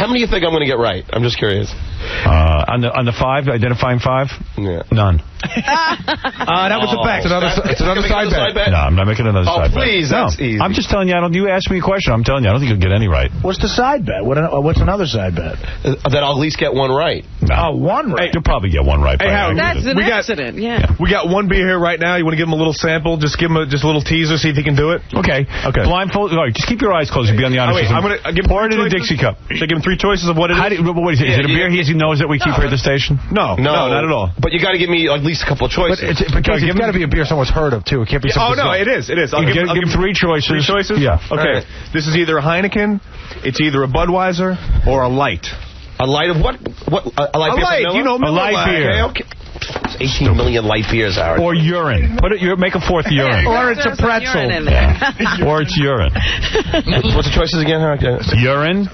How many do you think I'm going to get right? I'm just curious. On the 5, identifying 5? Yeah. None. That was a bet. It's another side bet. No, I'm not making another side bet. Oh, please, that's easy. I'm just telling you, you asked me a question. I'm telling you, I don't think you'll get any right. What's the side bet? What's another side bet? That I'll at least get one right. No. One right. Hey, you'll probably get one right. Hey, Howard, that's an accident, We got one beer here right now. You want to give him a little sample? Just give him a little teaser, see if he can do it? Okay. Blindfold. All right, just keep your eyes closed and be on the honest. I'm going to give him pour it in a Dixie cup. Should I give him 3 choices of what it is? What is it? Is it a beer he knows that we keep here at the station? No, not at all. But you got to give me at least a couple of choices. Because it's got to be a beer someone's heard of, too. It can't be something. Oh, no, it is. I'll give him 3 choices. 3 choices? Yeah. Okay. Right. This is either a Heineken, it's either a Budweiser, or a light. A light of what? A light beer? You know, a light beer. Okay. 18 million light beers, Howard. Or urine. Make a 4th urine. Or it's a pretzel. Or it's urine. What's the choices again, Howard? Urine.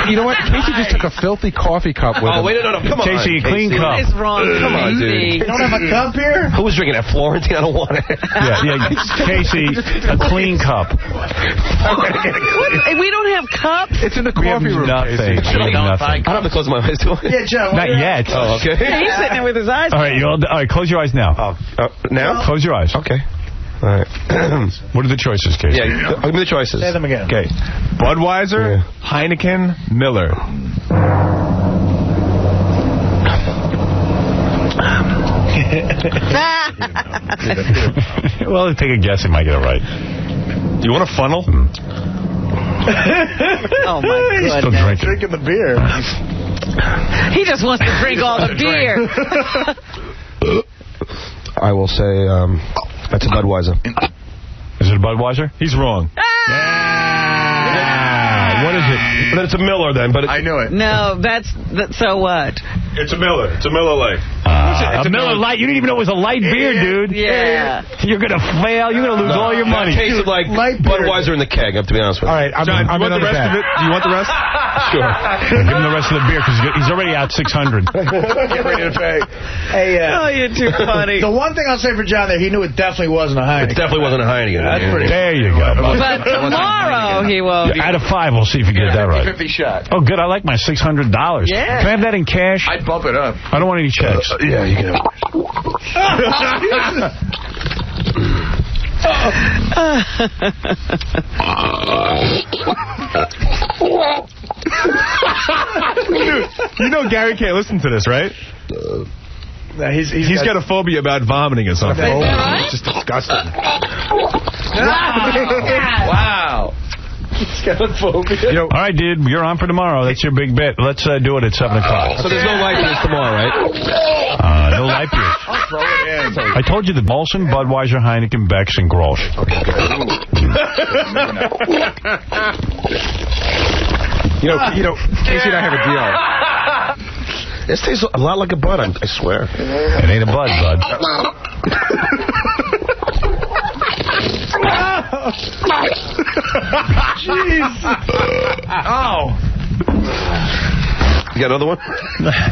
You know what? Casey just took a filthy coffee cup with him. Oh, wait, no. Come on. Casey, a clean cup. What is wrong? Come on, dude. You don't have a cup here? Who was drinking that? Florentine? I don't want it. Yeah. Casey, a clean cup. We don't have cups? It's in the coffee room. Nothing. I don't have to close my eyes, do I? Yeah, John. Not yet. Oh, okay. He's sitting there with his eyes All right, close your eyes now. Now? Close your eyes. Okay. All right. What are the choices, Casey? Yeah, give me the choices. Say them again. Okay. Budweiser, Heineken, Miller. Well, take a guess. He might get it right. Do you want a funnel? Oh, my goodness. Still Drinking the beer. He just wants to drink all the beer. I will say that's a Budweiser. Is it a Budweiser? He's wrong. What is it? Then it's a Miller then, but I knew it. No, so what? It's a Miller. It's a Miller Light. A Miller Light? You didn't even know it was a light beer, dude. Yeah. You're going to fail. You're going to lose all your money. It tasted like Budweiser in the keg, I have to be honest with you. All right, John, do you want the rest of it? Do you want the rest? Sure. Give him the rest of the beer because he's already out 600. Get ready to pay. Hey, oh, you're too funny. The one thing I'll say for John there, he knew it definitely wasn't a Heineken. It definitely wasn't a Heineken. That's pretty. There you go. But tomorrow he won't. Out of 5, we'll see if you get that right. 50 shot. Oh, good. I like my $600. Yeah. Can I have that in cash? I'd bump it up. I don't want any checks. Yeah, you can have Dude, you know Gary can't listen to this, right? He's got a phobia about vomiting or something. Is that right? It's just disgusting. Wow. He's got a phobia. All right, dude. You're on for tomorrow. That's your big bet. Let's do it at 7 o'clock. So there's no light beers tomorrow, right? No light beers. I'll throw it in. I told you the Molson, Budweiser, Heineken, Beck's, and Grolsch. You know, Casey and I have a deal. This tastes a lot like a Bud, I swear. It ain't a Bud, bud. Jeez. Oh. You got another one?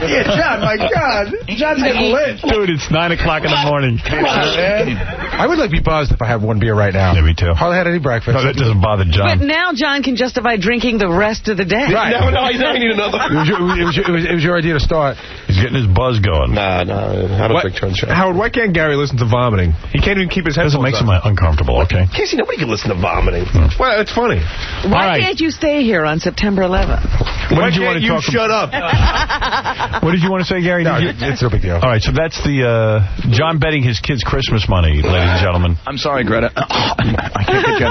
Yeah, John, my God. John's getting lit. Dude, it's 9 o'clock in the morning. Come on, man. I would like to be buzzed if I had one beer right now. Yeah, me too. Hardly had any breakfast. No, that doesn't bother John. But now John can justify drinking the rest of the day. Right. No, he's not need another. It was your idea to start. He's getting his buzz going. Nah, I don't drink Church. Howard, why can't Gary listen to vomiting? He can't even keep his headphones Doesn't make him uncomfortable, okay? Casey, nobody can listen to vomiting. Well, it's funny. Why can't you stay here on September 11th? Why can't you shut up? What did you want to say, Gary? No, it's no big deal. All right, so that's the John betting his kids' Christmas money, ladies and gentlemen. I'm sorry, Greta. I can't get you.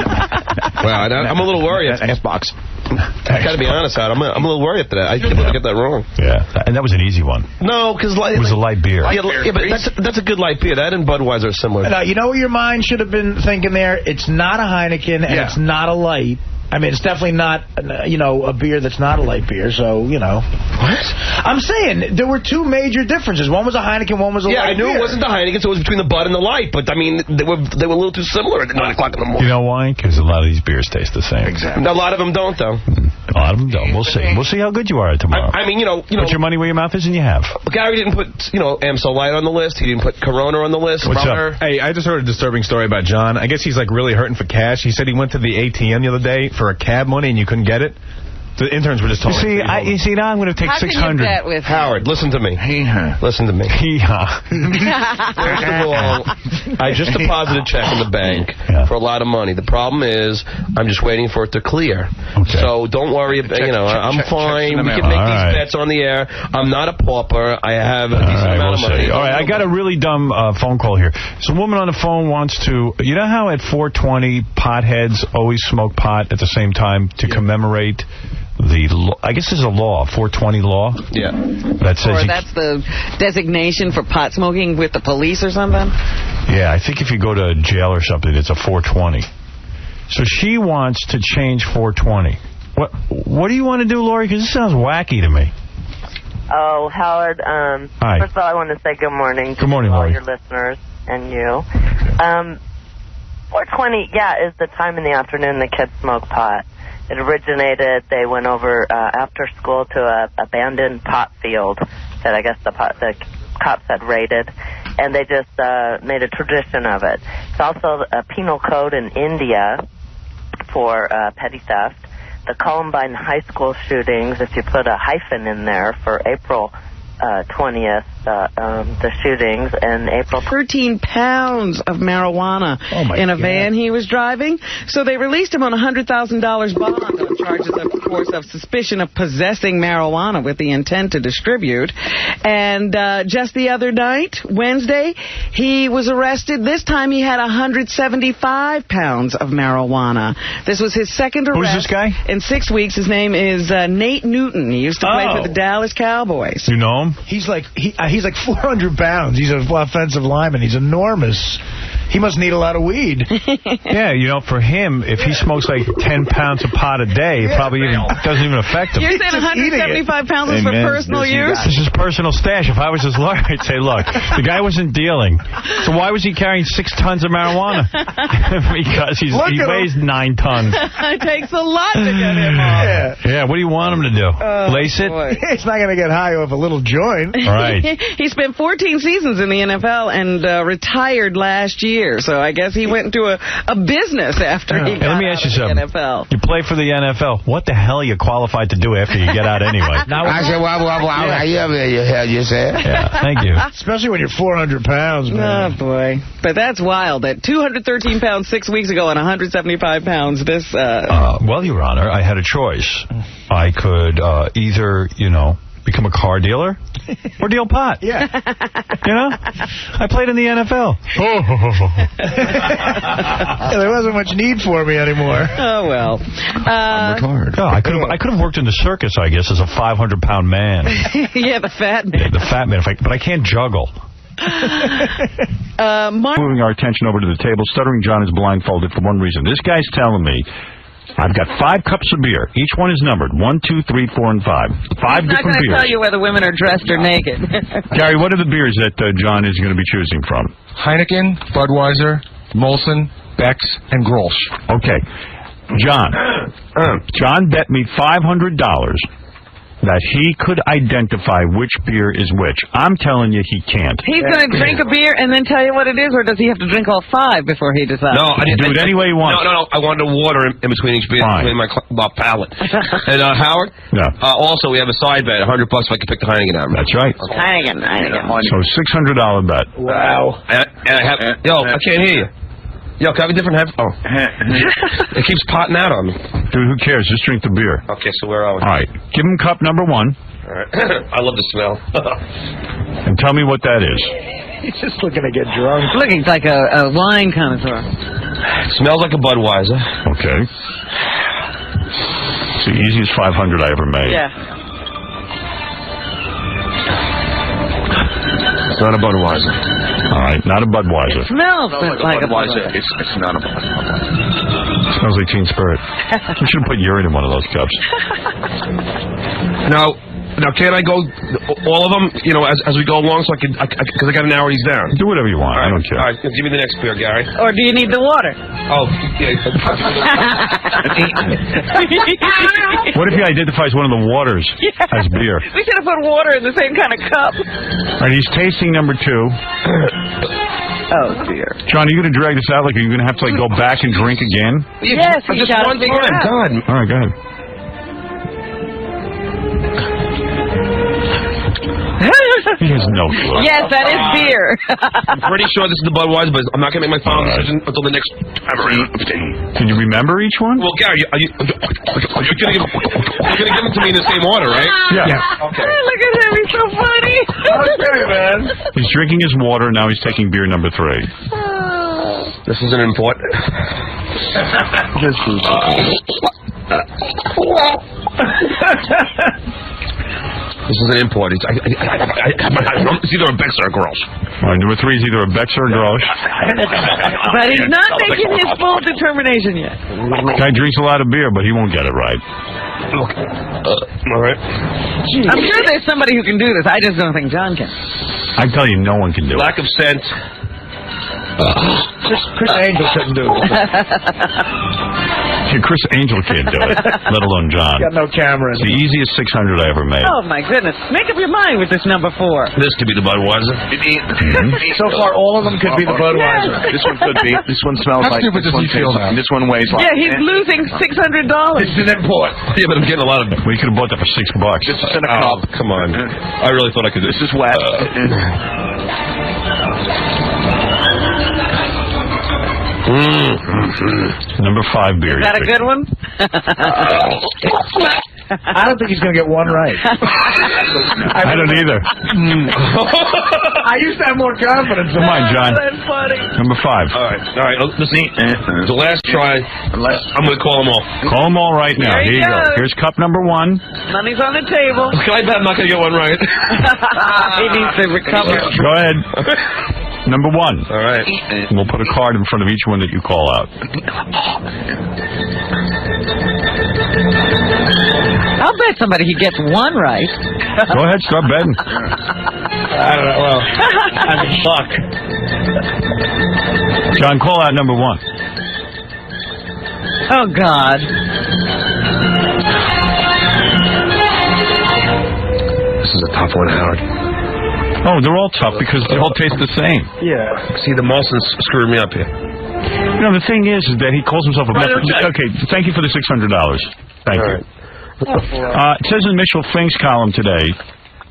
Well, I'm a little worried. Xbox. I got to be honest, Howard. I'm a little worried after that. I can't believe I get that wrong. Yeah, and that was an easy one. No, because it was a light beer. Yeah, but that's a good light beer. That and Budweiser are similar. You know what your mind should have been thinking there? It's not a Heineken, and it's not a light. I mean, it's definitely not, a beer that's not a light beer, so, What? I'm saying, there were two major differences. One was a Heineken, one was a light beer. Yeah, I knew it wasn't the Heineken, so it was between the Bud and the light, but, I mean, they were a little too similar at 9 o'clock in the morning. You know why? Because a lot of these beers taste the same. Exactly. A lot of them don't, though. A lot of them don't. We'll see. We'll see how good you are tomorrow. I mean, Put your money where your mouth is, and you have. Gary didn't put, Amstel Light on the list. He didn't put Corona on the list. What's up? Hey, I just heard a disturbing story about John. I guess he's, really hurting for cash. He said he went to the ATM the other day for a cab money, and you couldn't get it. The interns were just telling me. You see, now I'm going to take How can you 600. bet with Howard, listen to me. Listen to me. First of all, I just deposited a check in the bank for a lot of money. The problem is I'm just waiting for it to clear. Okay. So don't worry. I'm fine. We can make these bets on the air. I'm not a pauper. I have a decent amount of money. All right, I got a really dumb phone call here. So a woman on the phone wants to, you know how at 420 potheads always smoke pot at the same time to commemorate I guess there's a law, 420 law. Yeah. That says or that's the designation for pot smoking with the police or something? Yeah, I think if you go to jail or something, it's a 420. So she wants to change 420. What do you want to do, Lori? Because this sounds wacky to me. Oh, Howard, Hi. First of all, I want to say good morning to morning, all Lori. your listeners and you. 420, is the time in the afternoon the kids smoke pot. It originated, they went over after school to a abandoned pot field that I guess the cops had raided, and they just made a tradition of it. It's also a penal code in India for petty theft. The Columbine High School shootings, if you put a hyphen in there for April 20th, the shootings, and April... 13 pounds of marijuana in a van he was driving. So they released him on a $100,000 bond on charges, of course, of suspicion of possessing marijuana with the intent to distribute. And just the other night, Wednesday, he was arrested. This time he had 175 pounds of marijuana. This was his second arrest. Who's this guy? In 6 weeks. His name is Nate Newton. He used to play for the Dallas Cowboys. You know him? He's like 400 pounds. He's an offensive lineman. He's enormous. He must need a lot of weed. Yeah, for him, if he smokes like 10 pounds of pot a day, it probably doesn't even affect him. You're saying 175 pounds is for personal use? This is personal stash. If I was his lawyer, I'd say, look, the guy wasn't dealing. So why was he carrying 6 tons of marijuana? Because he weighs 9 tons. It takes a lot to get him off. Yeah, what do you want him to do? Lace it? It's not going to get high off a little joint. Right. He spent 14 seasons in the NFL and retired last year. So I guess he went into a business after he got let me out ask you of the something. NFL. You play for the NFL. What the hell are you qualified to do after you get out anyway? I said, you said. Yeah, thank you. Especially when you're 400 pounds, man. Oh, boy. But that's wild. At 213 pounds 6 weeks ago and 175 pounds this... Well, Your Honor, I had a choice. I could either, become a car dealer or deal pot. Yeah. I played in the NFL. There wasn't much need for me anymore. Oh, well. I'm retired. I could have worked in the circus, I guess, as a 500-pound man. Yeah, the fat man. Yeah, the fat man. But I can't juggle. Moving our attention over to the table, Stuttering John is blindfolded for one reason. This guy's telling me I've got 5 cups of beer. Each one is numbered 1, 2, 3, 4, and 5. 5 different beers. I'm not going to tell you whether women are dressed or naked. Gary, what are the beers that John is going to be choosing from? Heineken, Budweiser, Molson, Beck's, and Grolsch. Okay. John bet me $500 that he could identify which beer is which. I'm telling you, he can't. He's going to drink a beer and then tell you what it is, or does he have to drink all 5 before he decides? No, I do it any way he wants. No. I wanted water in between each beer, between my palate. And Howard? Yeah. Also, we have a side bet, $100 if I can pick the Heineken out. That's right. Okay. Heineken. So $600 bet. Wow. And I have... I can't hear you. Yo, can I have a different headphone? Oh. It keeps potting out on me. Dude, who cares? Just drink the beer. Okay, so where are we? All right. Give him cup number 1. All right. I love the smell. And tell me what that is. He's just looking to get drunk. Looking like a wine connoisseur. Smells like a Budweiser. Okay. It's the easiest 500 I ever made. Yeah. It's not a Budweiser. All right, not a Budweiser. It smells like a Budweiser. It's not a Budweiser. It smells like Teen Spirit. You should have put urine in one of those cups. Now, can't I go all of them, as we go along, so because I got an hour he's down. Do whatever you want. I don't care. All right, give me the next beer, Gary. Or do you need the water? Oh, yeah. What if he identifies one of the waters as beer? We should have put water in the same kind of cup. All right, he's tasting number 2. Oh, dear. John, are you going to drag this out? Like, are you going to have to go back and drink again? Yes, just one time. God. All right, go ahead. He has no clue. Yes, that is beer. I'm pretty sure this is the Budweiser, but I'm not going to make my final decision until the next... Can you remember each one? Well, Gary, are you going to give them to me in the same order, right? Yeah. Okay. Look at him. He's so funny. Okay, man. He's drinking his water. Now he's taking beer number 3. This is an important... This is an import. It's either a Bex or a Grosh. All right, number 3 is either a Bex or a Grosh. But he's not making his full determination yet. Guy drinks a lot of beer, but he won't get it right. Okay. All right. I'm sure there's somebody who can do this. I just don't think John can. I tell you, no one can do it. Lack of sense. Chris Angel couldn't do it. Chris Angel can't do it, let alone John. Got no camera. It's the easiest 600 I ever made. Oh, my goodness. Make up your mind with this number 4. This could be the Budweiser. So far, all of them could be the Budweiser. This one could be. This one smells How like. stupid does he feel now? This one weighs like. Yeah, he's losing $600. It's an import. Yeah, but I'm getting a lot of... We could have bought that for $6. This is in a cup. Come on. I really thought I could... This is wet. Number 5 beer. Is that a good one? I don't think he's going to get one right. I don't either. I used to have more confidence. Come on, John. That's funny. Number 5. All right. Listen, the last try. I'm going to call them all. Call them all right now. There Here you you go. go. Here's cup number 1. Money's on the table. Can I bet I'm not going to get one right? He needs to recover. Go ahead. Number 1. All right. And we'll put a card in front of each one that you call out. I'll bet somebody he gets one right. Go ahead, start betting. I don't know. Well, I mean, fuck. John, call out number 1. Oh, God. This is a tough one, Howard. Oh, they're all tough because they all taste the same. Yeah. See, the Molson's screwed me up here. You know, the thing is that he calls himself a... Okay, thank you for the $600. Thank you. It says in the Mitchell Things column today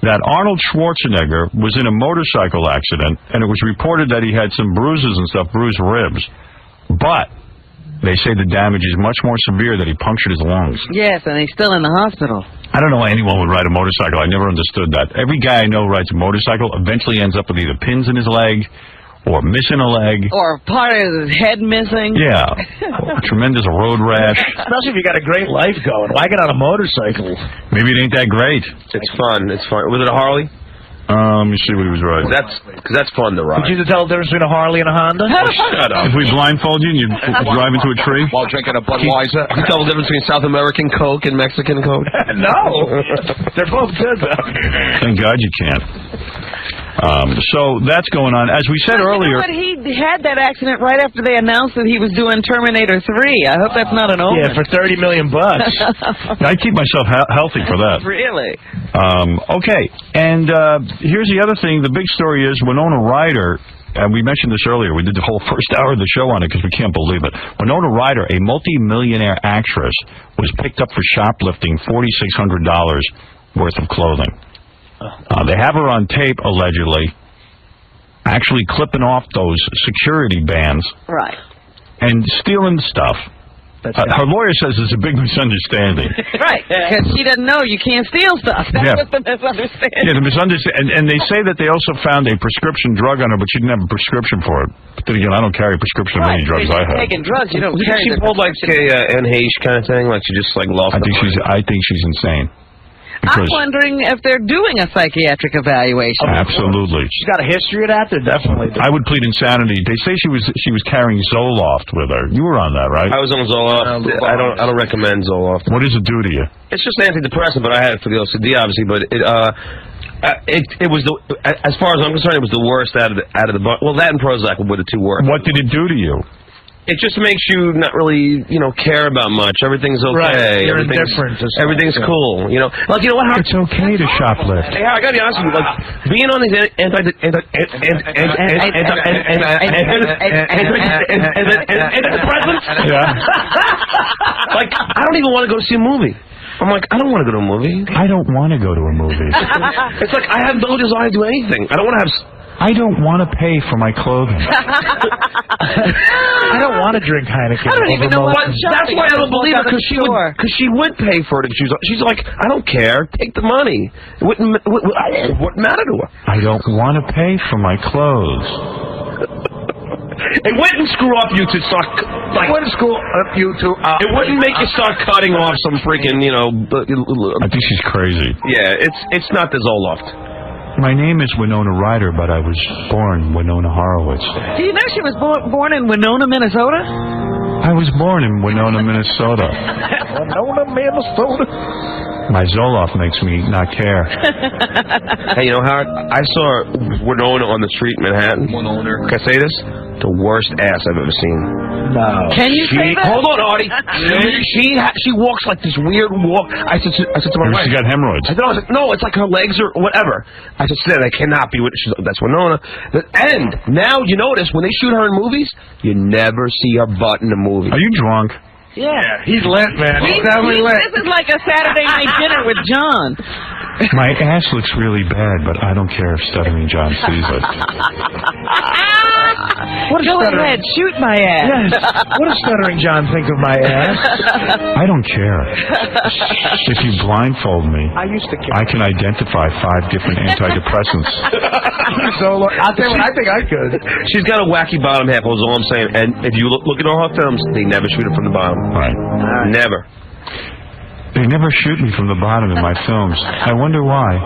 that Arnold Schwarzenegger was in a motorcycle accident, and it was reported that he had some bruises and stuff, bruised ribs. But they say the damage is much more severe, that he punctured his lungs. Yes, and he's still in the hospital. I don't know why anyone would ride a motorcycle. I never understood that. Every guy I know rides a motorcycle, eventually ends up with either pins in his leg or missing a leg. Or part of his head missing. Yeah. Tremendous road rash. Especially if you got a great life going. Why get on a motorcycle? Maybe it ain't that great. It's fun. It's fun. Was it a Harley? Let me see what he was riding. Because that's fun to ride. Would you tell the difference between a Harley and a Honda? Shut up. If we blindfold you and you drive into a tree? While drinking a Budweiser. You tell the difference between South American Coke and Mexican Coke? No. They're both good, though. Thank God you can't. So that's going on. As we said earlier... But he had that accident right after they announced that he was doing Terminator 3. I hope that's not an omen. Yeah, for $30 million. I keep myself healthy for that. Really? Okay, and here's the other thing. The big story is Winona Ryder, and we mentioned this earlier. We did the whole first hour of the show on it because we can't believe it. Winona Ryder, a multi-millionaire actress, was picked up for shoplifting $4,600 worth of clothing. They have her on tape, allegedly, actually clipping off those security bands. Right. And stealing stuff. Her lawyer says it's a big misunderstanding. Right, because she doesn't know you can't steal stuff. That was the misunderstanding. Yeah, the misunderstanding. And they say that they also found a prescription drug on her, but she didn't have a prescription for it. But then again, I don't carry a prescription of any drugs I have. Taking drugs, you don't carry. She pulled like a Anne Heche kind of thing, like she just like lost. I think she's insane. I'm wondering if they're doing a psychiatric evaluation. Absolutely. She's got a history of that? They're definitely doing. I would plead insanity. They say she was carrying Zoloft with her. You were on that, right? I was on Zoloft. I don't recommend Zoloft. What does it do to you? It's just antidepressant, but I had it for the OCD, obviously. But it was as far as I'm concerned, it was the worst out of the bunch. Well, that and Prozac were the two worst. What did it do to you? It just makes you not really, care about much. Everything's okay. Right. You're indifferent. Everything's cool. Like, you know what? It's okay to shoplift. Hey, I gotta be honest with you. Like, being on these antidepressants. Yeah. Like, I don't even want to go see a movie. I'm like, I don't want to go to a movie. I don't want to go to a movie. It's like I have no desire to do anything. I don't want to have... I don't want to pay for my clothing. I don't want to drink Heineken. I don't even know what That's why I don't believe her, because she would pay for it. She's like, I don't care. Take the money. It wouldn't matter to her. I don't want to pay for my clothes. It wouldn't screw up you to start... Like, it wouldn't screw up you to... it wouldn't make you start cutting off some freaking, you know... I think she's crazy. Yeah, it's not the Zoloft. My name is Winona Ryder, but I was born Winona Horowitz. Do you know she was born in Winona, Minnesota? I was born in Winona, Minnesota. Winona, Minnesota. My Zoloft makes me not care. Hey, you know, Howard, I saw Winona on the street in Manhattan. Winona. Can I say this? The worst ass I've ever seen. No. Can you say that? Hold on, Artie. She walks like this weird walk. I said to my wife. She got hemorrhoids. I thought, no, it's like her legs or whatever. I just said, that cannot be. That's Winona. And now you notice when they shoot her in movies, you never see her butt in the movie. Are you drunk? Yeah. He's lit, man. He's definitely lit. This is like a Saturday night dinner with John. My ass looks really bad, but I don't care if Stuttering John sees it. Go ahead, shoot my ass. Yes. What does Stuttering John think of my ass? I don't care. If you blindfold me, I used to care. I can identify 5 different antidepressants. So I'll tell you what I think I could. She's got a wacky bottom half, is all I'm saying. And if you look at all her films, they never shoot it from the bottom. Right. Never. They never shoot me from the bottom in my films. I wonder why.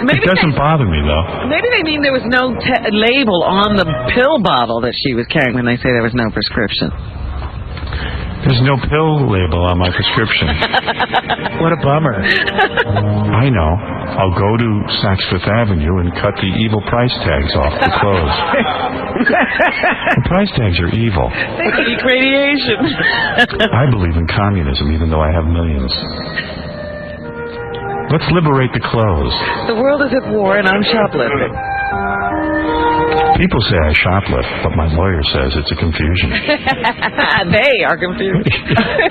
It doesn't bother me, though. Maybe they mean there was no label on the pill bottle that she was carrying when they say there was no prescription. There's no pill label on my prescription. What a bummer. I know. I'll go to Saks Fifth Avenue and cut the evil price tags off the clothes. The price tags are evil. They leak radiation. I believe in communism, even though I have millions. Let's liberate the clothes. The world is at war and I'm shoplifting. People say I shoplift, but my lawyer says it's a confusion. They are confused.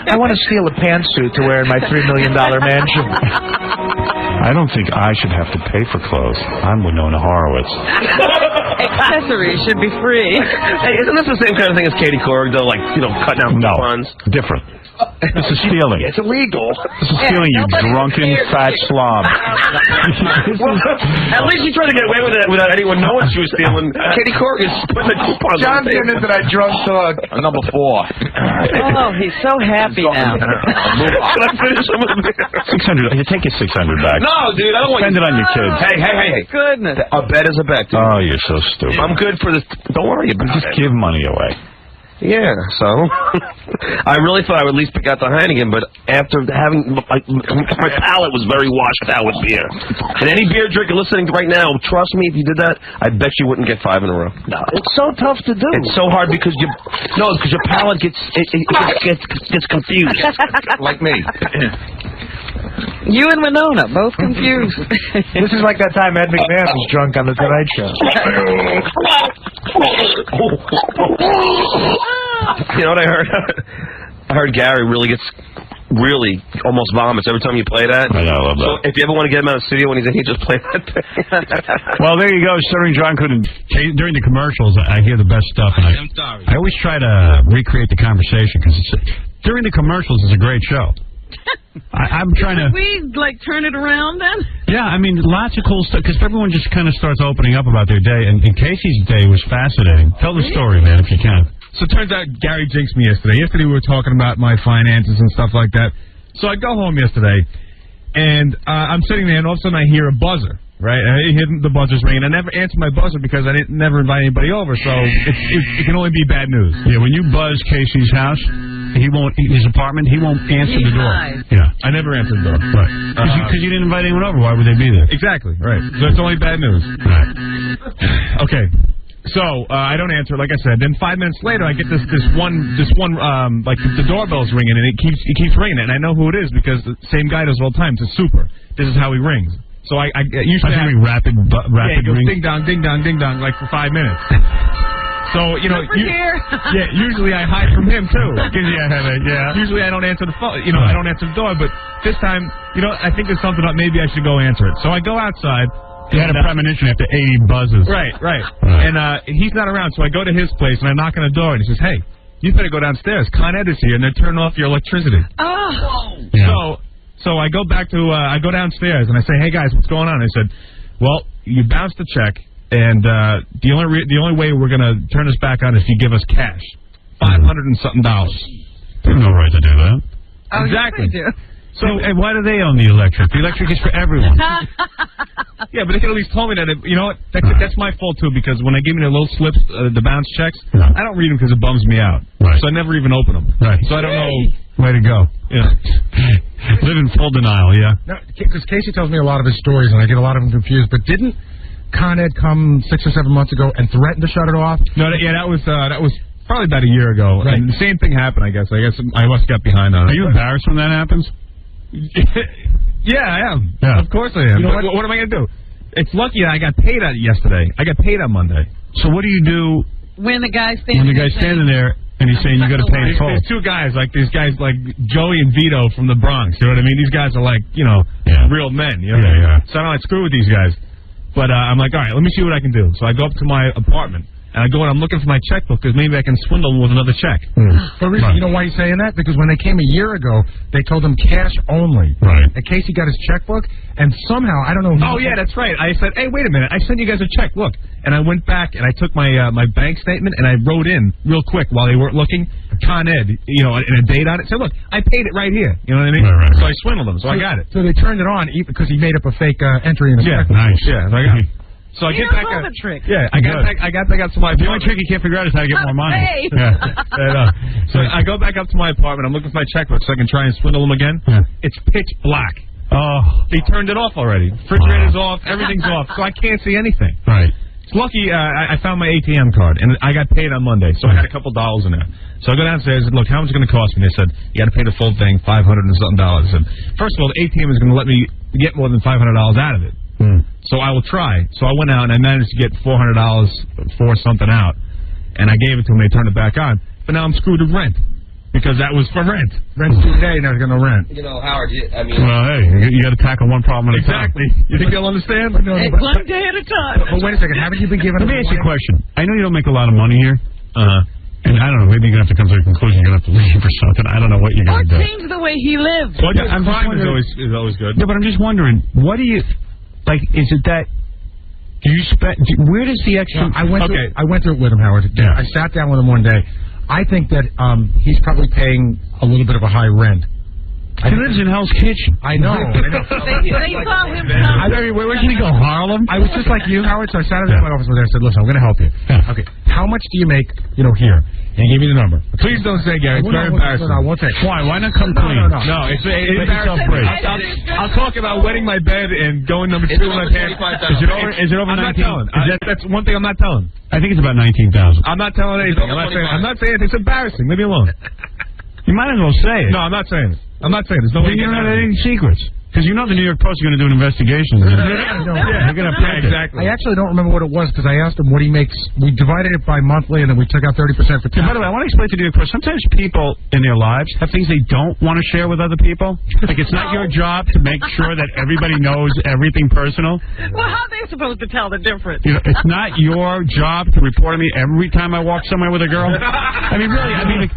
I want to steal a pantsuit to wear in my $3 million mansion. I don't think I should have to pay for clothes. I'm Winona Horowitz. Accessories should be free. Hey, isn't this the same kind of thing as Katie Couric, though? Like, you know, cutting out coupons? No, different. This is stealing. It's illegal. This is stealing, you drunken fat slob. Well, at least you tried to get away with it without anyone knowing she was stealing. Katie Couric is putting the coupons on John's getting into that drunk talk. Number 4. Oh, he's so happy now. Can I finish some of it? 600. You take your 600 back. No, dude, I don't want Spend it on your kids. Hey. Goodness. A bet is a bet, dude. Oh, you're so stupid. I'm good for this. Don't worry about it. Just give money away. Yeah, so I really thought I would at least pick out the Heineken, but after having my palate was very washed out with beer. And any beer drinker listening right now, trust me, if you did that, I bet you wouldn't get 5 in a row. No, it's so tough to do. It's so hard because your palate gets confused, like me. You and Winona, both confused. This is like that time Ed McMahon was drunk on The Tonight Show. You know what I heard? I heard Gary really almost vomits every time you play that. I know, I love that. So if you ever want to get him out of the studio when he's in, he just play that thing. Well, there you go. Stuttering John couldn't. During the commercials, I hear the best stuff, and I always try to recreate the conversation because during the commercials is a great show. I'm trying to... Should we, turn it around, then? Yeah, I mean, lots of cool stuff, because everyone just kind of starts opening up about their day, and Casey's day was fascinating. Tell the story, man, if you can. So it turns out Gary jinxed me yesterday. Yesterday we were talking about my finances and stuff like that. So I go home yesterday, and I'm sitting there, and all of a sudden I hear a buzzer, right? And I hear the buzzer's ringing. I never answer my buzzer because I never invite anybody over, so it can only be bad news. Yeah, when you buzz Casey's house... his apartment, he won't answer the door. Yeah, I never answered the door. Right. Because you didn't invite anyone over. Why would they be there? Exactly, right. So it's only bad news. Right. Okay. So I don't answer, like I said. Then 5 minutes later, I get this one, the doorbell's ringing, and it keeps ringing, and I know who it is because the same guy does all the time. It's a super. This is how he rings. So I usually rapid yeah, it goes ring. ding dong, ding dong, ding dong, like for 5 minutes. So, you know, usually I hide from him, too. Gives you a headache, yeah. Usually I don't answer the phone, you know, I don't answer the door, but this time, you know, I think there's something up. Maybe I should go answer it. So I go outside. You had a premonition after 80 buzzes. Right. And he's not around, so I go to his place, and I knock on the door, and he says, hey, you better go downstairs. Con Ed is here, and they're turning off your electricity. Oh. Yeah. So I go back to, I go downstairs, and I say, hey, guys, what's going on? They said, well, you bounced the check, and the only way we're going to turn this back on is if you give us cash. $500 and something. There's no right to do that. Oh, exactly. Yes, So, and why do they own the electric? The electric is for everyone. Yeah, but they could at least tell me that. You know what? That's my fault, too, because when they give me the little slips, the bounce checks, I don't read them because it bums me out. Right. So I never even open them. Right. So I don't know. Way to go. Yeah. Live in full denial, yeah. Because Casey tells me a lot of his stories, and I get a lot of them confused. But didn't Con Ed come 6 or 7 months ago and threaten to shut it off? No, that was probably about a year ago. Right. And the same thing happened, I guess. I must have got behind on it. Are you embarrassed when that happens? Yeah, I am. Yeah. Of course I am. You know what am I going to do? It's lucky I got paid yesterday. I got paid on Monday. So what do you do when the guy's standing there and he's saying you got to pay in full? There's two guys, like these guys like Joey and Vito from the Bronx. You know what I mean? These guys are like, you know, real men. You know what I mean? So I don't like screw with these guys. But I'm like, all right, let me see what I can do. So I go up to my apartment. And I go and I'm looking for my checkbook because maybe I can swindle them with another check. For reason, you know why he's saying that? Because when they came a year ago, they told him cash only. Right. And Casey got his checkbook, and somehow, I don't know. Oh, yeah, that's right. I said, hey, wait a minute. I sent you guys a check. Look. And I went back and I took my my bank statement and I wrote in real quick while they weren't looking, Con Ed, you know, and a date on it. Said, look, I paid it right here. You know what I mean? Right. So I swindled them. So I got it. So they turned it on because he made up a fake entry in the checkbook. Nice. Yeah, so I got it. So I get back. Yeah, I got back up to my apartment. The only trick you can't figure out is how to get more money. Hey. Yeah. So I go back up to my apartment. I'm looking for my checkbook so I can try and swindle them again. Yeah. It's pitch black. Oh. They turned it off already. Refrigerator's off. Everything's off. So I can't see anything. Right. It's lucky I found my ATM card, and I got paid on Monday, so I had a couple dollars in there. So I go downstairs and look, how much is it going to cost me? They said, you got to pay the full thing, $500 and something. I said, first of all, the ATM is going to let me get more than $500 out of it. So I will try. So I went out and I managed to get $400 for something out, and I gave it to them. They turned it back on. But now I'm screwed with rent because that was for rent. Rent's due today, now they're going to rent. You know, Howard, I mean... Well, hey, you got to tackle one problem at a time. Exactly. You think they'll understand? one day at a time. But wait a second, haven't you been given... Let me ask you a question. I know you don't make a lot of money here. And I don't know, maybe you're going to have to come to a conclusion. You're going to have to leave or something. I don't know what you're going to do. Or change the way he lives. Well, yeah, I'm crime is always good. No, but I'm just wondering, what do you... Like, is it that... Do you spend... Where does the extra... I went through it with him, Howard. Yeah. I sat down with him one day. I think that he's probably paying a little bit of a high rent. He lives in Hell's Kitchen. I know. They saw him Where can he go, Harlem? I was just like you, Howard, so I sat in my office with him and said, listen, I'm going to help you. Yeah. Okay, how much do you make, you know, here? And he gave me the number. Please don't say, Gary. It's very embarrassing. No, I won't say. Why? Why not come clean? No, it's embarrassing. I'll talk about wetting my bed and going number 2 in my pants. Is it over 19? That's one thing I'm not telling. I think it's about 19,000. I'm not telling anything. I'm not saying it. It's embarrassing. Leave me alone. You might as well say it. No, I'm not saying it. I'm not saying it. There's no way you don't have any secrets. Because you know the New York Post is going to do an investigation. They're going to print exactly. I actually don't remember what it was because I asked him what he makes. We divided it by monthly and then we took out 30% for tax. By the way, I want to explain to you, sometimes people in their lives have things they don't want to share with other people. Like it's not your job to make sure that everybody knows everything personal. Well, how are they supposed to tell the difference? You know, it's not your job to report on me every time I walk somewhere with a girl. I mean, really. I mean,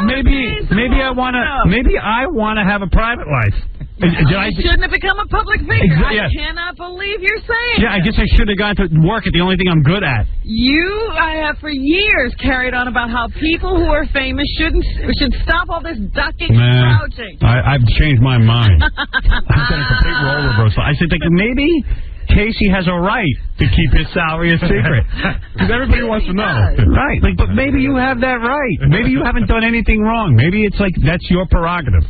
maybe I want to have a private life. You shouldn't have become a public figure. Yes. I cannot believe you're saying Yeah, I guess I should have gone to work at the only thing I'm good at. I have for years carried on about how people who are famous should stop all this ducking and crouching. I've changed my mind. I've done a complete role reversal. I said, maybe Casey has a right to keep his salary a secret. Because everybody wants to know. Right. But maybe you have that right. Maybe you haven't done anything wrong. Maybe it's like that's your prerogative.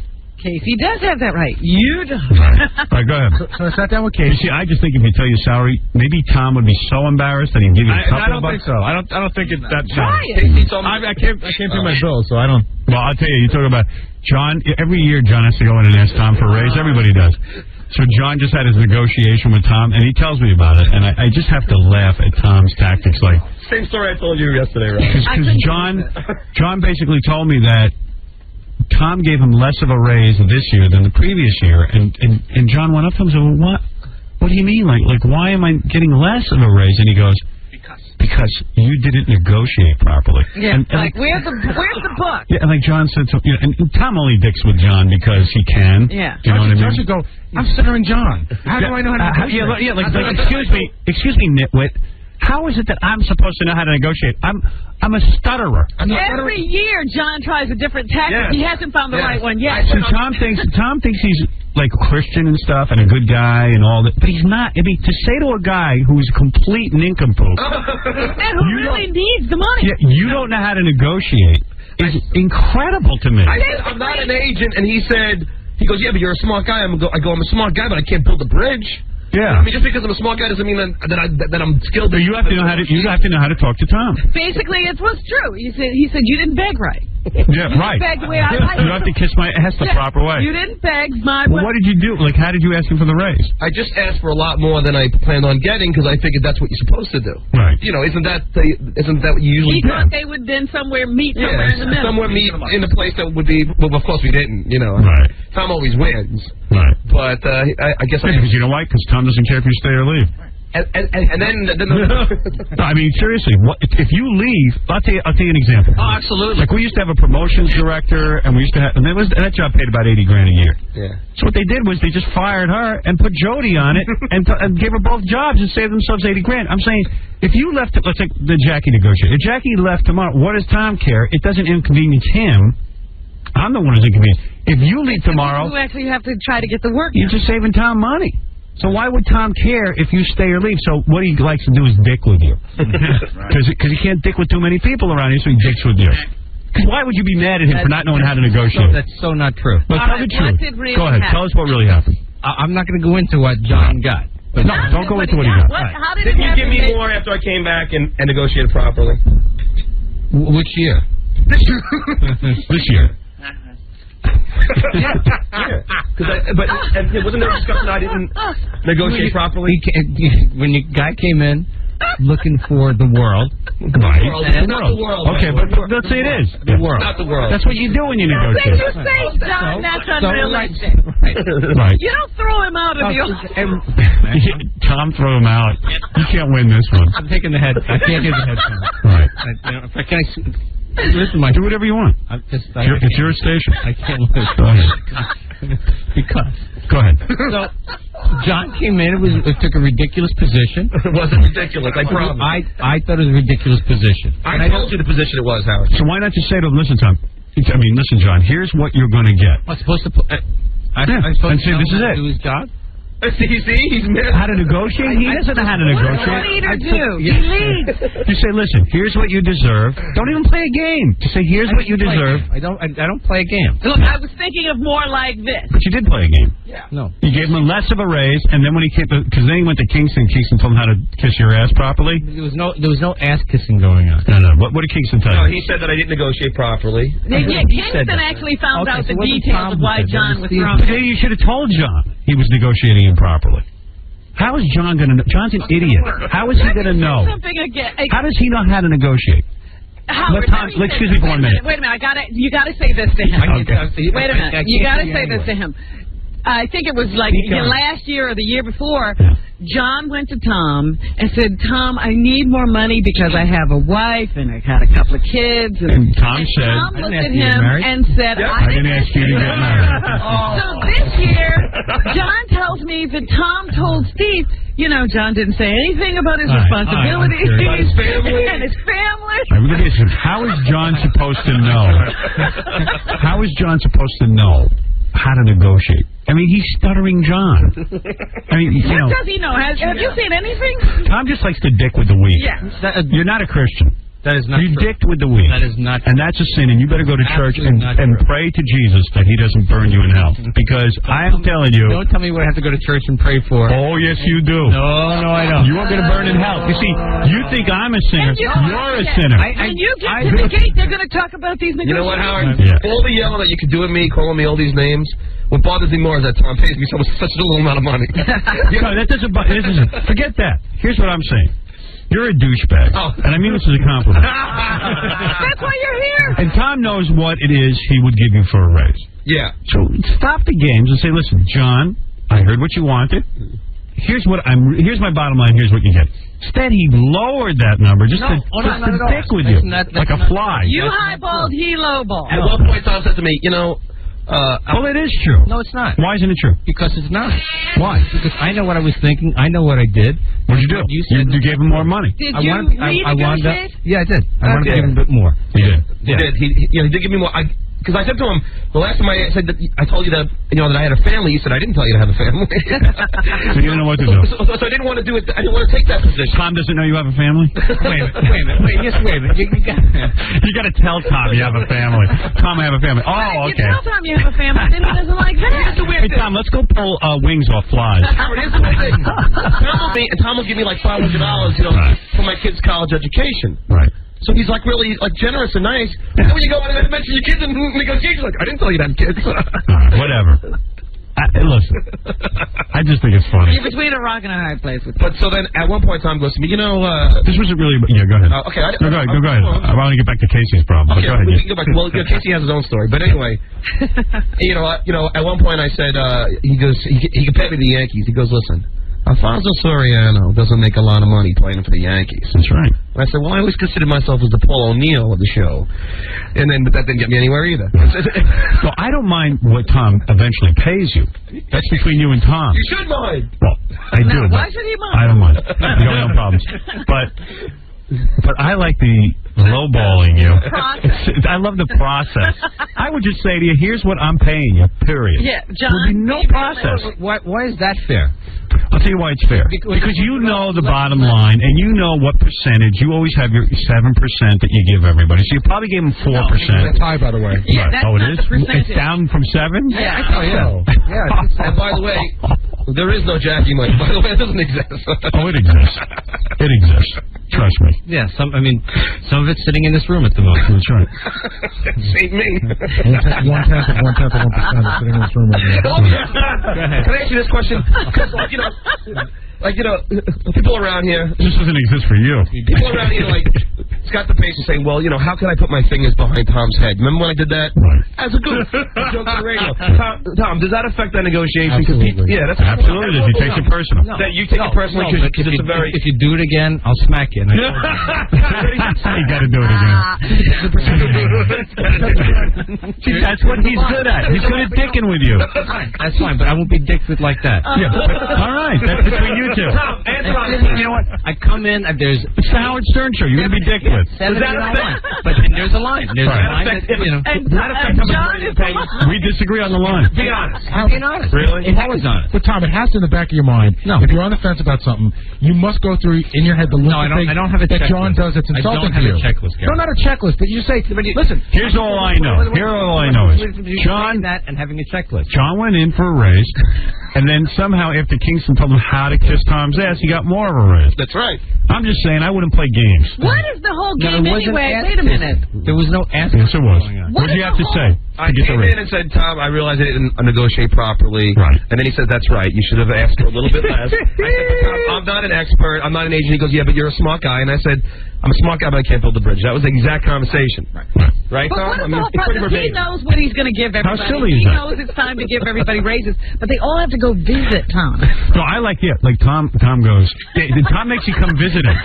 Casey does have that right. You don't. Right. All right, go ahead. So I sat down with Casey. You see, I just think if you tell your salary, maybe Tom would be so embarrassed that he'd give you a couple of bucks. I don't think so. I don't think it's that. Try it. I can't pay my bills, so I don't. Well, I'll tell you. You talk about John. Every year, John has to go in and ask Tom for a raise. Everybody does. So John just had his negotiation with Tom, and he tells me about it, and I just have to laugh at Tom's tactics. Like, same story I told you yesterday, right? Because John basically told me that Tom gave him less of a raise this year than the previous year, and John went up to him and said, well, what do you mean? Like, why am I getting less of a raise? And he goes, because you didn't negotiate properly. Yeah, and like, where's the book? Yeah, and like John said, and Tom only dicks with John because he can. Yeah. You know what I mean? Don't you go, I'm Stuttering John. How do I know how to negotiate? Yeah, like excuse me, nitwit. How is it that I'm supposed to know how to negotiate? I'm a stutterer. Every year, John tries a different tactic. He hasn't found the right one yet. So Tom thinks he's like Christian and stuff and a good guy and all that, but he's not. I mean, to say to a guy who's a complete nincompoop and who really needs the money, you don't know how to negotiate is incredible to me. I said, I'm not an agent, and he goes, yeah, but you're a smart guy. I'm a smart guy, but I can't build a bridge. Yeah. I mean, just because I'm a smart guy doesn't mean that I'm skilled. You have to know how to talk to Tom. Basically, it was true. He said you didn't beg right. Yeah, right. You begged the way I like you have to kiss my ass the proper way. You didn't beg my way. Well, what did you do? Like, how did you ask him for the raise? I just asked for a lot more than I planned on getting because I figured that's what you're supposed to do. Right. You know, isn't that what you usually do? He thought they would then meet somewhere in the middle. Somewhere meet in a place that would be. Well, of course we didn't. You know. Right. Tom always wins. Right. But I guess because you know why? Because Tom doesn't care if you stay or leave. And then no, I mean, seriously, if you leave, I'll tell you an example. Oh, absolutely. Like, we used to have a promotions director, and we used to have, and that job paid about $80,000 a year. Yeah. So what they did was they just fired her and put Jody on it and gave her both jobs and saved themselves $80,000. I'm saying, if you left, let's take the Jackie negotiator. If Jackie left tomorrow, what does Tom care? It doesn't inconvenience him. I'm the one who's inconvenienced. If you leave tomorrow, you actually have to try to get the work. You're just saving Tom money. So why would Tom care if you stay or leave? So what he likes to do is dick with you. Because he can't dick with too many people around here, so he dicks with you. Because why would you be mad at him for not knowing how to negotiate? That's so not true. But tell the truth. Go ahead. Tell us what really happened. I'm not going to go into what John got. But no, don't go into what he got. How did Didn't you give me more after I came back and negotiated properly? Which year? This year. Yeah. But wasn't there a discussion I didn't negotiate properly? When your guy came in looking for the world. Right. Not the world. Okay, but let's say it is. The world. Not the world. That's what you do when you negotiate. Did you say, John, that's unrealistic? Right. You don't throw him out of the Tom, throw him out. You can't win this one. I'm taking the head. I can't get the head. Right. Listen, do whatever you want. It's your station. I can't lose. Go ahead. Because. Go ahead. So, John came in. It took a ridiculous position. It wasn't ridiculous. I promise. I thought it was a ridiculous position. I told you the position it was, Howard. So why not just say to him, listen, Tom. Listen, John. Here's what you're going to get. I'm supposed to. I'm supposed to this is it. do his job. See, he's missed. How to negotiate? He doesn't know how to negotiate. What does a leader do? He leads. You say, listen, here's what you deserve. Don't even play a game. Just say, here's what you deserve. I don't play a game. Look, I was thinking of more like this. But you did play a game. Yeah. No. You gave him less of a raise, and then when he came, because then he went to Kingston. Kingston told him how to kiss your ass properly. There was no ass kissing going on. No. What did Kingston tell you? No, he said that I didn't negotiate properly. Yeah, Kingston actually found out the details of why John was thrown. But then you should have told John he was negotiating improperly. How is John going to know? John's an idiot. How is he going to know? How does he know how to negotiate? Howard, excuse me for 1 minute. Wait a minute. You got to say this to him. Okay. Wait a minute. You got to say this to him. I think it was like last year or the year before. John went to Tom and said, Tom, I need more money because I have a wife and I had a couple of kids. And Tom said, Tom looked at him and said, I didn't ask you to get married. So this year, John tells me that Tom told Steve, John didn't say anything about his responsibilities and his family. How is John supposed to know? How is John supposed to know how to negotiate? I mean, he's Stuttering John. I mean, what does he know? Have you seen anything? Tom just likes to dick with the weak. Yeah. You're not a Christian. That is not You true. dicked with the weed. That is not true. And that's a sin, and you better go to church and pray to Jesus that he doesn't burn you in hell. Because I am telling you... Don't tell me what I have to go to church and pray for. Oh, yes, you do. No, I don't. You are going to burn in hell. You see, you think I'm a sinner. You're a sinner. When you get to the gate, they're going to talk about these negotiations. You know what, Howard? Yeah. All the yelling that you could do at me, calling me all these names, what bothers me more is that Tom pays me such a little amount of money. No, that doesn't... Forget that. Here's what I'm saying. You're a douchebag. Oh. And I mean this as a compliment. That's why you're here. And Tom knows what it is he would give you for a raise. Yeah. So stop the games and say, listen, John, I heard what you wanted. Here's my bottom line. Here's what you get. Instead, he lowered that number just to dick with you, like a fly. You highballed, he lowballed. At one point, Tom said to me, well, it is true. No, it's not. Why isn't it true? Because it's not. Why? Because I know what I was thinking. I know what I did. What did you do? You gave him more money. Did you renegotiate? Yeah, I did. I wanted to give him a bit more. You did. He did. He did give me more. Because I said to him, the last time I said that I told you that that I had a family, he said I didn't tell you to have a family. So you didn't know what to do. So I didn't want to do it. I didn't want to take that position. Tom doesn't know you have a family? Wait a minute. You got to tell Tom you have a family. Tom, I have a family. Oh, okay. You tell Tom you have a family, then he doesn't like that. Hey, Tom, let's go pull wings off flies. Howard, here's the thing. Tom will give me like $500, for my kid's college education. Right. So he's like really generous and nice. And then when you go in and mention your kids in negotiations, like I didn't tell you to have kids. Whatever. Listen, I just think it's funny. You're between a rock and a hard place with But so then at one point Tom goes to me, this wasn't really. Yeah, go ahead. Okay. Go ahead. I want to get back to Casey's problem. Okay, but go ahead. We can go back. Well, Casey has his own story, but anyway, at one point I said he goes he compared me to the Yankees. He goes, listen. Alfonso Soriano doesn't make a lot of money playing for the Yankees. That's right. And I said, well, I always considered myself as the Paul O'Neill of the show. But that didn't get me anywhere either. So I don't mind what Tom eventually pays you. That's between you and Tom. You should mind. Well, I do. Why should he mind? I don't mind. We don't have problems. But I like the lowballing you. I love the process. I would just say to you, here's what I'm paying you, period. Yeah, John. There'd be no process. Why is that fair? I'll tell you why it's fair. Because you know the bottom line, and you know what percentage. You always have your 7% that you give everybody. So you probably gave them 4%. That's high, by the way. Yeah, that's it not is? the percentage. It's down from 7? Yeah. And by the way, there is no Jackie money. By the way, it doesn't exist. Oh, it exists. It exists. Trust me. Yeah, some of it's sitting in this room at the moment. That's right. Ain't me. 1/10 of 1% is sitting in this room right now. Can I ask you this question? Because, people around here... This doesn't exist for you. People around here, Scott the Pacer saying, well, how can I put my fingers behind Tom's head? Remember when I did that? Right. As a goof. A joke on the radio. Tom, does that affect that negotiation? Absolutely. That's Absolutely. He takes it personal. No, that you take it personally because it's a very... If you do it again, I'll smack you. You got to do it again. See, that's what he's good at. He's good at dicking with you. That's fine, but I won't be dicked with like that. Yeah. All right. That's between you two. Tom, answer on this. You know what? I come in, it's the Howard Stern show. You're going to be dicked with. But then there's a line. There's a line. We disagree on the line. Be honest. I'm being honest. Really? It's always honest. But Tom, it has to in the back of your mind. No. If you're on the fence about something, you must go through in your head the list of things I don't have a that checklist. John does that's insulting to you. I don't have a checklist, Gary. No, not a checklist, but you just say, listen. Here's all I know. Here all I know is John that and having a checklist. John went in for a raise, and then somehow after Kingston told him how to kiss Tom's ass, he got more of a raise. That's right. I'm just saying I wouldn't play games. What is the whole game anyway? Wait a minute. There was no ask. Yes, it was. What did you have to say? I came in and said, Tom, I realized I didn't negotiate properly. Right. And then he said, that's right. You should have asked for a little bit less. I said, Tom, I'm not an expert. I'm not an agent. He goes, yeah, but you're a smart guy. And I said, I'm a smart guy, but I can't build a bridge. That was the exact conversation. Right, but Tom? what is the whole process? He knows what he's going to give everybody. How silly is he that? knows it's time to give everybody raises, but they all have to go visit Tom. No, I like it. Like Tom goes. Tom makes you come visit him.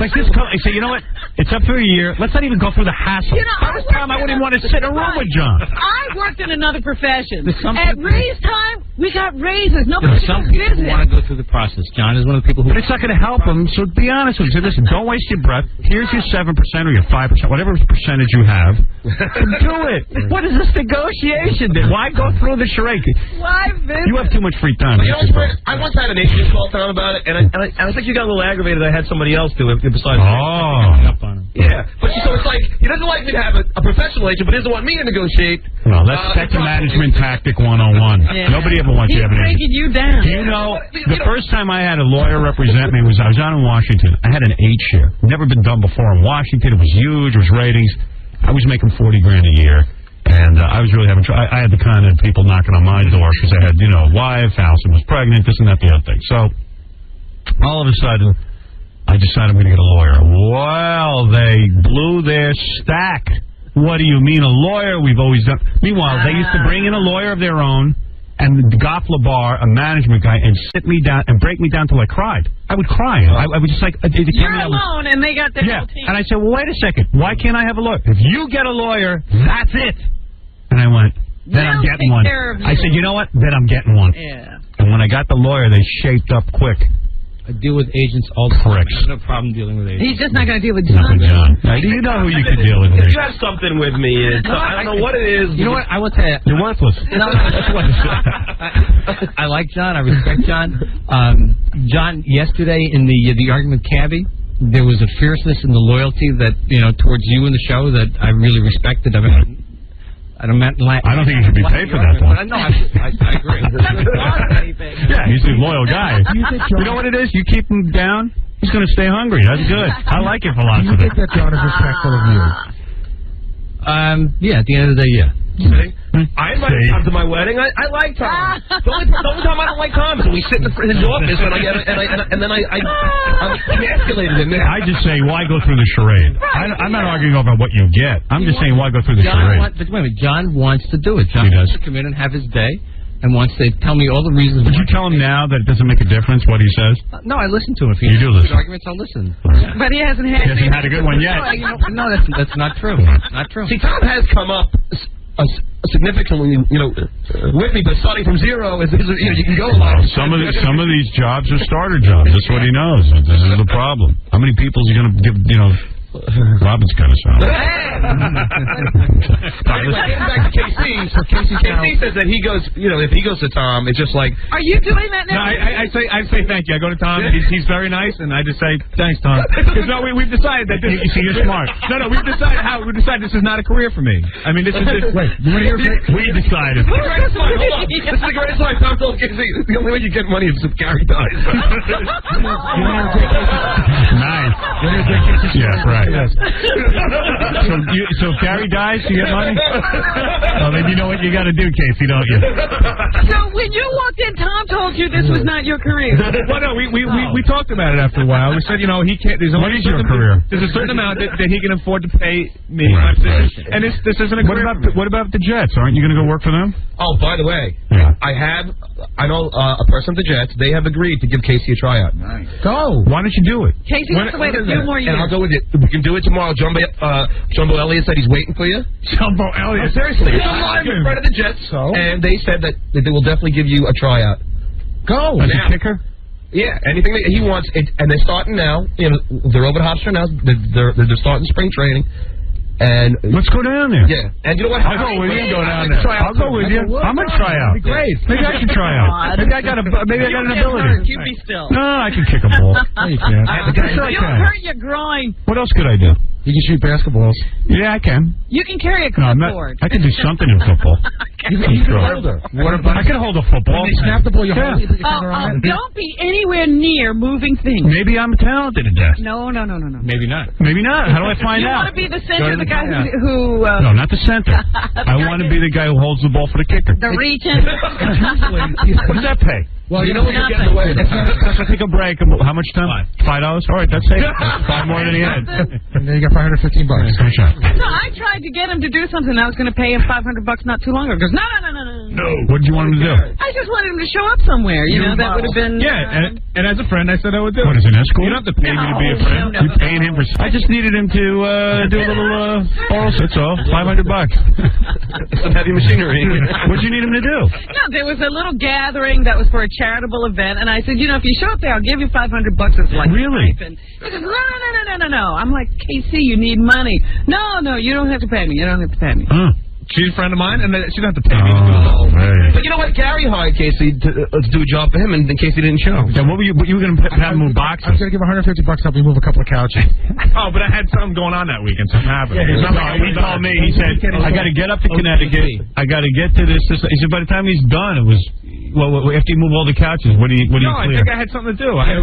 Like this. I say, you know what? It's up for a year. Let's not even go through the hassle. If I was Tom, I wouldn't want to sit in a room with John. I worked in another profession. At raise time, we got raises. Nobody Some could people visit. want to go through the process. John is one of the people who. But it's not going to help him. So be honest with him. Say, listen, don't waste your breath. Here's your 7% or your 5%, whatever percentage you have. Do it. What is this negotiation? Why go through the charade? Why visit? You have too much free time. I once had an agent call Tom about it, and I think you got a little aggravated I had somebody else do it besides. Oh. Yeah, but so it's like he doesn't like me to have a professional agent, but he doesn't want me to negotiate. Well, that's a management tactic 101. Yeah. Nobody ever wants you to have an agent. He's breaking you down. Do you know, the first time I had a lawyer represent me was I was out in Washington. I had an 8-share. Never been done before in Washington. It was huge. It was ratings. I was making $40,000 a year, and I was really having trouble. I had the kind of people knocking on my door because I had, a wife, Allison was pregnant, this and that, the other thing. So all of a sudden, I decided I'm going to get a lawyer. Well, they blew their stack. What do you mean, a lawyer? We've always done. Meanwhile, they used to bring in a lawyer of their own, and Goff LaBar, a management guy, and sit me down and break me down till I cried. I would cry. I was just like, you're alone, and they got their whole team. And I said, well, wait a second. Why can't I have a lawyer? If you get a lawyer, that's it. And I went, then I'm getting one. I said, you know what? Then I'm getting one. Yeah. And when I got the lawyer, they shaped up quick. I deal with agents all the time. I have no problem dealing with agents. He's just not going to deal with John. Now, do you know who you could deal with? If you have something with me, I don't know what it is. You know what? I will tell you. You're worthless. That's what I like John. I respect John. John, yesterday in the argument with Cabby, there was a fierceness in the loyalty that, towards you in the show that I really respected. I don't think you should be paid for that, though. No, I agree. Yeah, he's a loyal guy. You know what it is? You keep him down, he's going to stay hungry. That's good. I like your philosophy. Do you think that John is respectful of you? Yeah, at the end of the day, yeah. See? I invited Tom to my wedding. I like Tom. The only time I don't like Tom is when we sit in his office and I'm emasculated in there. I just say, why go through the charade? I'm not arguing over what you get. I'm just saying, why go through the charade? But wait a minute, John wants to do it. John wants to come in and have his day, and wants to tell me all the reasons. Would you tell him now that it doesn't make a difference what he says? No, I listen to him. If he you do listen. Arguments, I'll listen. But he hasn't had a good one yet. No, that's not true. Not true. See, Tom has come up significantly, with me, but starting from zero, you can go a lot. Some of these jobs are starter jobs. That's what he knows. This is the problem. How many people is he going to give, Robin's kind of sound. Getting back to KC, KC says that he goes, if he goes to Tom, it's just like. Are you doing that now? No, I say thank you. I go to Tom, and he's very nice, and I just say thanks, Tom. Because we've decided that this. You see, you're smart. No, we've decided this is not a career for me. I mean, this is just. Wait, we decided. This is the greatest line. Tom told KC, the only way you get money is if Gary dies. Nice. Yeah, right. Yes. So if Gary dies, you get money? Well, then you know what you got to do, Casey, don't you? So when you walked in, Tom told you this was not your career. Well, no, we talked about it after a while. We said, he can't. What is your career? There's a certain amount that he can afford to pay me. Right. And this isn't a career. What about the Jets? Aren't you going to go work for them? Oh, by the way, I know a person at the Jets. They have agreed to give Casey a tryout. Nice. Go. Why don't you do it? Casey wants to wait a few more years. And I'll go with you. We can do it tomorrow. Jumbo Elliott said he's waiting for you. Jumbo Elliott? Seriously. I'm in front of the Jets, and they said that they will definitely give you a tryout. Go. As a kicker? Yeah, anything that he wants. And they're starting now. They're over at Hofstra now. They're starting spring training. And let's go down there. Yeah, and you know what? I'll go with you. Go down there. I'll go with you. I'm gonna try out. Great. Maybe I can try out. Maybe I got an ability. You be still. No, I can kick a ball. No, you can't. You'll hurt your groin. What else could I do? You can shoot basketballs. Yeah, I can. You can carry a clipboard. I can do something in football. You can hold her. I can hold a football. When they snap the ball, you hold it. Don't be anywhere near moving things. Maybe I'm talented at that. No. Maybe not. Maybe not. How do I find You out? want to be the center, the guy who no, not the center. I want to be the guy who holds the ball for the kicker. the region. What does that pay? Well, you know what you're getting away with. If I take a break, how much time? $5. All right, that's it. $5 more than he had. And then you got $515. No, I tried to get him to do something. I was going to pay him $500 not too long ago. He goes, no. What did you want him to do? I just wanted him to show up somewhere. That would have been. Yeah, and as a friend, I said I would do it. What is an escort? You don't have to pay me to be a friend. No. You're paying him for. I just needed him to do a little oral. That's all. $500. Some heavy machinery. What'd you need him to do? No, there was a little gathering that was for a charitable event, and I said, if you show up there, I'll give you $500 as like really. He says, no. I'm like, KC, you need money. No, you don't have to pay me. You don't have to pay me. She's a friend of mine, and she doesn't have to pay me. But you know what? Gary hired Casey to do a job for him, and Casey didn't show. Yeah, what were you going to have him move boxes? I was going to give $150 to help me move a couple of couches. Oh, but I had something going on that weekend. Something happened. He told me, he said, I got to get up to Connecticut. I got to get to this. He said, by the time he's done, it was, well, after you move all the couches, what do you clear? I think I had something to do. I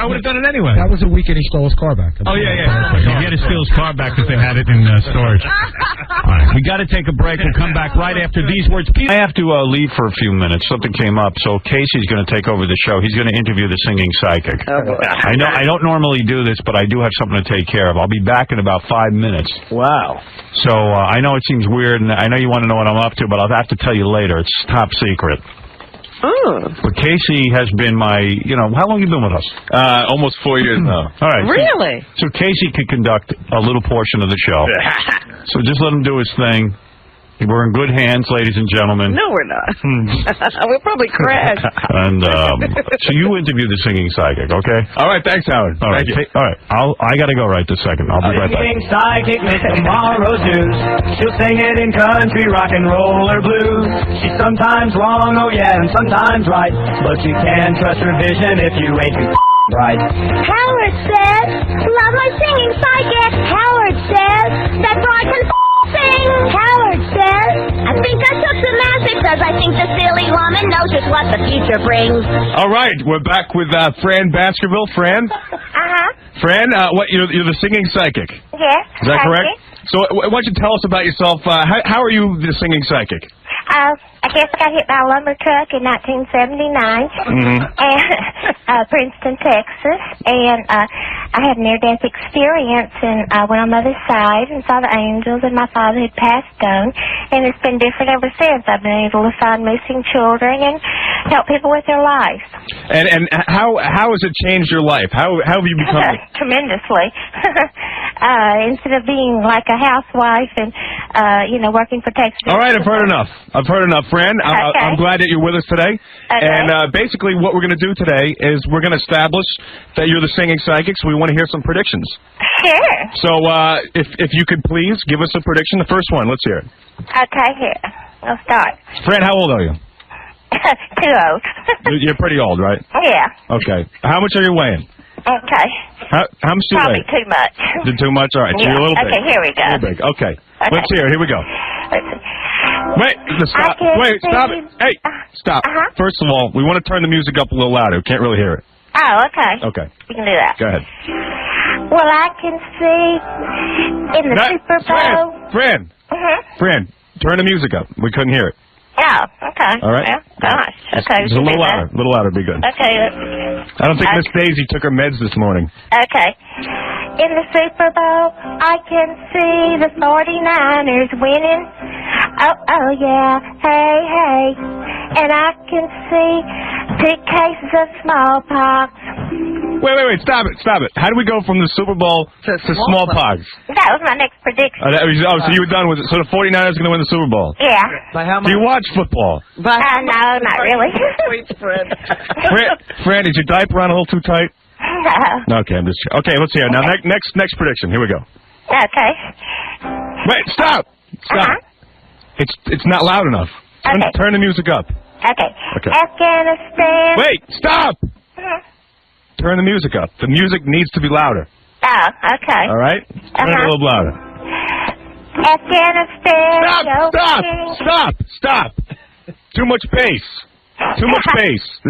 would have done it anyway. That was a weekend he stole his car back. Oh, yeah. He had to steal his car back because they had it in storage. All right, we got to take a break. We'll come back right after these words. I have to leave for a few minutes. Something came up, so Casey's going to take over the show. He's going to interview the singing psychic. I know I don't normally do this, but I do have something to take care of. I'll be back in about 5 minutes. Wow. So I know it seems weird, and I know you want to know what I'm up to, but I'll have to tell you later. It's top secret. Oh. But Casey has been my, how long have you been with us? Almost 4 years now. All right. Really? So Casey can conduct a little portion of the show. So just let him do his thing. We're in good hands, ladies and gentlemen. No, we're not. We'll probably crash. And so you interview the singing psychic, okay? All right, thanks, Howard. All right, all right. I got to go right this second. I'll be right back. Singing psychic makes tomorrow's news. She'll sing it in country, rock and roll, or blues. She's sometimes wrong, oh yeah, and sometimes right. But you can trust her vision if you ain't too right. Howard says, love my singing psychic. Howard says, that boy can sing. Howard says, I think I took some acid because I think the silly woman knows just what the future brings. All right, we're back with Fran Baskerville. Fran? Fran, you're the singing psychic. Yes. Is that correct? So why don't you tell us about yourself? How are you the singing psychic? I guess I got hit by a lumber truck in 1979 in Princeton, Texas, and I had a near-death experience and I went on Mother's side and saw the angels, and my father had passed on, and it's been different ever since. I've been able to find missing children and help people with their lives. And how has it changed your life? How have you become? Tremendously. Instead of being like a housewife and working for Texas. All right, I've heard enough. Fran. Okay. I'm glad that you're with us today. Okay. And basically what we're going to do today is we're going to establish that you're the singing psychic, so we want to hear some predictions. Sure. So if you could please give us a prediction, the first one. Let's hear it. Okay, here. I'll start. Fran, how old are you? Too old. You're pretty old, right? Yeah. Okay. How much are you weighing? Okay. How much do you weigh? Probably too much. Too much? All right. So you're a little big. Okay, here we go. A little big. Okay. Let's hear it. Here we go. Wait, stop. Wait, stop it. Hey, stop. First of all, we want to turn the music up a little louder. We can't really hear it. Oh, okay. Okay. You can do that. Go ahead. Well, I can see in the Super Bowl. Fran, turn the music up. We couldn't hear it. Oh, okay. All right. Well, gosh. Okay. Just a little louder. A little louder would be good. Okay. I don't think Miss Daisy took her meds this morning. Okay. In the Super Bowl, I can see the 49ers winning. Oh, yeah. Hey. And I can see 2 cases of smallpox. Wait. Stop it. How do we go from the Super Bowl to smallpox? That was my next prediction. So you were done with it. So the 49ers are going to win the Super Bowl? Yeah. By how much? Do you watch football? No, not really. Fran, is your diaper on a little too tight? No. Okay, okay, let's hear it. Now, next prediction. Here we go. Okay. Wait, stop. It's not loud enough. Turn the music up. Okay. Afghanistan. Wait, stop. Turn the music up. The music needs to be louder. Oh, okay. All right? Turn it a little louder. Afghanistan. Stop. Too much bass. There's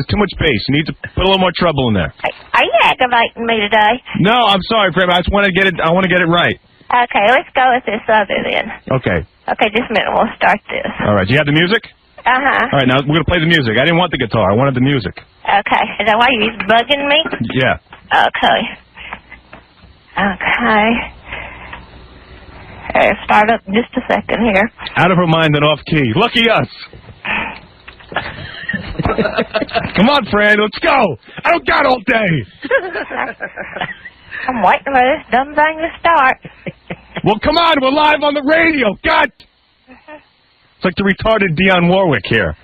too much bass. You need to put a little more treble in there. Are you aggravating me today? No, I'm sorry, Fran. I just want to get it. I want to get it right. Okay, let's go with this other then. Okay. Okay, just a minute. We'll start this. All right. Do you have the music? All right. Now we're gonna play the music. I didn't want the guitar. I wanted the music. Okay. Is that why you're bugging me? Yeah. Okay. Start up just a second here. Out of her mind and off key. Lucky us. Come on, Fran, let's go. I don't got all day. I'm waiting for this dumb thing to start. Well, come on, we're live on the radio. God. It's like the retarded Dionne Warwick here.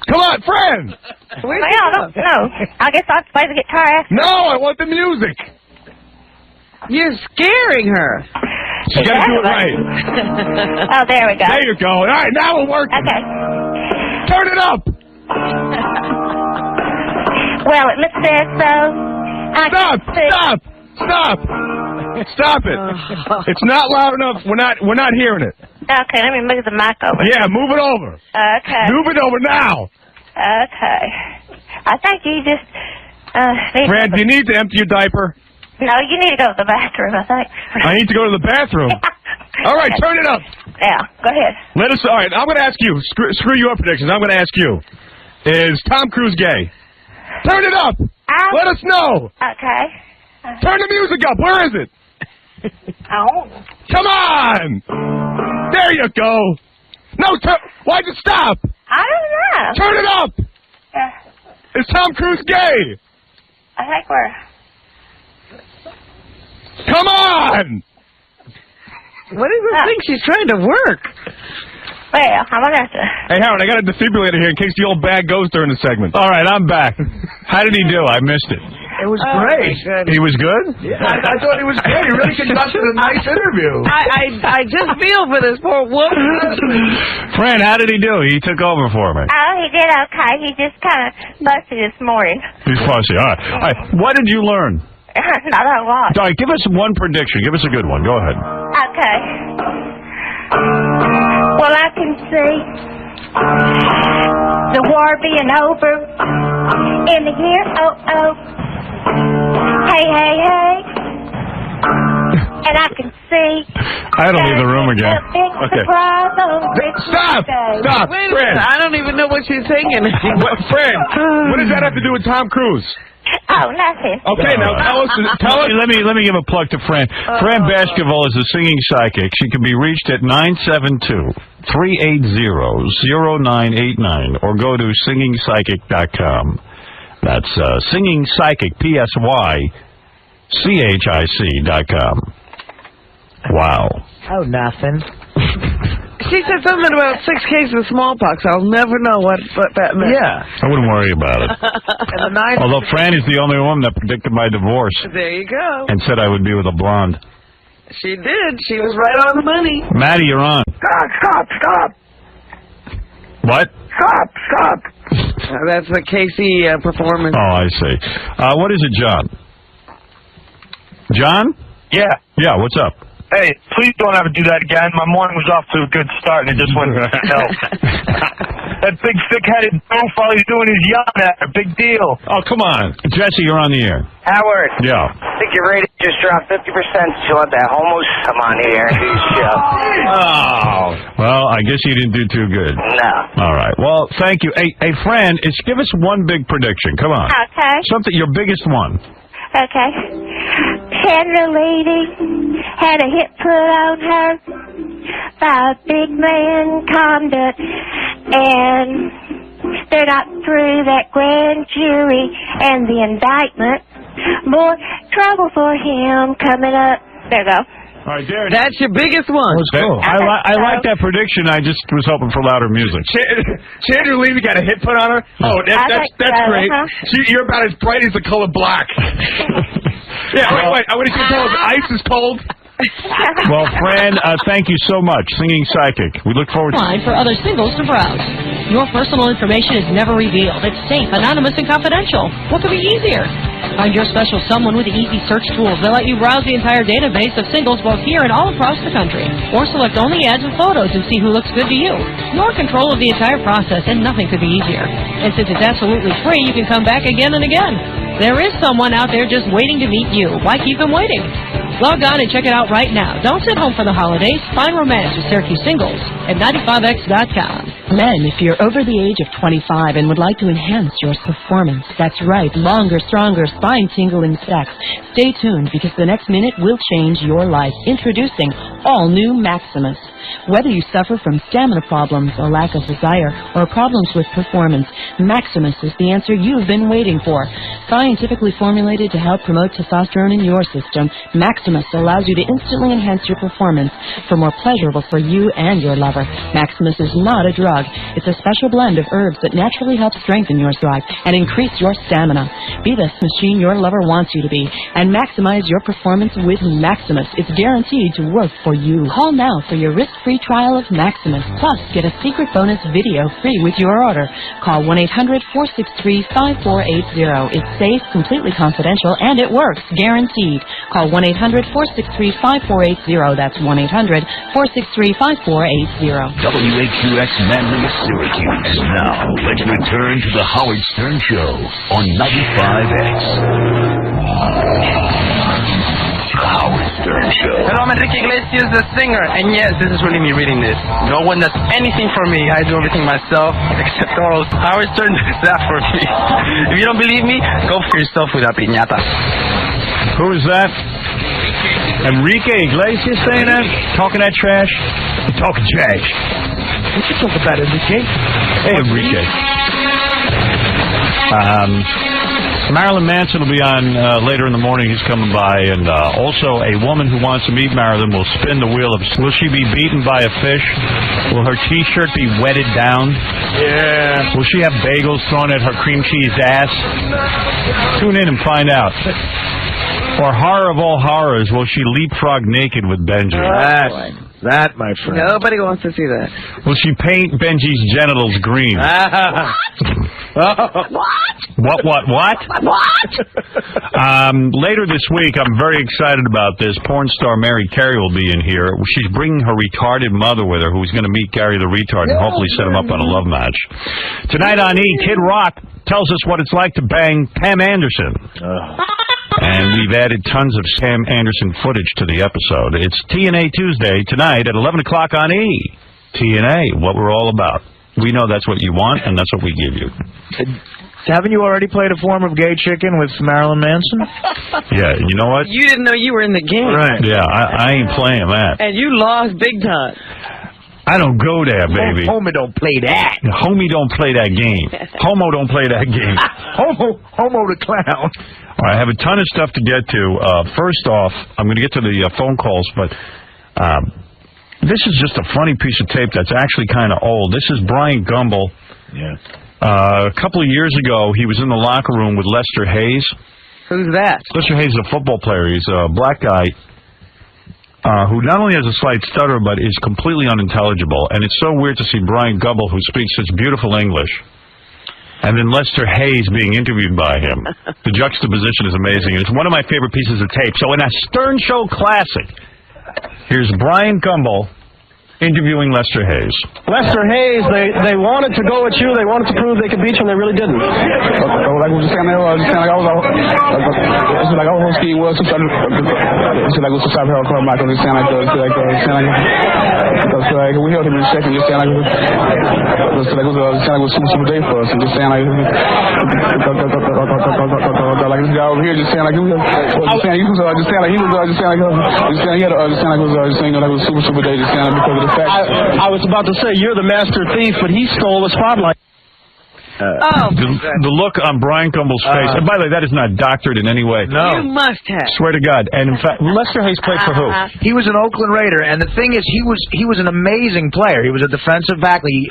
Come on, Fran. Well, I don't know. I guess I'll have to play the guitar after. No, I want the music. You're scaring her. You got to do it right. Oh, there we go. There you go. All right, now we're working. Okay. Turn it up. Well, it looks as though Stop it. It's not loud enough. We're not hearing it. Okay, let me move the mic over. Yeah, move it over. Okay. Move it over now. Okay. I think you just Fran, do you need to empty your diaper? No, you need to go to the bathroom, I think. I need to go to the bathroom. All right, turn it up. Yeah, go ahead. All right, I'm going to ask you. Screw your predictions. I'm going to ask you. Is Tom Cruise gay? Turn it up. Let us know. Okay. Turn the music up. Where is it? Oh. Come on. There you go. No, why'd you stop? I don't know. Turn it up. Yeah. Is Tom Cruise gay? I think we're... Come on. What do you think she's trying to work? Well, I'm going to have to... Hey, Howard, I got a defibrillator here in case the old bag goes during the segment. All right, I'm back. How did he do? I missed it. It was great. He was good? Yeah, I thought he was good. He really conducted a nice interview. I just feel for this poor woman. Fran, how did he do? He took over for me. Oh, he did okay. He just kind of fussy this morning. He's fussy. All right. What did you learn? Not a lot. All right, give us one prediction. Give us a good one. Go ahead. Okay. Well, I can see the war being over in the year, hey, hey, hey. And I can see... I don't leave the room again. Okay. Stop! Wait, Fran. I don't even know what she's singing. Fran, what does that have to do with Tom Cruise? Oh, nothing. Okay, now tell us. Let me give a plug to Fran. Fran Basketball is a singing psychic. She can be reached at 972-380-0989 or go to singingpsychic.com. That's singing psychic, PSYCHIC.com. Wow. Oh, nothing. She said something about 6 cases of smallpox. I'll never know what that meant. Yeah. I wouldn't worry about it. Although Fran is the only woman that predicted my divorce. There you go. And said I would be with a blonde. She did. She was right on the money. Maddie, you're on. Stop. What? Stop. That's the Casey performance. Oh, I see. What is it, John? John? Yeah. Yeah, what's up? Hey, please don't ever do that again. My morning was off to a good start, and it just went to hell. That big, thick-headed doof, all he's doing is yelling at her. Big deal. Oh, come on. Jesse, you're on the air. Howard. Yeah. I think your rating just dropped 50%. You let that homo come on here and do his show. Oh. Well, I guess you didn't do too good. No. All right. Well, thank you. Hey, Fran, give us one big prediction. Come on. Okay. Something, your biggest one. Okay. Sandra Lady had a hit put on her by a big man conduct, and they're not through that grand jury and the indictment. More trouble for him coming up. There you go. All right, there. That's your biggest one. Cool. I like that prediction. I just was hoping for louder music. Chandra Levy got a hit put on her? Oh, that's great. You're about as bright as the color black. Yeah, wait. I want to tell us ice is cold. Well, Fran, thank you so much. Singing Psychic. We look forward to for other singles to browse. Your personal information is never revealed. It's safe, anonymous, and confidential. What could be easier? Find your special someone with easy search tools that let you browse the entire database of singles both here and all across the country. Or select only ads and photos and see who looks good to you. You're in control of the entire process, and nothing could be easier. And since it's absolutely free, you can come back again and again. There is someone out there just waiting to meet you. Why keep them waiting? Log on and check it out right now. Don't sit home for the holidays. Find romance with Syracuse Singles at 95x.com. Men, if you're over the age of 25 and would like to enhance your performance, that's right, longer, stronger, spine-tingling sex. Stay tuned because the next minute will change your life. Introducing all new Maximus. Whether you suffer from stamina problems, a lack of desire, or problems with performance, Maximus is the answer you've been waiting for. Scientifically formulated to help promote testosterone in your system, Maximus allows you to instantly enhance your performance for more pleasurable for you and your lover. Maximus is not a drug. It's a special blend of herbs that naturally help strengthen your drive and increase your stamina. Be the machine your lover wants you to be and maximize your performance with Maximus. It's guaranteed to work for you. Call now for your risk-free trial of Maximus. Plus, get a secret bonus video free with your order. Call 1-800-463-5480. It's safe, completely confidential, and it works, guaranteed. Call 1-800-463-5480. That's 1-800-463-5480. WAQX Manly, Syracuse. Now, let's return to the Howard Stern Show on 95X. The Howard Stern Show. Hello, I'm Enrique Iglesias, the singer. And yes, this is really me reading this. No one does anything for me. I do everything myself, except all Howard Stern does that for me. If you don't believe me, go for yourself with a piñata. Who is that? Enrique Iglesias saying that? Talking that trash? Talking trash. What you talk about, Enrique? Hey, Enrique. Marilyn Manson will be on later in the morning. He's coming by. And also, a woman who wants to meet Marilyn will spin the wheel of, will she be beaten by a fish? Will her T-shirt be wetted down? Yeah. Will she have bagels thrown at her cream cheese ass? Tune in and find out. Or horror of all horrors, will she leapfrog naked with Benji? That, my friend. Nobody wants to see that. Will she paint Benji's genitals green? What? What? Later this week, I'm very excited about this. Porn star Mary Carey will be in here. She's bringing her retarded mother with her, who's going to meet Gary the retard and hopefully set him up on a love match. Tonight on E, Kid Rock tells us what it's like to bang Pam Anderson. And we've added tons of Sam Anderson footage to the episode. It's TNA Tuesday tonight at 11 o'clock on E. TNA, what we're all about. We know that's what you want, and that's what we give you. Haven't you already played a form of gay chicken with Marilyn Manson? Yeah, you know what? You didn't know you were in the game. Right. Yeah, I ain't playing that. And you lost big time. I don't go there, baby. Homie don't play that. Homie don't play that game. Homo don't play that game. Homo the clown. All right, I have a ton of stuff to get to. First off, I'm going to get to the phone calls, but this is just a funny piece of tape that's actually kind of old. This is Brian Gumbel. Yeah. A couple of years ago, he was in the locker room with Lester Hayes. Who's that? Lester Hayes is a football player. He's a black guy who not only has a slight stutter, but is completely unintelligible. And it's so weird to see Brian Gumbel, who speaks such beautiful English, and then Lester Hayes being interviewed by him. The juxtaposition is amazing. It's one of my favorite pieces of tape. So in a Stern Show classic, here's Brian Gumbel interviewing Lester Hayes. Lester Hayes, they wanted to go at you. They wanted to prove they could beat you, and they really didn't. Like we were saying, I was like I was skiing well. It's like we stop here on Michael. Just saying like we held him in a second. Just saying like it was super day for us. And just saying like this guy over here just saying like he was super day. Just saying like because of I was about to say, you're the master thief, but he stole the spotlight. The look on Brian Gumbel's face, and by the way, that is not doctored in any way. No. You must have. Swear to God. And in fact, Lester Hayes played for who? He was an Oakland Raider, and the thing is, he was an amazing player. He was a defensive back. He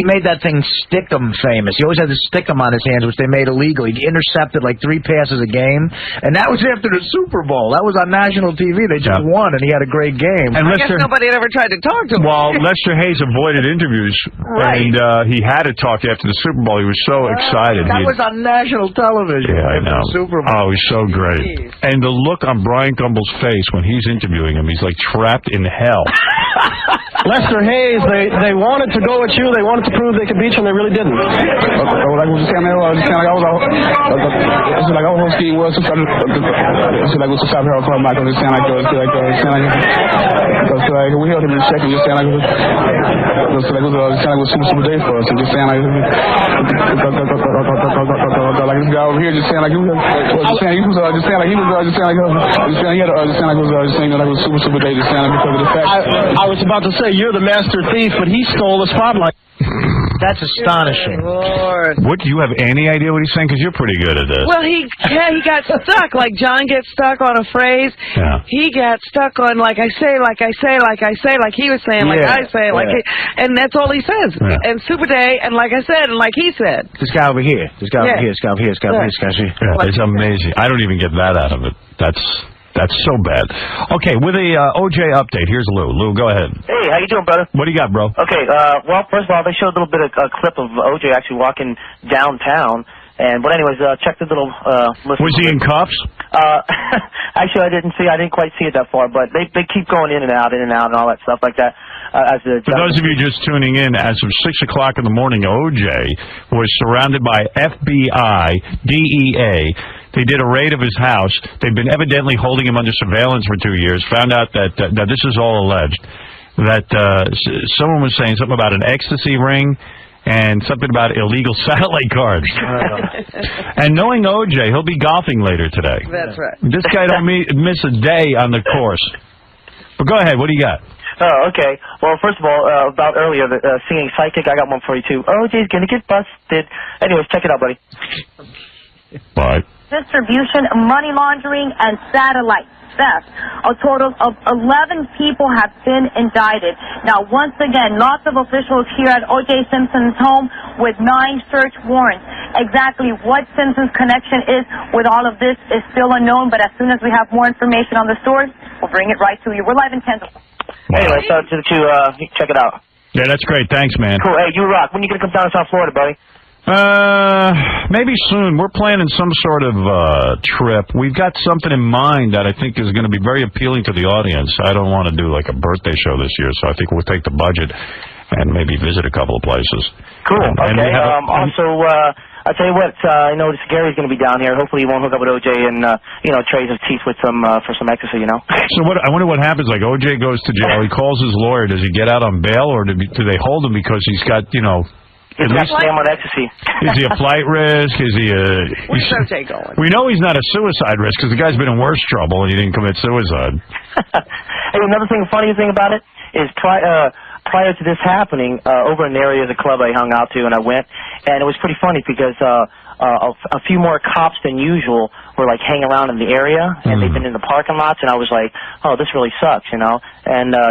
made that thing Stickum famous. He always had the Stickum on his hands, which they made illegal. He intercepted like 3 passes a game, and that was after the Super Bowl. That was on national TV. They just won, and he had a great game. And I guess nobody had ever tried to talk to him. Well, Lester Hayes avoided interviews, and he had to talk after the Super Bowl. He was so excited. That was on national television. Yeah, I know. Super Bowl. Oh, he's so great. Jeez. And the look on Brian Gumbel's face when he's interviewing him, he's like trapped in hell. Lester Hayes, they wanted to go at you. They wanted to prove they could beat you, and they really didn't. Like we were saying, I was skiing well. It's like we stop here on Michael. Just saying like we held him in a second. Just saying like it was super day for us. And just saying like this guy over here just saying like he was super day. Just saying like because of the fact I was about to say, you're the master thief, but he stole the spotlight. That's astonishing. Lord. What, do you have any idea what he's saying? Because you're pretty good at this. Well, he got stuck. Like John gets stuck on a phrase. Yeah. He got stuck on like I say, like I say, like I say, like he was saying, like I say, like he, and that's all he says. Yeah. And Super Day, and like I said, and like he said. This guy over here. This guy over here. This guy over here. This guy over here. This guy over here. Yeah, it's amazing. I don't even get that out of it. That's so bad. Okay, with a OJ update, here's Lou. Lou, go ahead. Hey, how you doing, brother? What do you got, bro? Okay, well, first of all, they showed a little bit of a clip of OJ actually walking downtown. But anyways, check the little list. Was he in cuffs? Actually, I didn't quite see it that far, but they keep going in and out and all that stuff like that. For those of you just tuning in, as of 6 o'clock in the morning, OJ was surrounded by FBI, DEA. They did a raid of his house. They've been evidently holding him under surveillance for 2 years. Found out that this is all alleged. That someone was saying something about an ecstasy ring and something about illegal satellite cards. And knowing OJ, he'll be golfing later today. That's right. This guy don't miss a day on the course. But go ahead. What do you got? Oh, okay. Well, first of all, about earlier, the singing psychic, I got one for you, too. OJ's gonna get busted. Anyways, check it out, buddy. Bye. Distribution, money laundering, and satellite theft. A total of 11 people have been indicted. Now, once again, lots of officials here at O.J. Simpson's home with 9 search warrants. Exactly what Simpson's connection is with all of this is still unknown, but as soon as we have more information on the story, we'll bring it right to you. We're live in Kansas. Wow. Anyway, so check it out. Yeah, that's great. Thanks, man. Cool. Hey, you rock. When you gonna come down to South Florida, buddy? Maybe soon. We're planning some sort of trip. We've got something in mind that I think is going to be very appealing to the audience. I don't want to do like a birthday show this year, so I think we'll take the budget and maybe visit a couple of places. Cool. Okay. Also, I'll tell you what. I know Gary's going to be down here. Hopefully, he won't hook up with OJ and trays of teeth with some for some ecstasy. So what? I wonder what happens. Like OJ goes to jail. He calls his lawyer. Does he get out on bail, or do they hold him because he's got He's got slam on ecstasy. Is he a flight risk? Is he a... Where's OJ going? We know he's not a suicide risk because the guy's been in worse trouble and he didn't commit suicide. Hey, another funny thing about it is prior to this happening, over in the area of the club I hung out to, and I went, and it was pretty funny because a few more cops than usual were like hanging around in the area, and they've been in the parking lots, and I was like, oh, this really sucks, and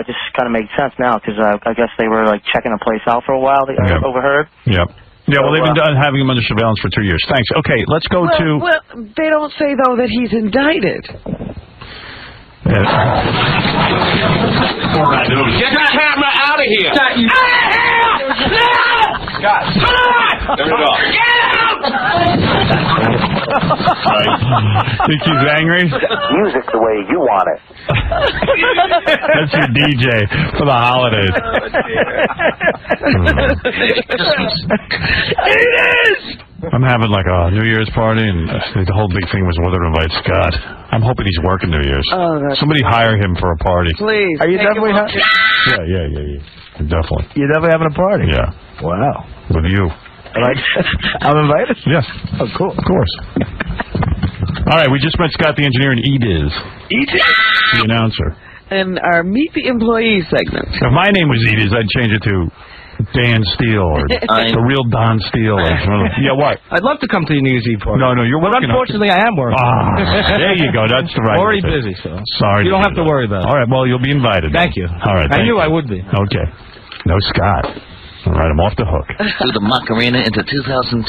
just kind of made sense now because I guess they were like checking the place out for a while. They overheard. Yep. Yeah, well, they've been having him under surveillance for 2 years. Thanks. Okay, let's go to... Well, they don't say, though, that he's indicted. Yeah. Get that hammer out of here! Out of here! No! God. Come on! There we go. Get out! Think he's angry? Music the way you want it. That's your DJ for the holidays. It is! I'm having like a New Year's party, and the whole big thing was whether to invite Scott. I'm hoping he's working New Year's. Somebody hire him for a party. Please. Are you definitely... Yeah. Definitely. You're definitely having a party? Yeah. Wow. With you. I'm invited? Yes. Oh, cool. Of course. All right, we just met Scott the engineer and Ediz. The announcer. And our Meet the Employee segment. If my name was Ediz, I'd change it to Dan Steele or the real Don Steele. Yeah, what? I'd love to come to your New Year's Eve party. No, you're working. But unfortunately, I am working. There you go. That's the right. Already busy, so. Sorry. You don't have to worry about it. All right, well, you'll be invited. Thank you. All right. I knew I would be. Okay. No Scott. All right, I'm off the hook. Through the Macarena into 2002.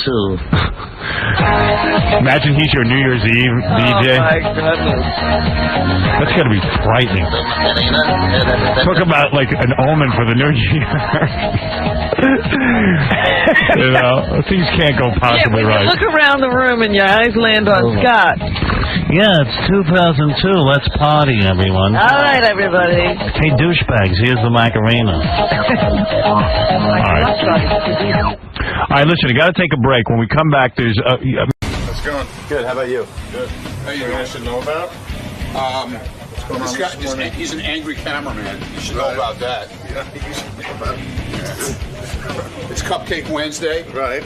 Imagine he's your New Year's Eve DJ. Oh, my goodness. That's got to be frightening. Talk about, like, an omen for the new year. Things can't go possibly right. Look around the room and your eyes land on Scott. Yeah, it's 2002. Let's party, everyone. All right, everybody. Hey, douchebags, here's the Macarena. All right, listen, I got to take a break. When we come back, there's... How's it going? Good, how about you? Good. Hey, you guys should know about? This guy, he's an angry cameraman. You should know about that. Yeah, you should know about it. Yeah. It's Cupcake Wednesday. Right.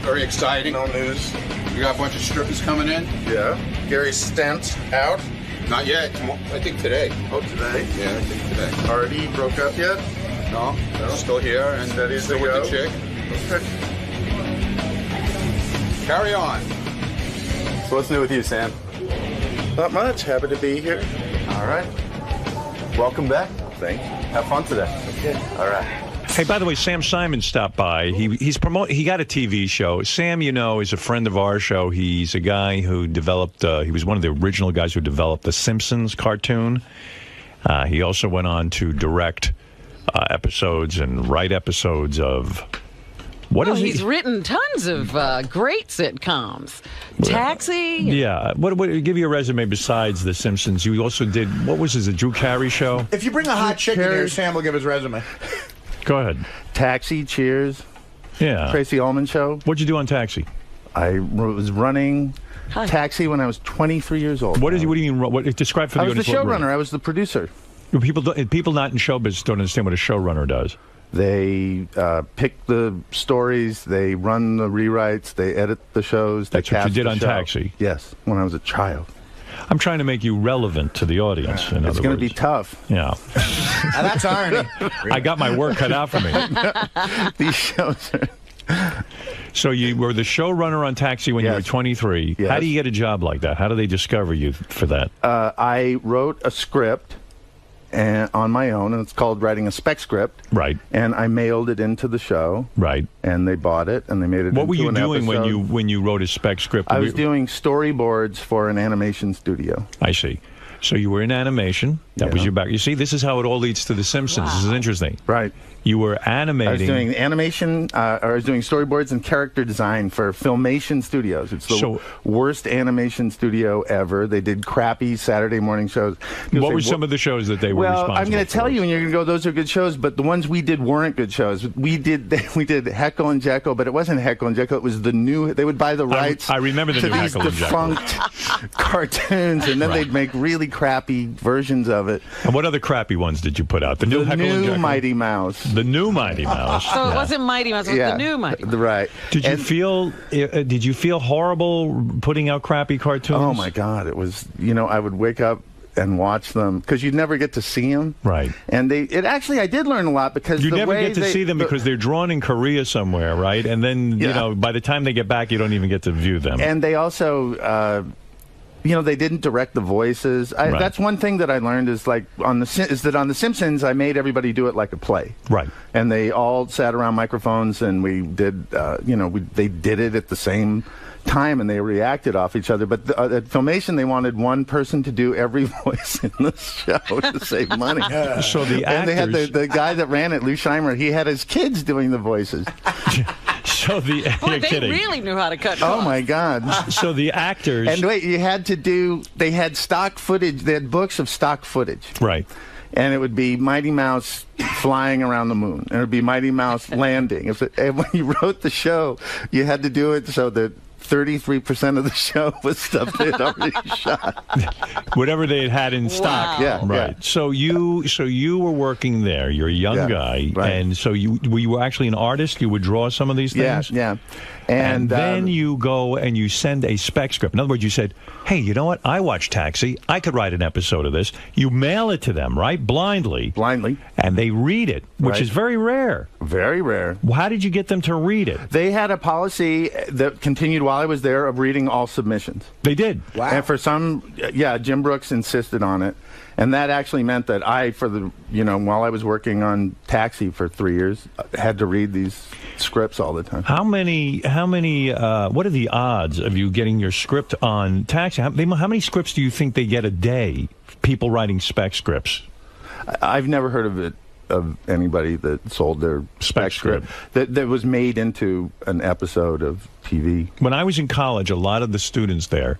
Very exciting. No news. We got a bunch of strippers coming in. Yeah. Gary Stent out? Not yet. I think today. Oh, today? Yeah, I think today. Artie broke up yet? No. Still here and Steady as still they with go? the chick. Carry on. So what's new with you, Sam? Not much. Happy to be here. All right. Welcome back. Thanks. Have fun today. Okay. All right. Hey, by the way, Sam Simon stopped by. He got a TV show. Sam, you know, is a friend of our show. He's a guy who developed, he was one of the original guys who developed the Simpsons cartoon. He also went on to direct episodes and write episodes of... He's written tons of great sitcoms. Taxi. Yeah. What give you a resume besides The Simpsons? You also did, what was his, the Drew Carey show? If you bring a hot chick in here, Sam will give his resume. Go ahead. Taxi, Cheers. Yeah. Tracy Ullman Show. What'd you do on Taxi? I was running Taxi when I was 23 years old. What do you mean? Describe for the audience. I was the showrunner. I was the producer. People not in showbiz don't understand what a showrunner does. They pick the stories, they run the rewrites, they edit the shows. That's what you did on Taxi? Yes, when I was a child. I'm trying to make you relevant to the audience. It's going to be tough. Yeah. That's irony. I got my work cut out for me. These shows are... So you were the showrunner on Taxi when you were 23. Yes. How do you get a job like that? How do they discover you for that? I wrote a script on my own, and it's called writing a spec script. Right. And I mailed it into the show. Right. And they bought it, and they made it into an episode. What were you doing when you wrote a spec script? I was doing storyboards for an animation studio. I see. So you were in animation. That was your back. You see, this is how it all leads to The Simpsons. Wow. This is interesting. Right. You were animating. I was doing animation, I was doing storyboards and character design for Filmation Studios. It's the worst animation studio ever. They did crappy Saturday morning shows. What were some of the shows that they were responsible for? I'm going to tell you, and you're going to go, those are good shows, but the ones we did weren't good shows. We did Heckle and Jekyll, but it wasn't Heckle and Jekyll. It was the new, they would buy the rights I remember the to new these Heckle and Jekyll. defunct cartoons, and then they'd make really crappy versions of it. And what other crappy ones did you put out? The new Heckle and Jekyll? Mighty Mouse. The new Mighty Mouse. So it wasn't Mighty Mouse, it was the new Mighty Mouse. Right. Did you feel horrible putting out crappy cartoons? Oh my God, it was, I would wake up and watch them because you'd never get to see them. Right. And I did learn a lot because you never get to see them because they're drawn in Korea somewhere, right? And then, by the time they get back, you don't even get to view them. And they also they didn't direct the voices. That's one thing that I learned is on The Simpsons, I made everybody do it like a play. Right. And they all sat around microphones, and we did, they did it at the same time, and they reacted off each other. But at Filmation, they wanted one person to do every voice in the show to save money. So the actors... And they had the guy that ran it, Lou Scheimer, he had his kids doing the voices. So they really knew how to cut costs. Oh my God. So the actors... And wait, they had stock footage, they had books of stock footage. Right. And it would be Mighty Mouse flying around the moon. And it would be Mighty Mouse landing. And when you wrote the show, you had to do it so that 33% of the show was stuff they had already shot. Whatever they had in stock. Yeah. Right. Yeah. So you were working there. You're a young guy. Right. And so were you actually an artist? You would draw some of these things? Yeah. And then you go and you send a spec script. In other words, you said, hey, you know what? I watch Taxi. I could write an episode of this. You mail it to them, right? Blindly. And they read it, which is very rare. Very rare. How did you get them to read it? They had a policy that continued while I was there of reading all submissions. They did? Wow. And for some, Jim Brooks insisted on it. And that actually meant that while I was working on Taxi for 3 years, had to read these scripts all the time. What are the odds of you getting your script on Taxi? How many scripts do you think they get a day, people writing spec scripts? I've never heard of anybody that sold their spec script that was made into an episode of TV. When I was in college, a lot of the students there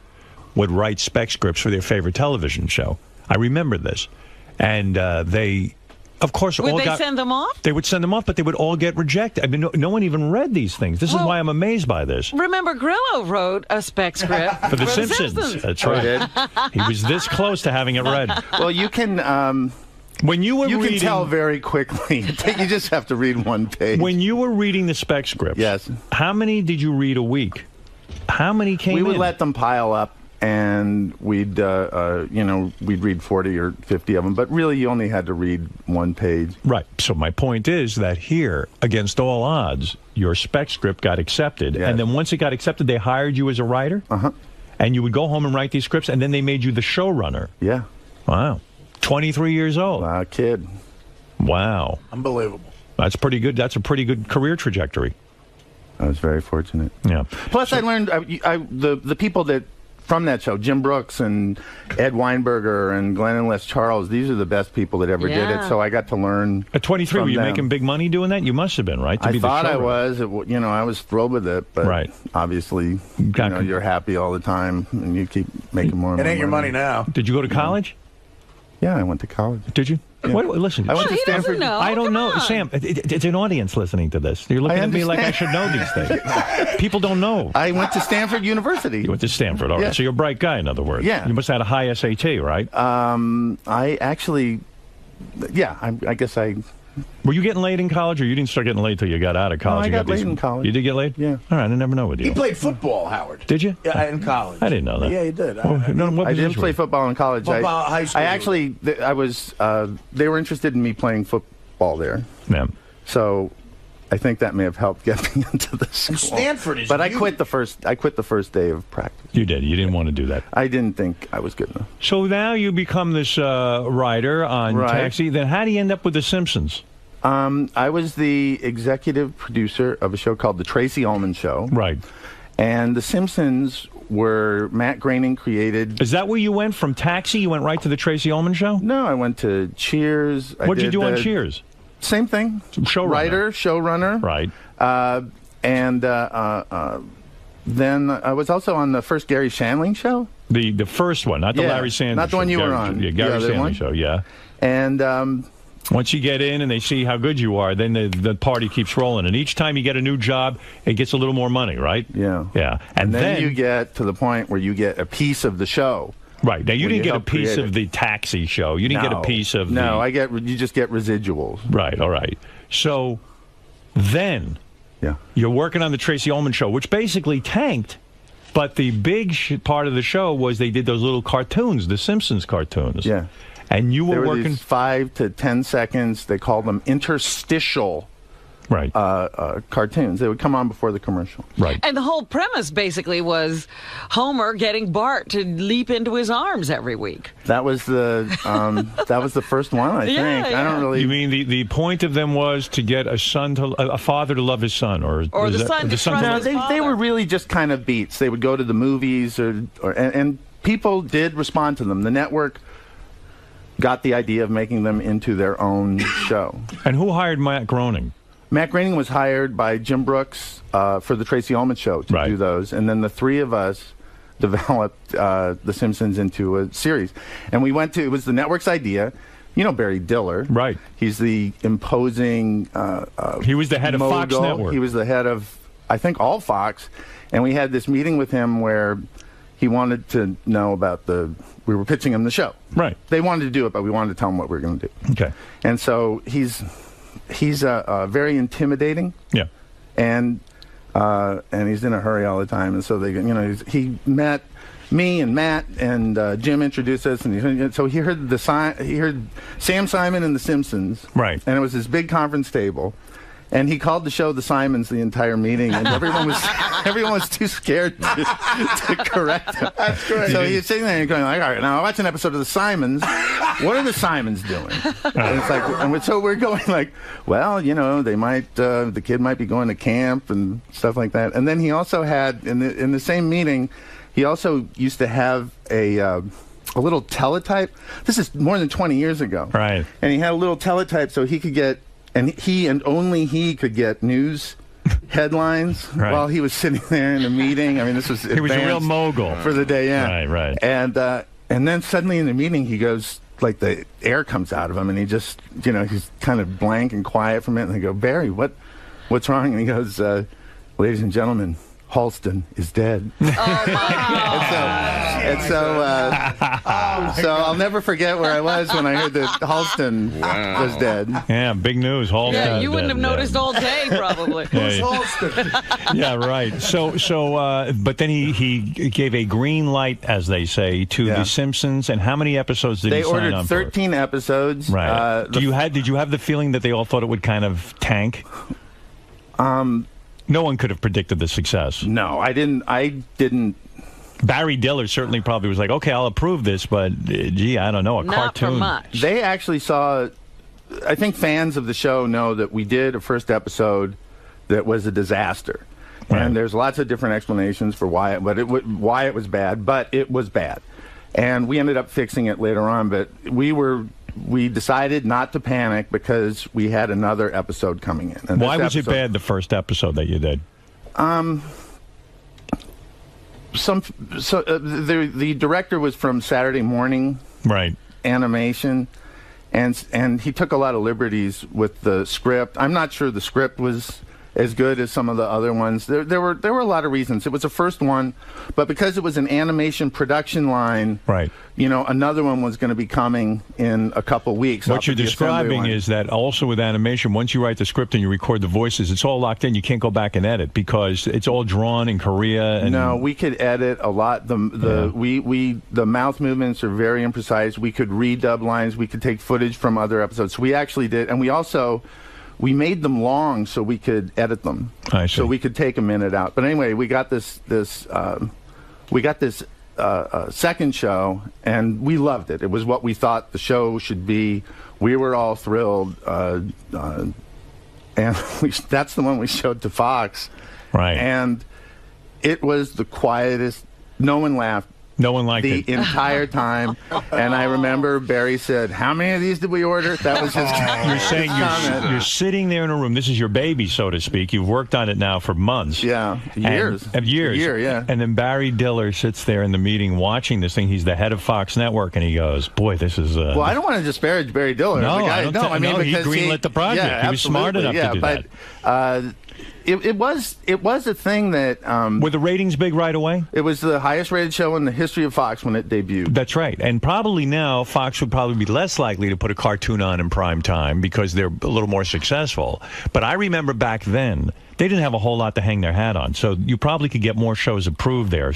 would write spec scripts for their favorite television show. I remember this. And they, of course, Would they send them off? They would send them off, but they would all get rejected. I mean, no one even read these things. This is why I'm amazed by this. Remember, Grillo wrote a spec script for The Simpsons. That's right. He was this close to having it read. Well, you can... When you were you reading, can tell very quickly. You just have to read one page. When you were reading the spec scripts, yes. How many did you read a week? How many came in? We would let them pile up. and we'd read 40 or 50 of them, but really you only had to read one page. Right. So my point is that here, against all odds, your spec script got accepted, and then once it got accepted, they hired you as a writer? And you would go home and write these scripts, and then they made you the showrunner? Yeah. Wow. 23 years old. Wow, kid. Wow. Unbelievable. That's pretty good. That's a pretty good career trajectory. I was very fortunate. Yeah. Plus, I learned the people that from that show, Jim Brooks and Ed Weinberger and Glenn and Les Charles. These are the best people that ever did it. So I got to learn. At 23, were you them. making big money doing that? You must have been, right? To I be thought the I was. I was thrilled with it, but obviously, you're happy all the time, and you keep making more. It ain't your money now. Did you go to college? Yeah, I went to college. Did you? Yeah. Listen, I went to Stanford. I don't know. Sam, it's an audience listening to this. You're looking at me like I should know these things. People don't know. I went to Stanford University. You went to Stanford, all right. Yeah. So you're a bright guy, in other words. Yeah. You must have had a high SAT, right? I actually, I guess I... Were you getting laid in college, or you didn't start getting laid till you got out of college? No, I got laid in college. You did get laid? Yeah. All right, I never know with you. He played football, Howard. Did you? Yeah, in college. I didn't know that. Yeah, he did. I didn't play football in college. Football, high school. I actually, I was. They were interested in me playing football there. Yeah. So, I think that may have helped get me into the school. And Stanford is. But I quit the first day of practice. You did. You didn't want to do that. I didn't think I was good enough. So now you become this writer on Taxi. Then how do you end up with The Simpsons? I was the executive producer of a show called The Tracy Ullman Show. Right. And The Simpsons were Matt Groening created. Is that where you went from Taxi? You went right to The Tracy Ullman Show? No, I went to Cheers. What did you do on Cheers? Same thing. Writer, showrunner. Right. Then I was also on the first Gary Shandling show. The first one, not the Larry Sanders Not the one you were on. Yeah, Gary Sandling show, yeah. And once you get in and they see how good you are, then the party keeps rolling. And each time you get a new job, it gets a little more money, right? Yeah. Yeah. And then you get to the point where you get a piece of the show. Right. Now, you didn't get a piece of the Taxi show. You didn't get a piece of you just get residuals. Right, all right. So then you're working on the Tracy Ullman show, which basically tanked. But the big part of the show was they did those little cartoons, the Simpsons cartoons. Yeah. And you were working these 5 to 10 seconds. They called them interstitial cartoons. They would come on before the commercial. Right. And the whole premise basically was Homer getting Bart to leap into his arms every week. That was the first one, I think. I don't really. You mean the point of them was to get a father to love his son, or the son to trust his father. They were really just kind of beats. They would go to the movies, and people did respond to them. The network got the idea of making them into their own show. And who hired Matt Groening? Matt Groening was hired by Jim Brooks for the Tracy Ullman show to do those, and then the three of us developed The Simpsons into a series. And we went to, it was the network's idea. You know Barry Diller. Right. He's the imposing he was the head of Fox Network. He was the head of, I think, all Fox. And we had this meeting with him where he wanted to know about we were pitching him the show. Right. They wanted to do it, but we wanted to tell him what we were going to do. Okay. And so he's very intimidating. Yeah. And he's in a hurry all the time. And so he met me and Matt and Jim introduced us, and so he heard Sam Simon and the Simpsons. Right. And it was this big conference table. And he called the show The Simons the entire meeting, and everyone was too scared to correct him. That's great. So he's sitting there and going like, all right, now I watch an episode of The Simons. What are the Simons doing? And it's like, so we're going like, well, they might, the kid might be going to camp and stuff like that. And then he also had in the same meeting, he also used to have a little teletype. This is more than 20 years ago. Right. And he had a little teletype so he could get. And he and only he could get news headlines while he was sitting there in a meeting. I mean, this was he was a real mogul for the day. Yeah, right. And then suddenly in the meeting, he goes like the air comes out of him, and he just he's kind of blank and quiet for a minute. And they go, Barry, what's wrong? And he goes, ladies and gentlemen, Halston is dead. Oh my God. And so I'll never forget where I was when I heard that Halston was dead. Yeah, big news. Halston. Yeah, you wouldn't have noticed all day, probably. Who's Halston? Yeah, right. So, but then he gave a green light, as they say, to The Simpsons. And how many episodes did he sign on for? They ordered 13 episodes. Right. Did you have the feeling that they all thought it would kind of tank? No one could have predicted the success. No, I didn't. Barry Diller certainly probably was like, okay, I'll approve this, but gee, I don't know, a Not cartoon. for much. They actually saw. I think fans of the show know that we did a first episode that was a disaster, and there's lots of different explanations for why it was bad, but it was bad, and we ended up fixing it later on. But we decided not to panic because we had another episode coming in. And why was it bad, the first episode that you did? The director was from Saturday Morning Animation, and he took a lot of liberties with the script. I'm not sure the script was as good as some of the other ones. There were a lot of reasons. It was the first one, but because it was an animation production line, another one was going to be coming in a couple weeks. What you're describing is that also with animation, once you write the script and you record the voices, it's all locked in. You can't go back and edit because it's all drawn in Korea. And no, we could edit a lot. The mouth movements are very imprecise. We could redub lines. We could take footage from other episodes. So we actually did, and we made them long so we could edit them. I see. So we could take a minute out. But anyway, we got this second show, and we loved it. It was what we thought the show should be. We were all thrilled, and that's the one we showed to Fox. Right. And it was the quietest. No one laughed. No one liked it. The entire time. And I remember Barry said, how many of these did we order? That was his You're saying you're sitting there in a room. This is your baby, so to speak. You've worked on it now for months. Yeah, years. Years. A year, yeah. And then Barry Diller sits there in the meeting watching this thing. He's the head of Fox Network, and he goes, boy, this is... well, I don't want to disparage Barry Diller. No, the guy, he greenlit the project. Yeah, he was smart enough to do that. It was a thing that... were the ratings big right away? It was the highest rated show in the history of Fox when it debuted. That's right. And probably now Fox would probably be less likely to put a cartoon on in prime time because they're a little more successful. But I remember back then, they didn't have a whole lot to hang their hat on. So you probably could get more shows approved there.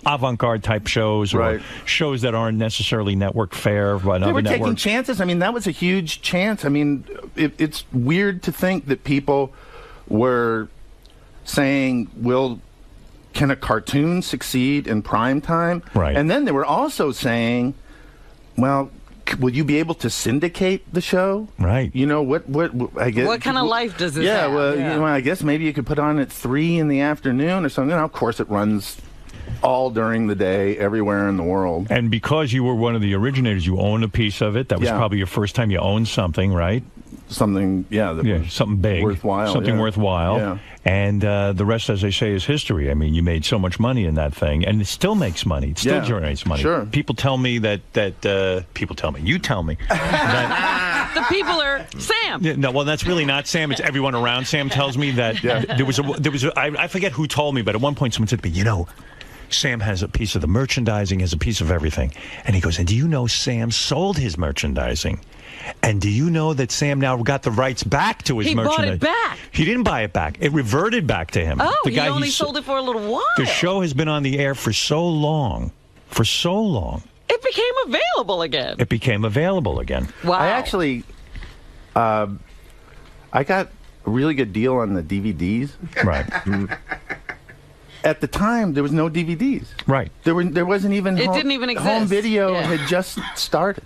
Avant-garde type shows or shows that aren't necessarily network fare. They were taking chances. I mean, that was a huge chance. I mean, it's weird to think that people were saying, can a cartoon succeed in prime time? Right. And then they were also saying, well, will you be able to syndicate the show? Right. You know, what I guess... What kind of life does this have? Well, you know, I guess maybe you could put on at 3 in the afternoon or something. You know, of course, it runs all during the day, everywhere in the world. And because you were one of the originators, you owned a piece of it. That was probably your first time you owned something, right? Something, something big. Worthwhile. Something worthwhile. Yeah. And the rest, as they say, is history. I mean, you made so much money in that thing, and it still makes money. It still generates money. Sure. People tell me people tell me, you tell me, that... The people are Sam. Yeah, no, well, that's really not Sam. It's everyone around Sam tells me that there was I forget who told me, but at one point someone said to me, you know, Sam has a piece of the merchandising, has a piece of everything. And he goes, and do you know Sam sold his merchandising? And do you know that Sam now got the rights back to his merchandise? He bought it back. He didn't buy it back. It reverted back to him. Oh, the guy he only sold it for a little while. The show has been on the air for so long. For so long. It became available again. It became available again. Wow. I actually... I got a really good deal on the DVDs. Right. At the time, there was no DVDs. Right. There wasn't even... It didn't even exist. Home video had just started.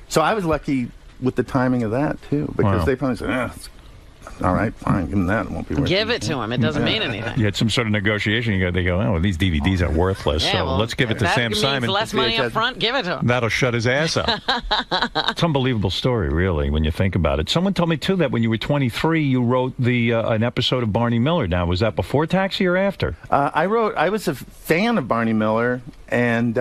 So I was lucky with the timing of that, too. Because they probably said, all right, fine, give him that. It won't be worth Give it to him. It doesn't mean anything. You had some sort of negotiation. They go, oh, well, these DVDs are worthless, so let's give it to Sam Simon. That means less money up front, give it to him. That'll shut his ass up. It's an unbelievable story, really, when you think about it. Someone told me, too, that when you were 23, you wrote an episode of Barney Miller. Now, was that before Taxi or after? I was a fan of Barney Miller, and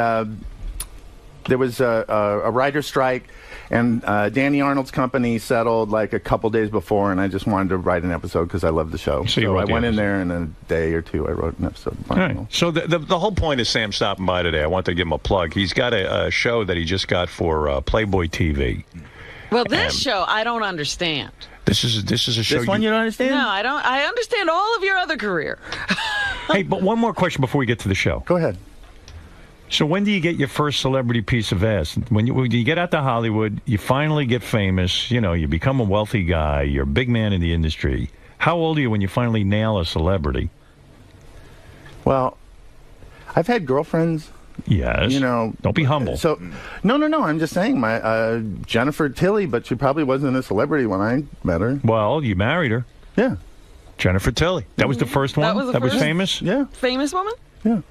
there was a writer strike, and Danny Arnold's company settled like a couple days before, and I just wanted to write an episode because I love the show. So I went in there, and in a day or two, I wrote an episode. All right. So the whole point of Sam stopping by today, I want to give him a plug. He's got a show that he just got for Playboy TV. Well, this show, I don't understand. This is a show. This one you don't understand? No, I don't. I understand all of your other career. Hey, but one more question before we get to the show. Go ahead. So when do you get your first celebrity piece of ass? When you get out to Hollywood, you finally get famous, you become a wealthy guy, you're a big man in the industry. How old are you when you finally nail a celebrity? Well, I've had girlfriends. Yes. Don't be humble. So, no. I'm just saying, my Jennifer Tilly, but she probably wasn't a celebrity when I met her. Well, you married her. Yeah. Jennifer Tilly. That was the first one? That was famous? Yeah. Famous woman? Yeah.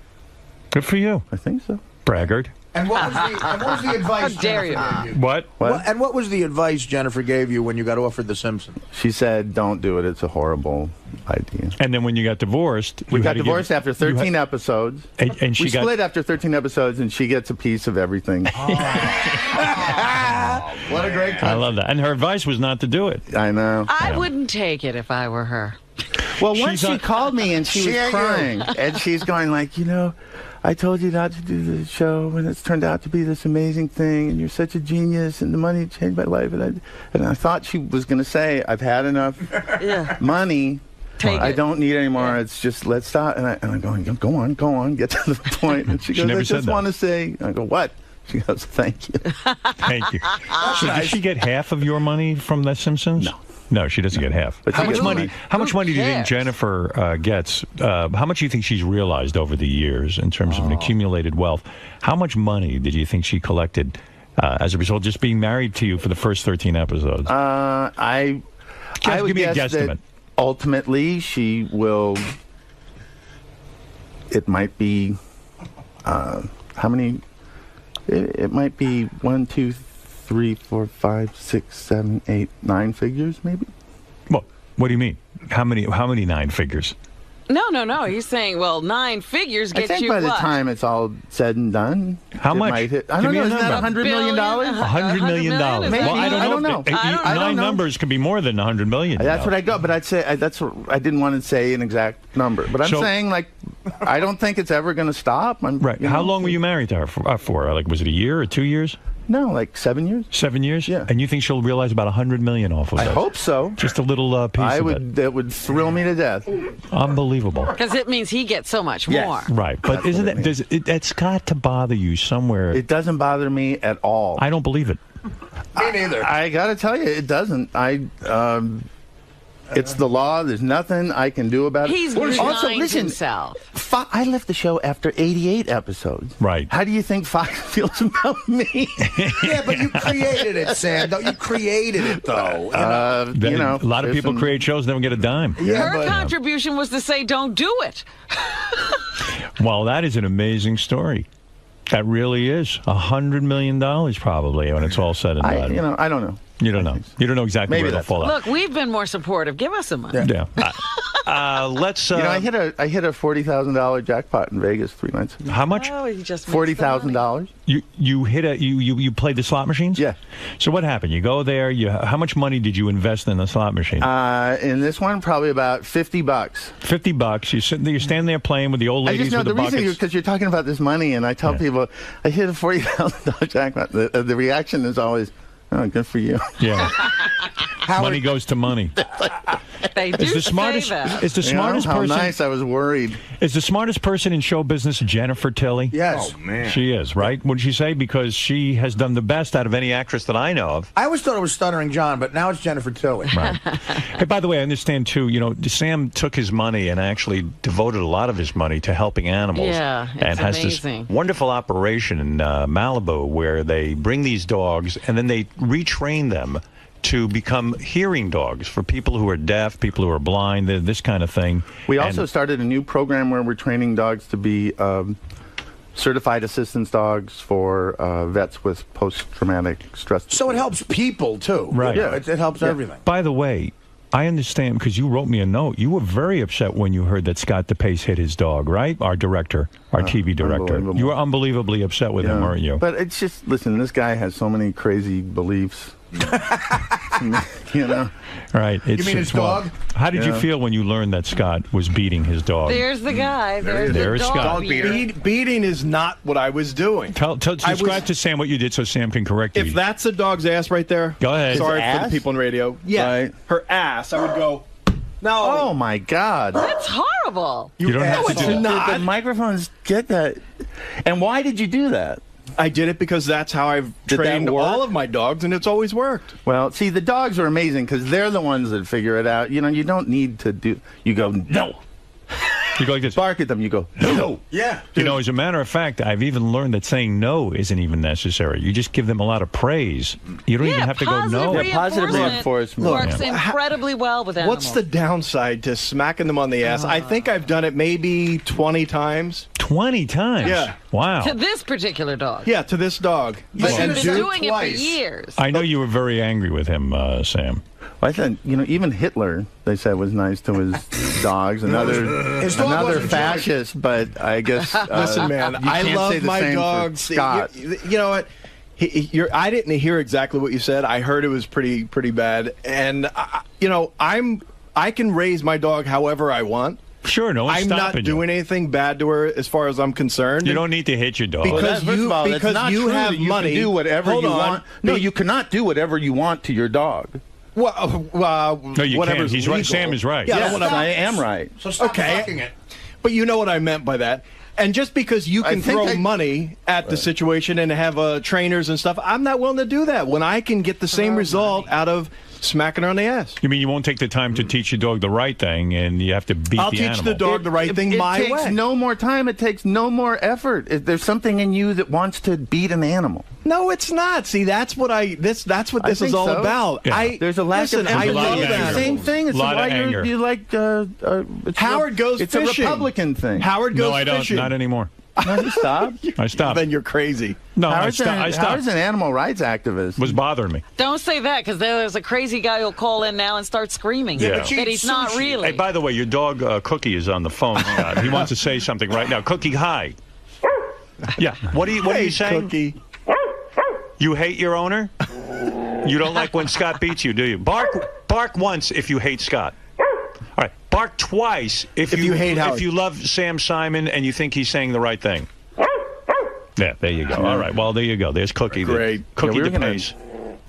Good for you. I think so. Braggart. And what was the advice How dare Jennifer gave you? What? And what was the advice Jennifer gave you when you got offered The Simpsons? She said, don't do it. It's a horrible idea. And then when you got divorced... We got divorced after 13 episodes. And we split after 13 episodes, and she gets a piece of everything. What a great country. I love that. And her advice was not to do it. I know. I wouldn't take it if I were her. Well, once she called me, and she was crying. And she's going like, I told you not to do the show, and it's turned out to be this amazing thing, and you're such a genius, and the money changed my life. And I thought she was going to say, I've had enough money. I don't need any more. It's just, let's stop. And I'm going, go on, get to the point. And she goes, I just want to say, I go, what? She goes, thank you. Thank you. So did she get half of your money from The Simpsons? No, she doesn't get half. But how much money do you think Jennifer gets? How much do you think she's realized over the years in terms of an accumulated wealth? How much money did you think she collected as a result of just being married to you for the first 13 episodes? I would give me a guess guesstimate. that ultimately she will. It might be how many? It might be 1, 2, 3, 4, 5, 6, 7, 8, 9 figures, maybe. Well, what do you mean? How many 9 figures? No. He's saying, 9 figures get you I think by the time it's all said and done, how much? I don't know. Isn't that $100 million? $100 million. Maybe. Well, I don't know. I don't know. 9 numbers could be more than $100 million. That's what I got, but I'd say I didn't want to say an exact number, but I'm saying I don't think it's ever going to stop. Right. How long were you married to her for? Like, was it a year or 2 years? No, like 7 years. 7 years? Yeah. And you think she'll realize about $100 million off of that? I hope so. Just a little piece of it. That would thrill me to death. Unbelievable. Because it means he gets so much more. Right. But that's got to bother you somewhere. It doesn't bother me at all. I don't believe it. Me neither. I got to tell you, it doesn't. It's the law. There's nothing I can do about it. He's resigned himself. I left the show after 88 episodes. Right. How do you think Fox feels about me? Yeah, but you created it, Sam. You created it, though. A lot of people create shows and never get a dime. Her contribution was to say, don't do it. Well, that is an amazing story. That really is. $100 million probably when it's all said and done. I don't know. You don't know. You don't know exactly where it'll fall out. Look, we've been more supportive. Give us some money. Yeah. Let's. I hit a $40,000 jackpot in Vegas 3 nights ago. How much? Oh, you just $40,000. You hit you played the slot machines? Yeah. So what happened? You go there. How much money did you invest in the slot machine? In this one, probably about $50. $50. You're standing there playing with the old ladies with the buckets. The reason because you're talking about this money, and I tell people I hit a $40,000 jackpot. The reaction is always, "Oh, good for you." Yeah. Money goes to money. They do say that. Is the smartest how person? Nice. I was worried. Is the smartest person in show business Jennifer Tilly? Yes. Oh man. She is, right? What did she say? Because she has done the best out of any actress that I know of. I always thought it was Stuttering John, but now it's Jennifer Tilly. Right. Hey, by the way, I understand too. Sam took his money and actually devoted a lot of his money to helping animals. Yeah, it's and has amazing. This wonderful operation in Malibu where they bring these dogs and then they retrain them to become hearing dogs for people who are deaf, people who are blind, this kind of thing. We also started a new program where we're training dogs to be certified assistance dogs for vets with post-traumatic stress disorder. So it helps people, too. Right. Yeah, it helps everything. By the way, I understand, because you wrote me a note. You were very upset when you heard that Scott DePace hit his dog, right? Our director, our TV director. You were unbelievably upset with him, weren't you? But it's just, listen, this guy has so many crazy beliefs. You know? Right. You mean his dog? How did you feel when you learned that Scott was beating his dog? There's the guy. There's Scott. Beating is not what I was doing. Describe to Sam what you did so Sam can correct you. If that's a dog's ass right there, go ahead. Sorry for the people on radio. Yeah, right. Her ass. I would go. No. Oh my God. That's horrible. You don't have to do that. Not. The microphones get that. And why did you do that? I did it because that's how I've trained all of my dogs, and it's always worked. Well, see, the dogs are amazing because they're the ones that figure it out. You know, you don't need to do. You go no. You go like this. Bark at them. You go no. Yeah. You know, as a matter of fact, I've even learned that saying no isn't even necessary. You just give them a lot of praise. You don't even have to go no. Positive reinforcement works incredibly well with animals. What's the downside to smacking them on the ass? I think I've done it maybe 20 times. 20 times? Yeah. Wow. To this particular dog? Yeah, to this dog. But you've been doing it for years. I know you were very angry with him, Sam. Well, I think, you know, even Hitler, they said, was nice to his dogs. Another fascist, but I guess... Listen, man, I love my dogs. Scott. You know what? I didn't hear exactly what you said. I heard it was pretty bad. And, you know, I can raise my dog however I want. Sure, no one's I'm stopping not doing anything bad to her as far as I'm concerned. You don't need to hit your dog. Because you have money. You can do whatever you want. No, you cannot do whatever you want to your dog. Well, no, you can't. He's right. Sam is right. Yeah, I am right. So stop fucking it. But you know what I meant by that. And just because you can throw money at the situation and have trainers and stuff, I'm not willing to do that when I can get the same result out of smacking her on the ass. You mean you won't take the time to teach your dog the right thing, and you have to beat the animal? I'll teach the dog the right thing my way. It takes no more time. It takes no more effort. There's something in you that wants to beat an animal. No, it's not. See, that's what this is all about. Yeah. There's a lack of I love that. Same thing. It's lot why of anger. you like Howard goes it's fishing. It's a Republican thing. Howard goes fishing. No, I don't. Not anymore. No, you stopped? I stopped. Then you're crazy. No, I stopped. Howard's an animal rights activist. Was bothering me. Don't say that, because there's a crazy guy who'll call in now and start screaming. Yeah. That he's not really. Hey, by the way, your dog Cookie is on the phone. He wants to say something right now. Cookie, hi. Yeah. What are you saying? Cookie. You hate your owner? You don't like when Scott beats you, do you? Bark once if you hate Scott. All right, bark twice if you hate Howard. If you love Sam Simon and you think he's saying the right thing. Yeah, there you go. All right, well, there you go. There's Cookie. Great. Cookie DePace.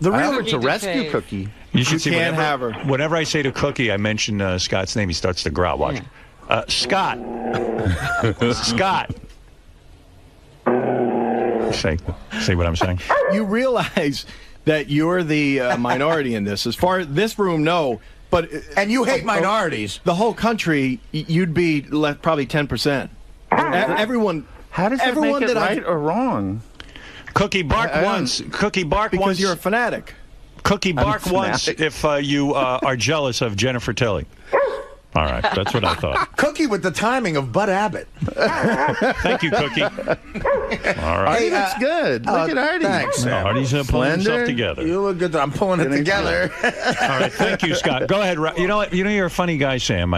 The real to rescue Cookie. You should see can't have her. Whenever I say to Cookie, I mention Scott's name, he starts to growl. Watch. Scott. Scott. Say what I'm saying. You realize that you're the minority in this. As far as this room, no. And you hate minorities. The whole country, you'd be left probably 10%. Everyone. How does that make it right or wrong? Cookie, bark once. Cookie, bark once. Because you're a fanatic. Cookie, bark once if you are jealous of Jennifer Tilly. All right, that's what I thought. Cookie with the timing of Bud Abbott. Thank you, Cookie. All right. Hey, that's good. Look at Artie. Thanks, no, Artie's pulling himself together. You look good. I'm pulling it together. All right, thank you, Scott. Go ahead. You know what? You know you're a funny guy, Sam.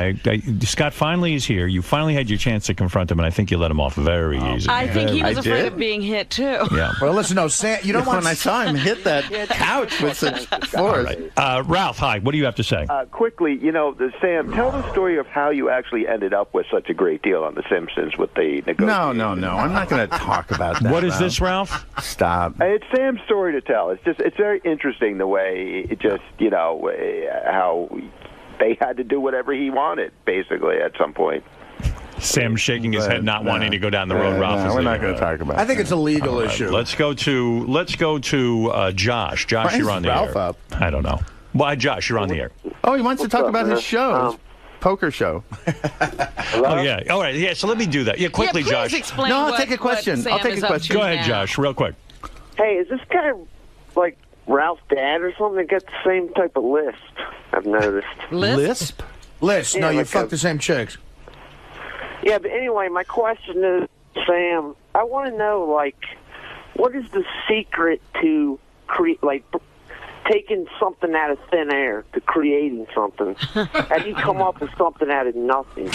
Scott finally is here. You finally had your chance to confront him, and I think you let him off very easy. I think he was afraid of being hit, too. Yeah. Well, listen, no, Sam, you don't want... When I saw him hit that couch with such force. Right. Ralph, hi. What do you have to say? Quickly, Sam, tell the story of how you actually ended up with such a great deal on The Simpsons with the negotiation. No. I'm not going to talk about that. What is this, Ralph? Stop. It's Sam's story to tell. It's very interesting the way how they had to do whatever he wanted, basically, at some point. Sam's shaking his head, not wanting to go down the road. Ralph, we're not going to talk about it. I think it's a legal issue. Let's go to Josh. Josh, you're on the Ralph air. Up? I don't know. Well, Josh, you're on the air. Oh, he wants to talk about his show. Poker show. Oh, yeah. All right. Yeah, so let me do that. Yeah, quickly, Josh. Explain I'll take a question. Go ahead, Josh, real quick. Hey, is this guy like Ralph's dad or something? Got the same type of lisp, I've noticed. Lisp? Yeah, no, you like fuck the same chicks. Yeah, but anyway, my question is, Sam, I want to know, what is the secret to taking something out of thin air to creating something. How do you come up with something out of nothing?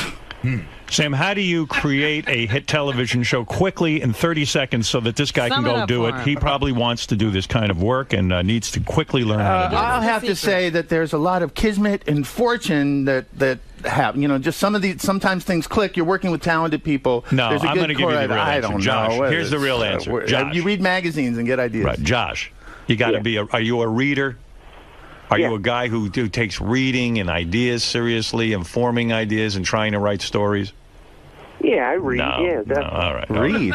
Sam, how do you create a hit television show quickly in 30 seconds so that this guy can go do it? He probably wants to do this kind of work and needs to quickly learn how to do it. I'll have to say that there's a lot of kismet and fortune that happen. You know, just sometimes things click. You're working with talented people. No, There's a I'm good going to give you the real I answer. don't Josh, know. here's the real answer. Josh. You read magazines and get ideas. Right, Josh, you got to be are you a reader? Are you a guy who takes reading and ideas seriously and forming ideas and trying to write stories? Yeah, I read. No, all right. Read.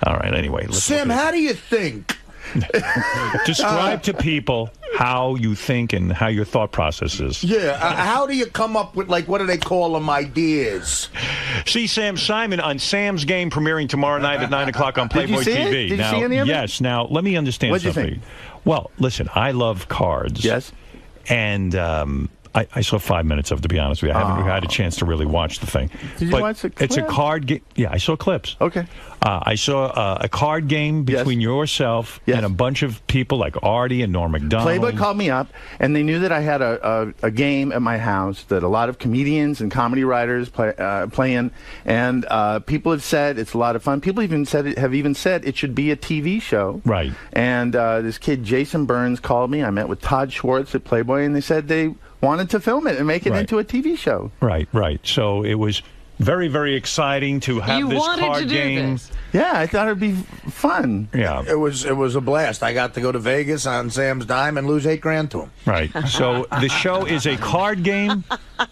All right, anyway. Sam, how do you think? Describe to people how you think and how your thought process is. Yeah, how do you come up with, like, what do they call them, ideas? See Sam Simon on Sam's Game premiering tomorrow night at 9 o'clock on Playboy Did you see TV. it? Did now, you see any of it? Yes. Now, let me understand What'd you something. think? Well, listen, I love cards. Yes. And I saw 5 minutes of it, to be honest with you. I haven't had a chance to really watch the thing. Did you watch the clip? It's a card game. Yeah, I saw clips. Okay. I saw a card game between yourself and a bunch of people like Artie and Norm Macdonald. Playboy called me up, and they knew that I had a game at my house that a lot of comedians and comedy writers play in, and people have said it's a lot of fun. People have even said it should be a TV show. Right. And this kid, Jason Burns, called me. I met with Todd Schwartz at Playboy, and they said they wanted to film it and make it into a TV show. Right. So it was very, very exciting to have this card game. Yeah, I thought it'd be fun. Yeah. It was a blast. I got to go to Vegas on Sam's dime and lose $8,000 to him. Right. So the show is a card game.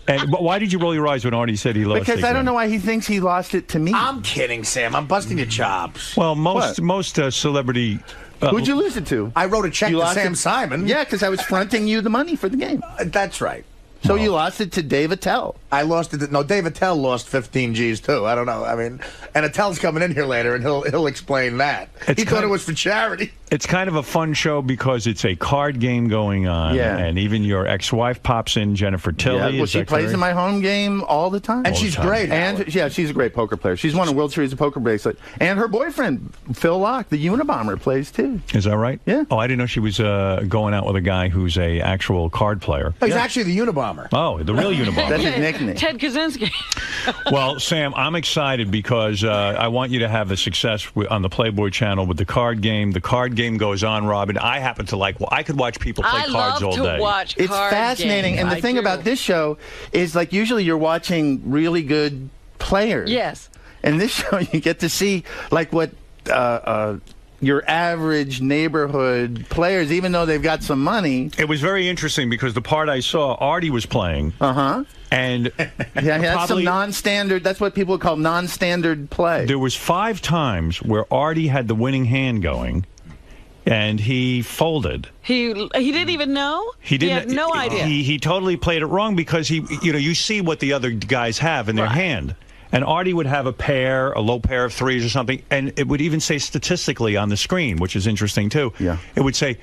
And why did you roll your eyes when Artie said he lost? Because I don't know why he thinks he lost it to me. I'm kidding, Sam. I'm busting your chops. Well, most celebrity. Who'd you lose it to? I wrote a check to Sam Simon. Yeah, because I was fronting you the money for the game. That's right. So you lost it to Dave Attell. I lost it. No, Dave Attell lost 15 G's too. I don't know. I mean, and Attell's coming in here later, and he'll explain that. He thought it was for charity. It's kind of a fun show because it's a card game going on. Yeah. And even your ex-wife pops in, Jennifer Tilly. Yeah, well, she plays in my home game all the time. And she's great. And yeah, she's a great poker player. She's won a World Series of Poker bracelet. And her boyfriend, Phil Locke, the Unabomber, plays too. Is that right? Yeah. Oh, I didn't know she was going out with a guy who's a actual card player. He's actually the Unabomber. Oh, the real Unabomber. That's his nickname. Ted Kaczynski. Well, Sam, I'm excited because I want you to have a success on the Playboy channel with the card game. The card game goes on, Robin. I happen to I could watch people play cards all day. I love to watch It's card fascinating. games. And the thing about this show is, like, usually you're watching really good players. Yes. And this show, you get to see, like, what your average neighborhood players, even though they've got some money. It was very interesting because the part I saw, Artie was playing. Uh-huh. And that's some non-standard, that's what people call non-standard play. There was 5 times where Artie had the winning hand going, and he folded. He didn't even know? He didn't. He had no idea. He totally played it wrong because you see what the other guys have in their hand. And Artie would have a low pair of threes or something, and it would even say statistically on the screen, which is interesting too. Yeah. It would say,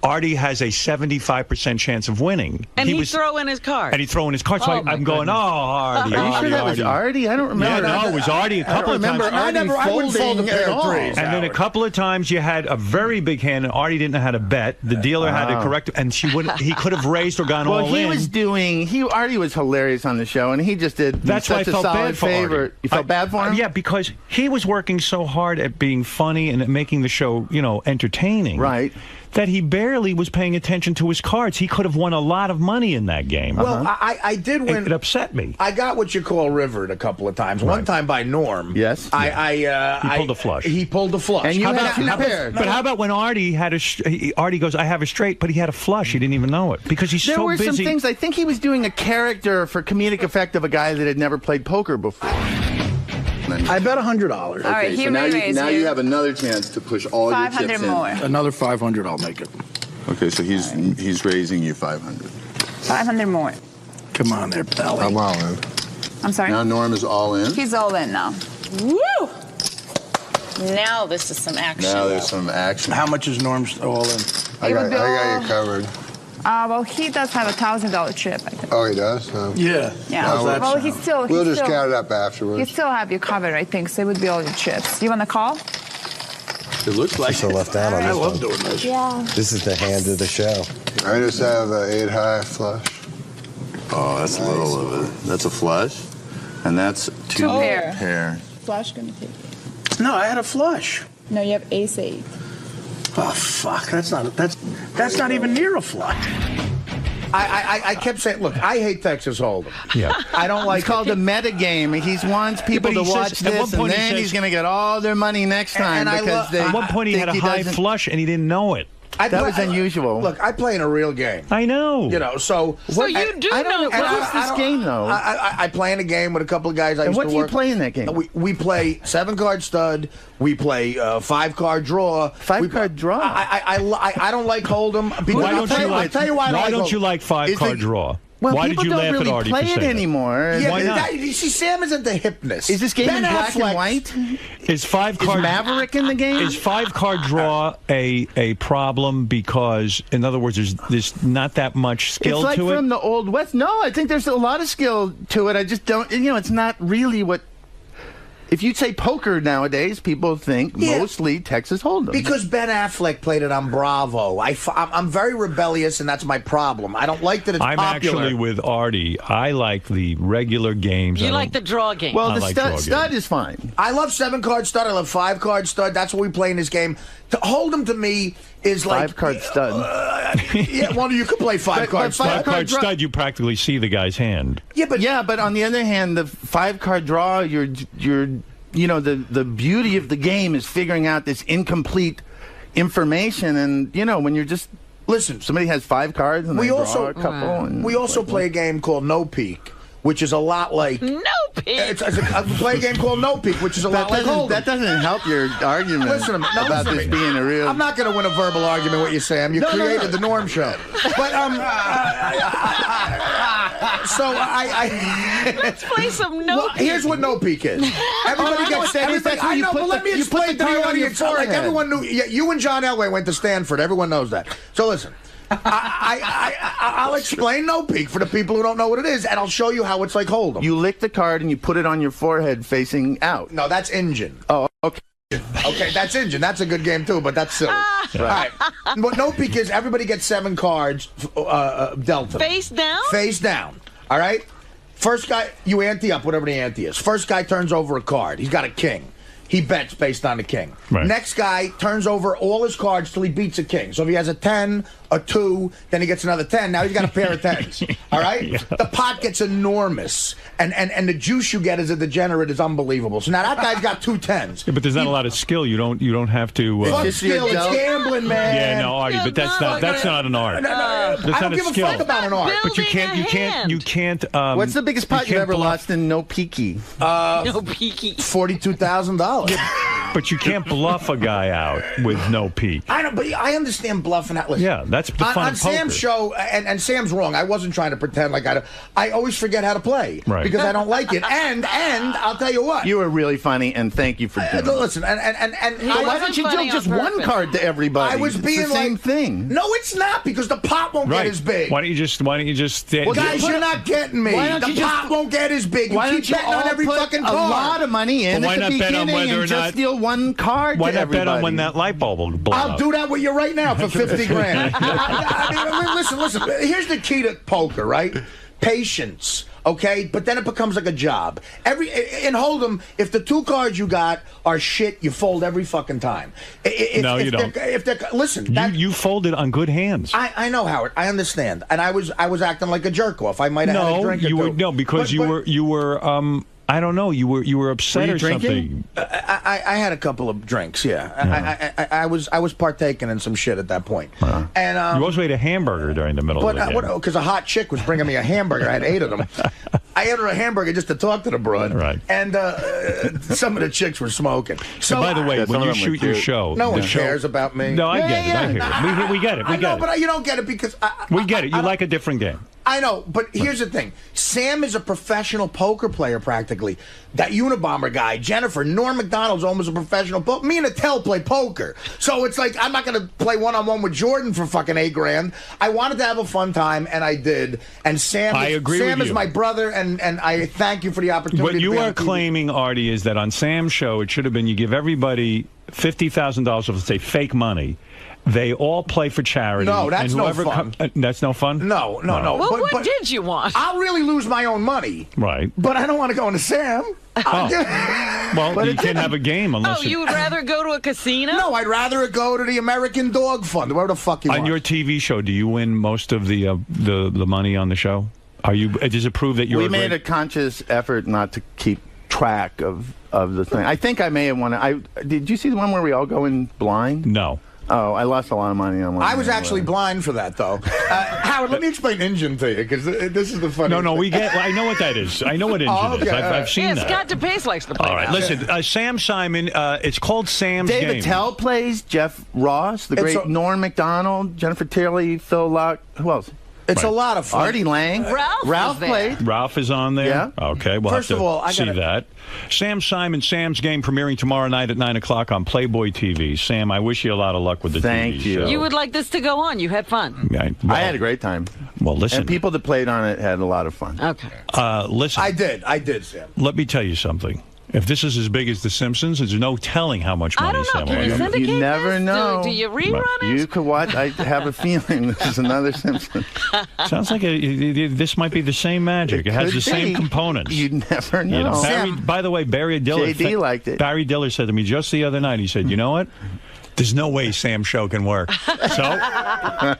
Artie has a 75% chance of winning. And he'd throw in his card. And he'd throw in his card. So I'm going, Artie. Are you sure that was Artie? I don't remember. Yeah, no, it was Artie a couple of times. I wouldn't fold a pair of threes. And then a couple of times you had a very big hand, and Artie didn't know how to bet. The dealer had to correct it, and he could have raised or gone all in. Artie was hilarious on the show, and he just did That's why I felt bad for Artie. You felt bad for him? Yeah, because he was working so hard at being funny and at making the show, entertaining. Right. That he barely was paying attention to his cards. He could have won a lot of money in that game. Well, I did win. It upset me. I got what you call rivered a couple of times. One time by Norm. Yes. He pulled a flush. He pulled a flush. And you but how about when Artie had Artie goes, I have a straight, but he had a flush. He didn't even know it because he's so busy. There were some things. I think he was doing a character for comedic effect of a guy that had never played poker before. I bet $100. All right, so now you have another chance to push all your chips in. 500 more. Another 500, I'll make it. Okay, so he's raising you 500. 500 more. Come on there, pal. I'm all in. I'm sorry? Now Norm is all in? He's all in now. Woo! Now this is some action. Now there's some action. How much is Norm's all in? I got you covered. Well, he does have a $1,000 chip, I think. Oh, he does? Yeah. Well, he's still... We'll just count it up afterwards. He still have you covered, I think, so it would be all your chips. You want to call? It looks like so left out on this I love one. doing this. Yeah. This is the hand of the show. I just have an 8-high flush. Oh, that's a little of it. That's a flush, and that's two pair. Flush gonna take it. No, I had a flush. No, you have ace-8. Oh fuck! That's not even near a flush. I kept saying, look, I hate Texas Hold'em. Yeah. I don't like. It's called a meta game. He wants people to watch this, and then he's going to get all their money next time. At one point, he had a high flush, and he didn't know it. That was unusual. Look, I play in a real game. I know. You know, so you do know. What is this game, though? I play in a game with a couple of guys I used to work. And what do you play in that game? We play 7-card stud. We play 5-card draw. 5-card draw? I don't like Hold'em. I'll tell you why I don't like Hold'em. Why don't you like 5-card draw? Well, why people did you don't laugh really at Artie play for it saying anymore. Yeah, why not? You see, Sam isn't the hipness. Is this game in black and white? Is 5-card Is Maverick in the game? Is 5-card draw a problem because, in other words, there's not that much skill to it? It's like from the Old West. No, I think there's a lot of skill to it. I just don't, it's not really what... If you say poker nowadays, people think mostly Texas Hold'em. Because Ben Affleck played it on Bravo. I'm very rebellious, and that's my problem. I don't like that it's I'm popular. actually with Artie. I like the regular games. You like the draw game. Well, the stud is fine. I love 7-card stud. I love 5-card stud. That's what we play in this game. To Hold'em to me is like 5-card stud. Yeah, well, you could play 5-card stud. 5-card stud, you practically see the guy's hand. Yeah, but on the other hand, the 5-card draw, the beauty of the game is figuring out this incomplete information, and when you're just somebody has 5 cards and they draw a couple. And we also play a game called No Peek, which is a lot like No Peek. I play a game called No Peek, which is a lot like Hold'em. That doesn't help your argument about this being a real. I'm not going to win a verbal argument with you, Sam. You created the Norm Show, but so let's play some No Peek. Here's what No Peek is. Everybody gets everybody. I know, but let me explain to the audience. Like everyone knew. You and John Elway went to Stanford. Everyone knows that. So listen. I'll explain No Peek for the people who don't know what it is, and I'll show you how it's like Hold'em. You lick the card and you put it on your forehead facing out. No, that's Injun. Oh, okay. Okay, that's Injun. That's a good game, too, but that's silly. All right. What No Peek is, everybody gets 7 cards dealt to them. Face down? Face down. All right? First guy, you ante up, whatever the ante is. First guy turns over a card. He's got a king. He bets based on the king. Right. Next guy turns over all his cards till he beats a king. So if he has a 10, a 2, then he gets another 10. Now he's got a pair of 10s. All right? Yeah. The pot gets enormous. And the juice you get as a degenerate is unbelievable. So now that guy's got 2 10s. Yeah, but there's not a lot of skill. You don't have to. It's skill. It's gambling, man. Yeah, no, Artie, but that's not an art. I don't give a fuck about an art. But you can't. What's the biggest pot you ever lost in No Peeky? No Peeky. $42,000. But you can't bluff a guy out with No Peek. I know, but I understand bluffing out. Listen, yeah, that's the fun on of poker. Sam's show, and Sam's wrong. I wasn't trying to pretend like I always forget how to play because I don't like it. And I'll tell you what, you were really funny, and thank you for doing it. Listen, and why don't you do just one card to everybody? I was being the same thing. No, it's not because the pot won't get as big. Why don't you just? Well, guys, you're not getting me. The pot won't get as big. You keep betting on every fucking card. A lot of money in at the beginning and just steal one card. Why not bet on when that light bulb will blow I'll do that with you right now for 50 grand. I mean, listen. Here's the key to poker, right? Patience. Okay, but then it becomes like a job. In Hold'em, if the 2 cards you got are shit, you fold every fucking time. No, you don't. Listen, you folded on good hands. I know, Howard. I understand, and I was acting like a jerk off. I might have had a drink or two. No, because you were. I don't know. You were upset or something. I had a couple of drinks. Yeah, I was partaking in some shit at that point. And you always ate a hamburger during the middle of the game. Because a hot chick was bringing me a hamburger. I had 8 of them. I ate her a hamburger just to talk to the broad. Right. And some of the chicks were smoking. So by the way, when you shoot your show, no one cares about me. No, I get it. I hear it. We get it. We get it. But you don't get it because we get it. You like a different game. I know, but here's the thing. Sam is a professional poker player, practically. That Unabomber guy, Jennifer, Norm Macdonald's almost a professional poker. Me and Attell play poker. So it's like, I'm not going to play one-on-one with Jordan for fucking $8 grand. I wanted to have a fun time, and I did. And Sam is my brother, and I thank you for the opportunity. What you are claiming, Artie, is that on Sam's show, it should have been you give everybody $50,000 of, let's say, fake money. They all play for charity. No, that's and no whoever fun. That's no fun? No. Well, what did you want? I'll really lose my own money. Right. But I don't want to go into Sam. Well, you can't have a game unless you would rather go to a casino? No, I'd rather go to the American Dog Fund, wherever the fuck you want. On your TV show, do you win most of the money on the show? Does it prove that you're We made a conscious effort not to keep track of the thing. I think I may have won. Did you see the one where we all go in blind? No. Oh, I lost a lot of money on one. I was actually blind for that, though. Howard, let me explain Injun to you, because this is the funny No, thing. I know what that is. I know what Injun is. I've seen that. Scott DePace likes to play All right, that. listen, Sam Simon, it's called Sam's Dave Game. Attell plays Jeff Ross, the great Norm Macdonald, Jennifer Tilly, Phil Locke. Who else? It's a lot of fun. Artie Lang. Ralph played. Ralph is on there? Yeah. Okay, we'll First have of to all, I see gotta- that. Sam Simon, Sam's Game, premiering tomorrow night at 9 o'clock on Playboy TV. Sam, I wish you a lot of luck with the Thank TV you. show. You would like this to go on. You had fun. I had a great time. Well, listen. And people that played on it had a lot of fun. Okay. Listen. I did, Sam. Let me tell you something. If this is as big as The Simpsons, there's no telling how much money Sam will Can you get. syndicate You never this? know. Do you rerun it? You could watch. I have a feeling this is another Simpsons. Sounds like this might be the same magic. It has could the same be. components. You never know. By the way, Barry Diller. JD liked it. Barry Diller said to me just the other night, he said, you know what? There's no way Sam's show can work. So,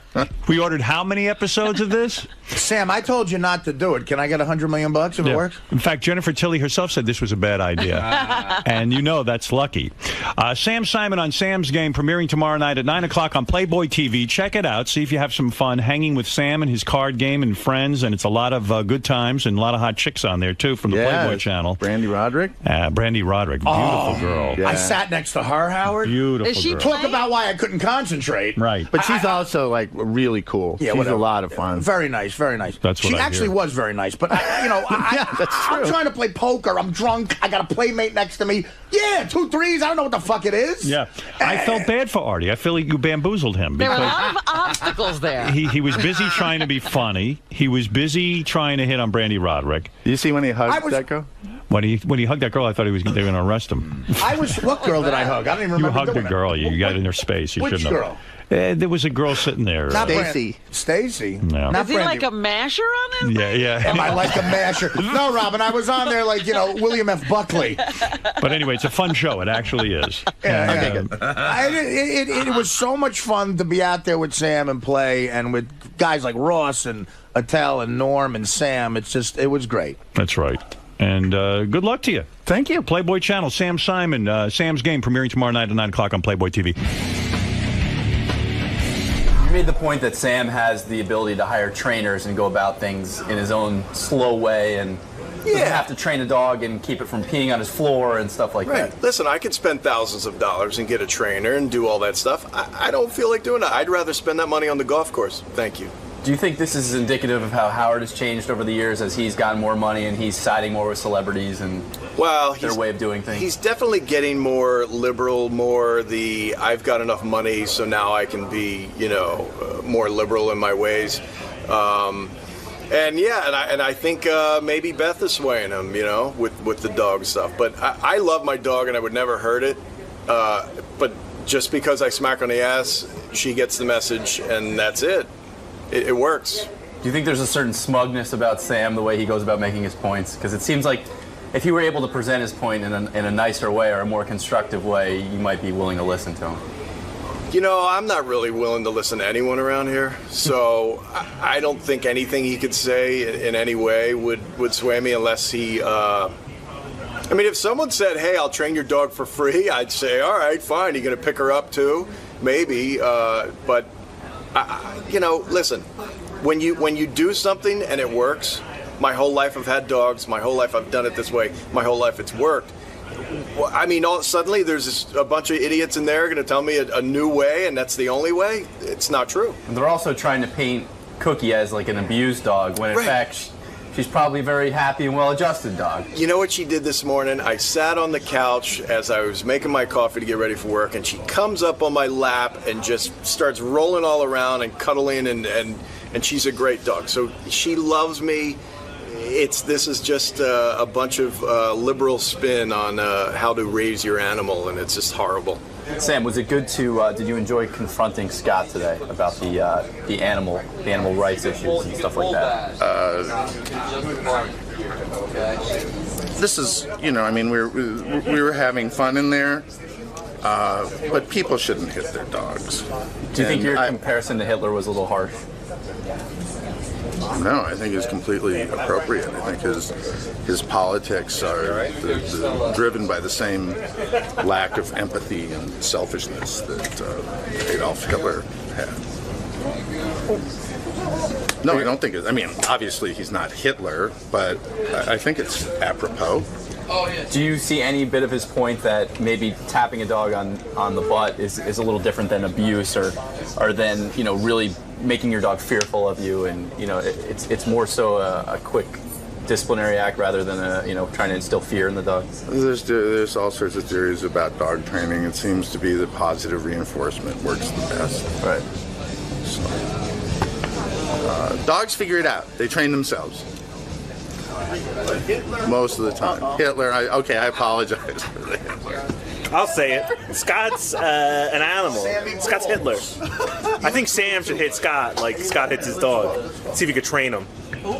we ordered how many episodes of this? Sam, I told you not to do it. Can I get $100 million if it works? In fact, Jennifer Tilly herself said this was a bad idea. And you know that's lucky. Sam Simon on Sam's Game, premiering tomorrow night at 9 o'clock on Playboy TV. Check it out. See if you have some fun hanging with Sam and his card game and friends. And it's a lot of good times and a lot of hot chicks on there, too, from the Playboy channel. Brandy Roderick? Brandy Roderick. Beautiful girl. I sat next to her, Howard. Beautiful girl. Talk about why I couldn't concentrate. Right. But she's also, like, really cool. Yeah, she's whatever. a lot of fun. Very nice, very nice. That's what she I actually hear. was very nice. But, that's I'm true. trying to play poker. I'm drunk. I got a playmate next to me. Yeah, 2 threes. I don't know what the fuck it is. Yeah. I felt bad for Artie. I feel like you bamboozled him. There were a Because lot of obstacles there. he was busy trying to be funny. He was busy trying to hit on Brandy Roderick. Did you see when he hugged that girl? When he hugged that girl, I thought they were going to arrest him. What girl did I hug? I don't even remember. You hugged doing a it. girl. You got in her space. You Which shouldn't have. girl? There was a girl sitting there. Not Stacy. Stacy. No. Not Is he Brandy. like a masher on it? Yeah. Am I like a masher? No, Robin. I was on there like, William F. Buckley. But anyway, it's a fun show. It actually is. It was so much fun to be out there with Sam and play, and with guys like Ross and Attell and Norm and Sam. It was great. That's right. And good luck to you. Thank you. Playboy Channel, Sam Simon, Sam's Game, premiering tomorrow night at 9 o'clock on Playboy TV. You made the point that Sam has the ability to hire trainers and go about things in his own slow way and doesn't have to train a dog and keep it from peeing on his floor and stuff like that. Listen, I could spend thousands of dollars and get a trainer and do all that stuff. I don't feel like doing that. I'd rather spend that money on the golf course. Thank you. Do you think this is indicative of how Howard has changed over the years as he's gotten more money and he's siding more with celebrities and their way of doing things? He's definitely getting more liberal, more I've got enough money, so now I can be, more liberal in my ways. And I think maybe Beth is swaying him, with the dog stuff. But I love my dog and I would never hurt it. But just because I smack on the ass, she gets the message and that's it. It works. Do you think there's a certain smugness about Sam, the way he goes about making his points? Because it seems like if he were able to present his point in a nicer way or a more constructive way, you might be willing to listen to him. I'm not really willing to listen to anyone around here, so I don't think anything he could say in any way would sway me unless he... if someone said, hey, I'll train your dog for free, I'd say, all right, fine, you going to pick her up too? Maybe, but... listen, when you do something and it works, my whole life I've had dogs, my whole life I've done it this way, my whole life it's worked. Suddenly there's a bunch of idiots in there going to tell me a new way and that's the only way? It's not true. And they're also trying to paint Cookie as like an abused dog, when in fact she's probably a very happy and well-adjusted dog. You know what she did this morning? I sat on the couch as I was making my coffee to get ready for work, and she comes up on my lap and just starts rolling all around and cuddling, and she's a great dog. So she loves me. This is just a bunch of liberal spin on how to raise your animal, and it's just horrible. Sam, was it good to? Did you enjoy confronting Scott today about the animal rights issues and stuff like that? This is, you know, I mean, we were having fun in there, but people shouldn't hit their dogs. Do you think your comparison to Hitler was a little harsh? No, I think it's completely appropriate. I think his politics are driven by the same lack of empathy and selfishness that Adolf Hitler had. No, I don't think it. I mean, obviously he's not Hitler, but I think it's apropos. Do you see any bit of his point that maybe tapping a dog on the butt is a little different than abuse, or than, you know, really making your dog fearful of you, and, you know, it's more so a quick disciplinary act rather than trying to instill fear in the dog? There's all sorts of theories about dog training. It seems to be that positive reinforcement works the best. Right. So, dogs figure it out. They train themselves. Most of the time. Hitler, I apologize for the Hitler. I'll say it. Scott's an animal. Scott's Hitler. I think Sam should hit Scott like Scott hits his dog. See if he could train him.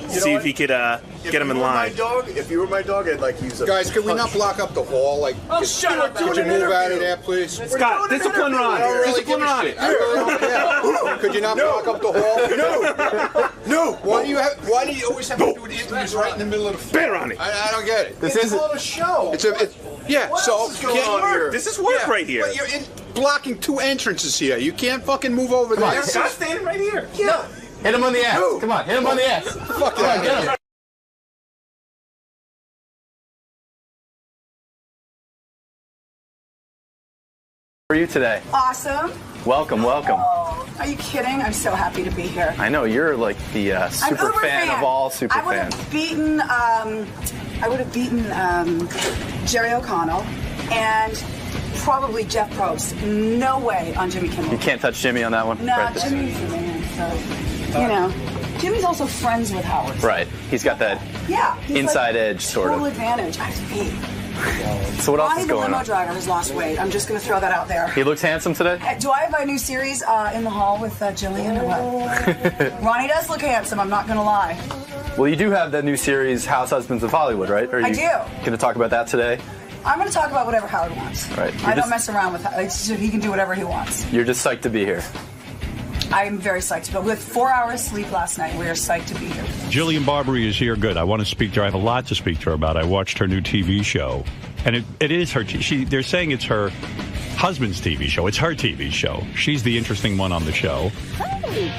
See if he could get him in line. If you were my dog, I'd like use a Guys, can we not block up the hall? Like, shut up! Could you move out of there, please? Scott, discipline Ron. I don't really Discipline give a Ron. shit. I really don't care. Could you not block up the hall? No. Why do you always have to do the interviews right in the middle of the floor? Ben Ronnie. I don't get it. This isn't a show. This is work right here. But you're blocking two entrances here. You can't fucking move over there. Scott's standing right here. Yeah. Hit him on the ass. No. Come on, hit him on the ass. Fuck Come on, get him. How are you today? Awesome. Welcome. Oh, are you kidding? I'm so happy to be here. I know you're like the super fan of all super I would fans. have beaten Jerry O'Connell and probably Jeff Probst. No way on Jimmy Kimmel. You can't touch Jimmy on that one. No, Right. Jimmy's the man. So, you know, Jimmy's also friends with Howard. Right. He's got that he's inside like edge, sort total of. advantage. I have to pee. So what else Ronnie is the going limo on? driver has lost weight. I'm just going to throw that out there. He looks handsome today? Do I have my new series in the hall with Jillian or what? Ronnie does look handsome, I'm not going to lie. Well, you do have that new series, House Husbands of Hollywood, right? Are you I do. Going to talk about that today? I'm going to talk about whatever Howard wants. Right. I don't mess around with Howard. He can do whatever he wants. You're just psyched to be here. I'm very psyched. But with 4 hours sleep last night, we are psyched to be here. Jillian Barbary is here. Good. I want to speak to her. I have a lot to speak to her about. I watched her new TV show, and it is her. They're saying it's her husband's TV show. It's her TV show. She's the interesting one on the show,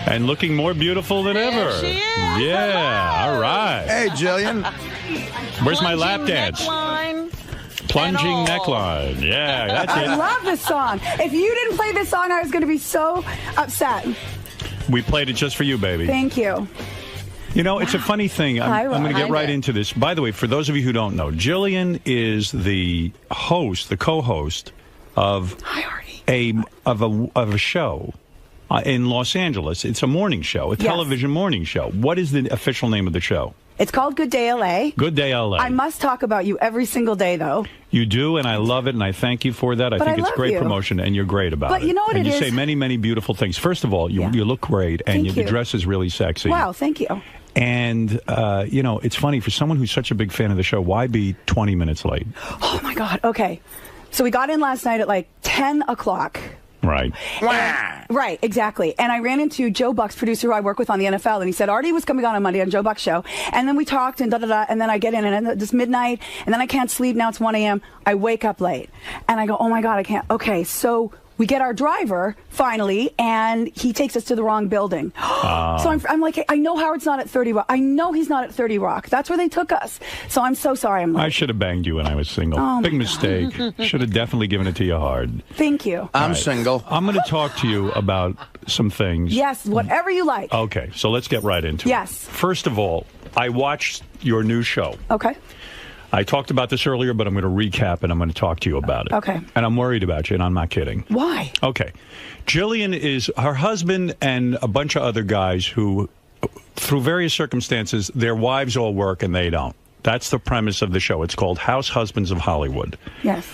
and looking more beautiful than ever. She is. Yeah. All right. Hey, Jillian. Where's my lap dance? Neckline. Plunging neckline. Yeah, that's it. I love this song. If you didn't play this song, I was going to be so upset. We played it just for you, baby. Thank you. You know, it's a funny thing. I'm going to get right it. into this. By the way, for those of you who don't know, Jillian is the host, the co-host of a show in Los Angeles. It's a morning show, a television morning show. What is the official name of the show? It's called Good Day LA. Good Day LA. I must talk about you every single day, though. You do, and I love it, and I thank you for that. I think it's great promotion, and you're great about it. But you know what and it you is? say many, many beautiful things. First of all, you look great, and Thank the you. dress is really sexy. Wow, thank you. And, you know, it's funny, for someone who's such a big fan of the show, why be 20 minutes late? Oh, my God. Okay. So we got in last night at like 10 o'clock. Right. Right, exactly. And I ran into Joe Buck's producer who I work with on the NFL, and he said Artie was coming on Monday on Joe Buck's show. And then we talked and da-da-da, and then I get in, and it's midnight, and then I can't sleep. Now it's 1 a.m. I wake up late. And I go, oh, my God, I can't. Okay, so we get our driver, finally, and he takes us to the wrong building. So I'm like, I know Howard's not at 30 Rock. I know he's not at 30 Rock. That's where they took us. So I'm so sorry. I'm I should have banged you when I was single. Oh, big my mistake. Should have definitely given it to you hard. Thank you. I'm single. I'm going to talk to you about some things. Yes, whatever you like. Okay, so let's get right into it. Yes. First of all, I watched your new show. Okay. I talked about this earlier, but I'm going to recap and I'm going to talk to you about it. Okay. And I'm worried about you, and I'm not kidding. Why? Okay. Jillian is her husband and a bunch of other guys who, through various circumstances, their wives all work and they don't. That's the premise of the show. It's called House Husbands of Hollywood. Yes.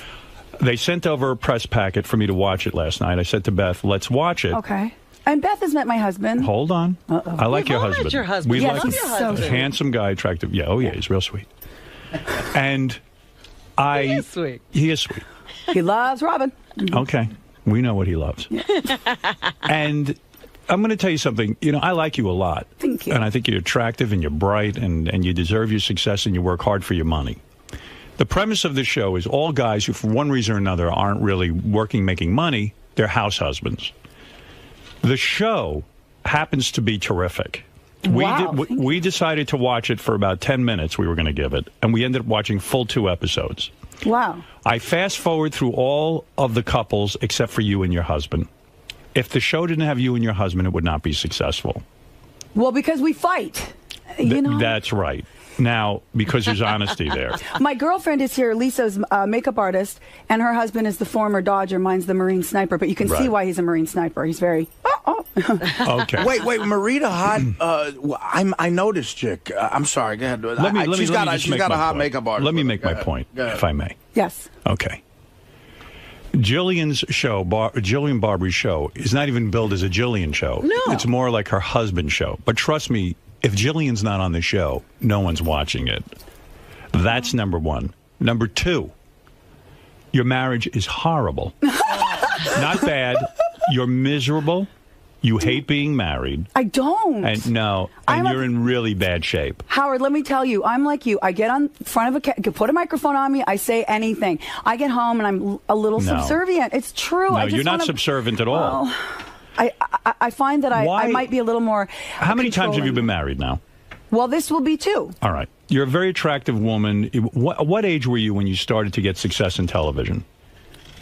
They sent over a press packet for me to watch it last night. I said to Beth, let's watch it. Okay. And Beth has met my husband. Hold on. I like your husband. Your husband. We Yes, like he's him. so sweet. Handsome guy, attractive. Yeah, he's real sweet. And He is sweet. He is sweet. He loves Robin. Okay. We know what he loves. And I'm going to tell you something. You know, I like you a lot. Thank you. And I think you're attractive and you're bright and you deserve your success and you work hard for your money. The premise of the show is all guys who, for one reason or another, aren't really working, making money, they're house husbands. The show happens to be terrific. We decided to watch it for about 10 minutes. We were going to give it. And we ended up watching full 2 episodes. Wow. I fast forward through all of the couples except for you and your husband. If the show didn't have you and your husband, it would not be successful. Well, because we fight. You know? That's right. Now, because there's honesty there. My girlfriend is here, Lisa's makeup artist, and her husband is the former Dodger. Mine's the Marine sniper, but you can see why he's a Marine sniper. He's very... Okay. Wait, Marita Hot. I noticed, chick. I'm sorry. Go ahead. She's got a hot makeup artist. Let me make my point, if I may. Yes. Okay. Jillian's show, Jillian Barber's show, is not even billed as a Jillian show. No. It's more like her husband's show. But trust me, if Jillian's not on the show, no one's watching it. That's number one. Number two, your marriage is horrible. Not bad. You're miserable. You hate being married. I don't. And you're in really bad shape. Howard, let me tell you, I'm like you. I get on front of put a microphone on me, I say anything. I get home and I'm a little subservient. It's true. No, you're not subservient at all. Well, I find that I might be a little more How many times have you been married now? Well, this will be 2. All right. You're a very attractive woman. What age were you when you started to get success in television?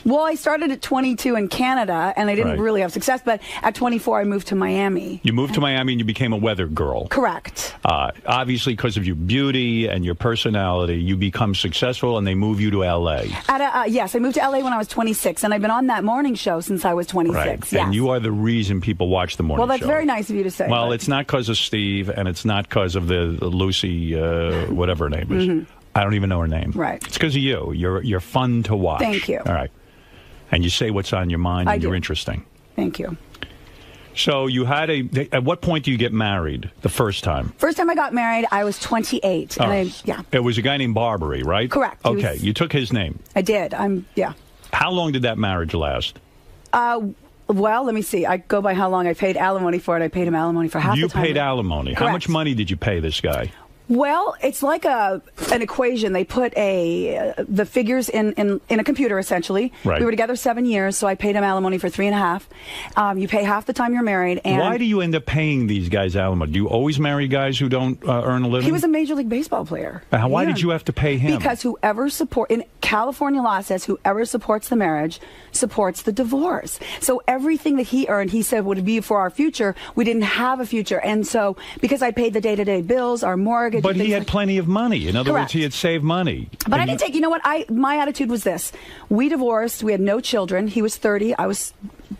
Well, I started at 22 in Canada, and I didn't really have success. But at 24, I moved to Miami. You moved to Miami, and you became a weather girl. Correct. Obviously, because of your beauty and your personality, you become successful, and they move you to L.A. Yes, I moved to L.A. when I was 26, and I've been on that morning show since I was 26. Right. Yes. And you are the reason people watch the morning show. Well, that's very nice of you to say. Well, it's not because of Steve, and it's not because of the Lucy, whatever her name is. Mm-hmm. I don't even know her name. Right. It's because of you. You're fun to watch. Thank you. All right. And you say what's on your mind, and you're interesting. Thank you. So you had at what point do you get married the first time? First time I got married, I was 28. It was a guy named Barbary, right? Correct. Okay, you took his name. I did. How long did that marriage last? Well, let me see. I go by how long I paid alimony for it. I paid him alimony for half the time. You paid alimony. Correct. How much money did you pay this guy? Well, it's like an equation. They put the figures in a computer, essentially. Right. We were together 7 years, so I paid him alimony for 3.5. You pay half the time you're married. And why do you end up paying these guys alimony? Do you always marry guys who don't earn a living? He was a Major League Baseball player. Why did you have to pay him? Because in California law says whoever supports the marriage supports the divorce. So everything that he earned, he said would be for our future. We didn't have a future. And so because I paid the day-to-day bills, our mortgage. But he had plenty of money. In other words, he had saved money. But I didn't take, my attitude was this. We divorced. We had no children. He was 30. I was,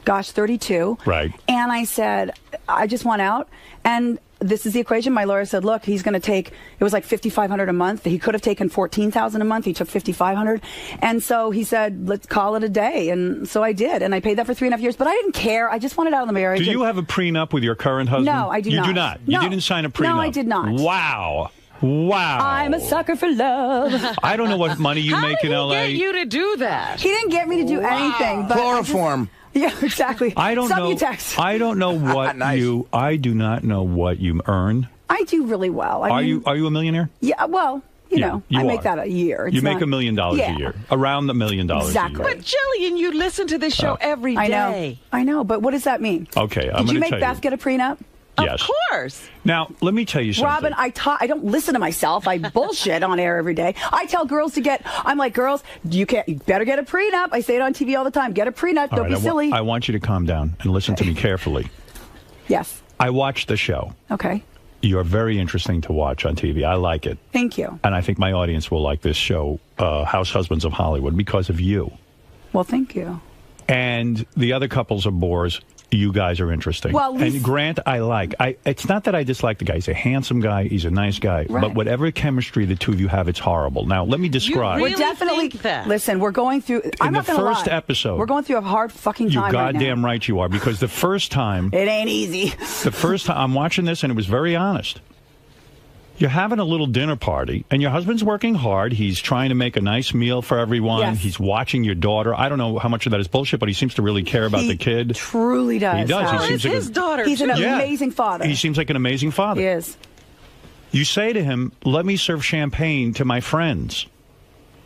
32. Right. And I said, I just want out. And this is the equation. My lawyer said, look, he's going to take, it was like $5,500 a month. He could have taken $14,000 a month. He took $5,500. And so he said, let's call it a day. And so I did. And I paid that for 3.5 years. But I didn't care. I just wanted out of the marriage. Do you have a prenup with your current husband? No, I do not. You do not? No. You didn't sign a prenup? No, I did not. Wow. I'm a sucker for love. I don't know what money you make in L.A. How did he get you to do that? He didn't get me to do anything. But chloroform. Yeah, exactly. I don't know. Subutex. I don't know what nice. I do not know what you earn. I do really well. Are you a millionaire? Yeah. Well, you know, I make that a year. You make $1 million a year, around $1 million exactly. a year. But Jillian, you listen to this show every day. I know. But what does that mean? Okay, I'm going to tell you. Did you make Beth get a prenup? Yes. Of course. Now, let me tell you something. Robin, I don't listen to myself. I bullshit on air every day. I tell girls I'm like, girls, you better get a prenup. I say it on TV all the time. Get a prenup. Don't be silly. I want you to calm down and listen to me carefully. Yes. I watched the show. Okay. You're very interesting to watch on TV. I like it. Thank you. And I think my audience will like this show, House Husbands of Hollywood, because of you. Well, thank you. And the other couples are bores. you guys are interesting. Well, and Grant, I like. It's not that I dislike the guy. He's a handsome guy. He's a nice guy. Right. But whatever chemistry the two of you have, it's horrible. Now, let me describe. We're definitely. Listen, we're going through. I'm not gonna lie. In the first episode, we're going through a hard fucking time. You goddamn right right you are, because the first time it ain't easy. The first time I'm watching this, and it was very honest. You're having a little dinner party, and your husband's working hard. He's trying to make a nice meal for everyone. Yes. He's watching your daughter. I don't know how much of that is bullshit, but he seems to really care about the kid. Truly does. He does. Howard. He seems like his daughter. He's an amazing father. He seems like an amazing father. He is. You say to him, let me serve champagne to my friends.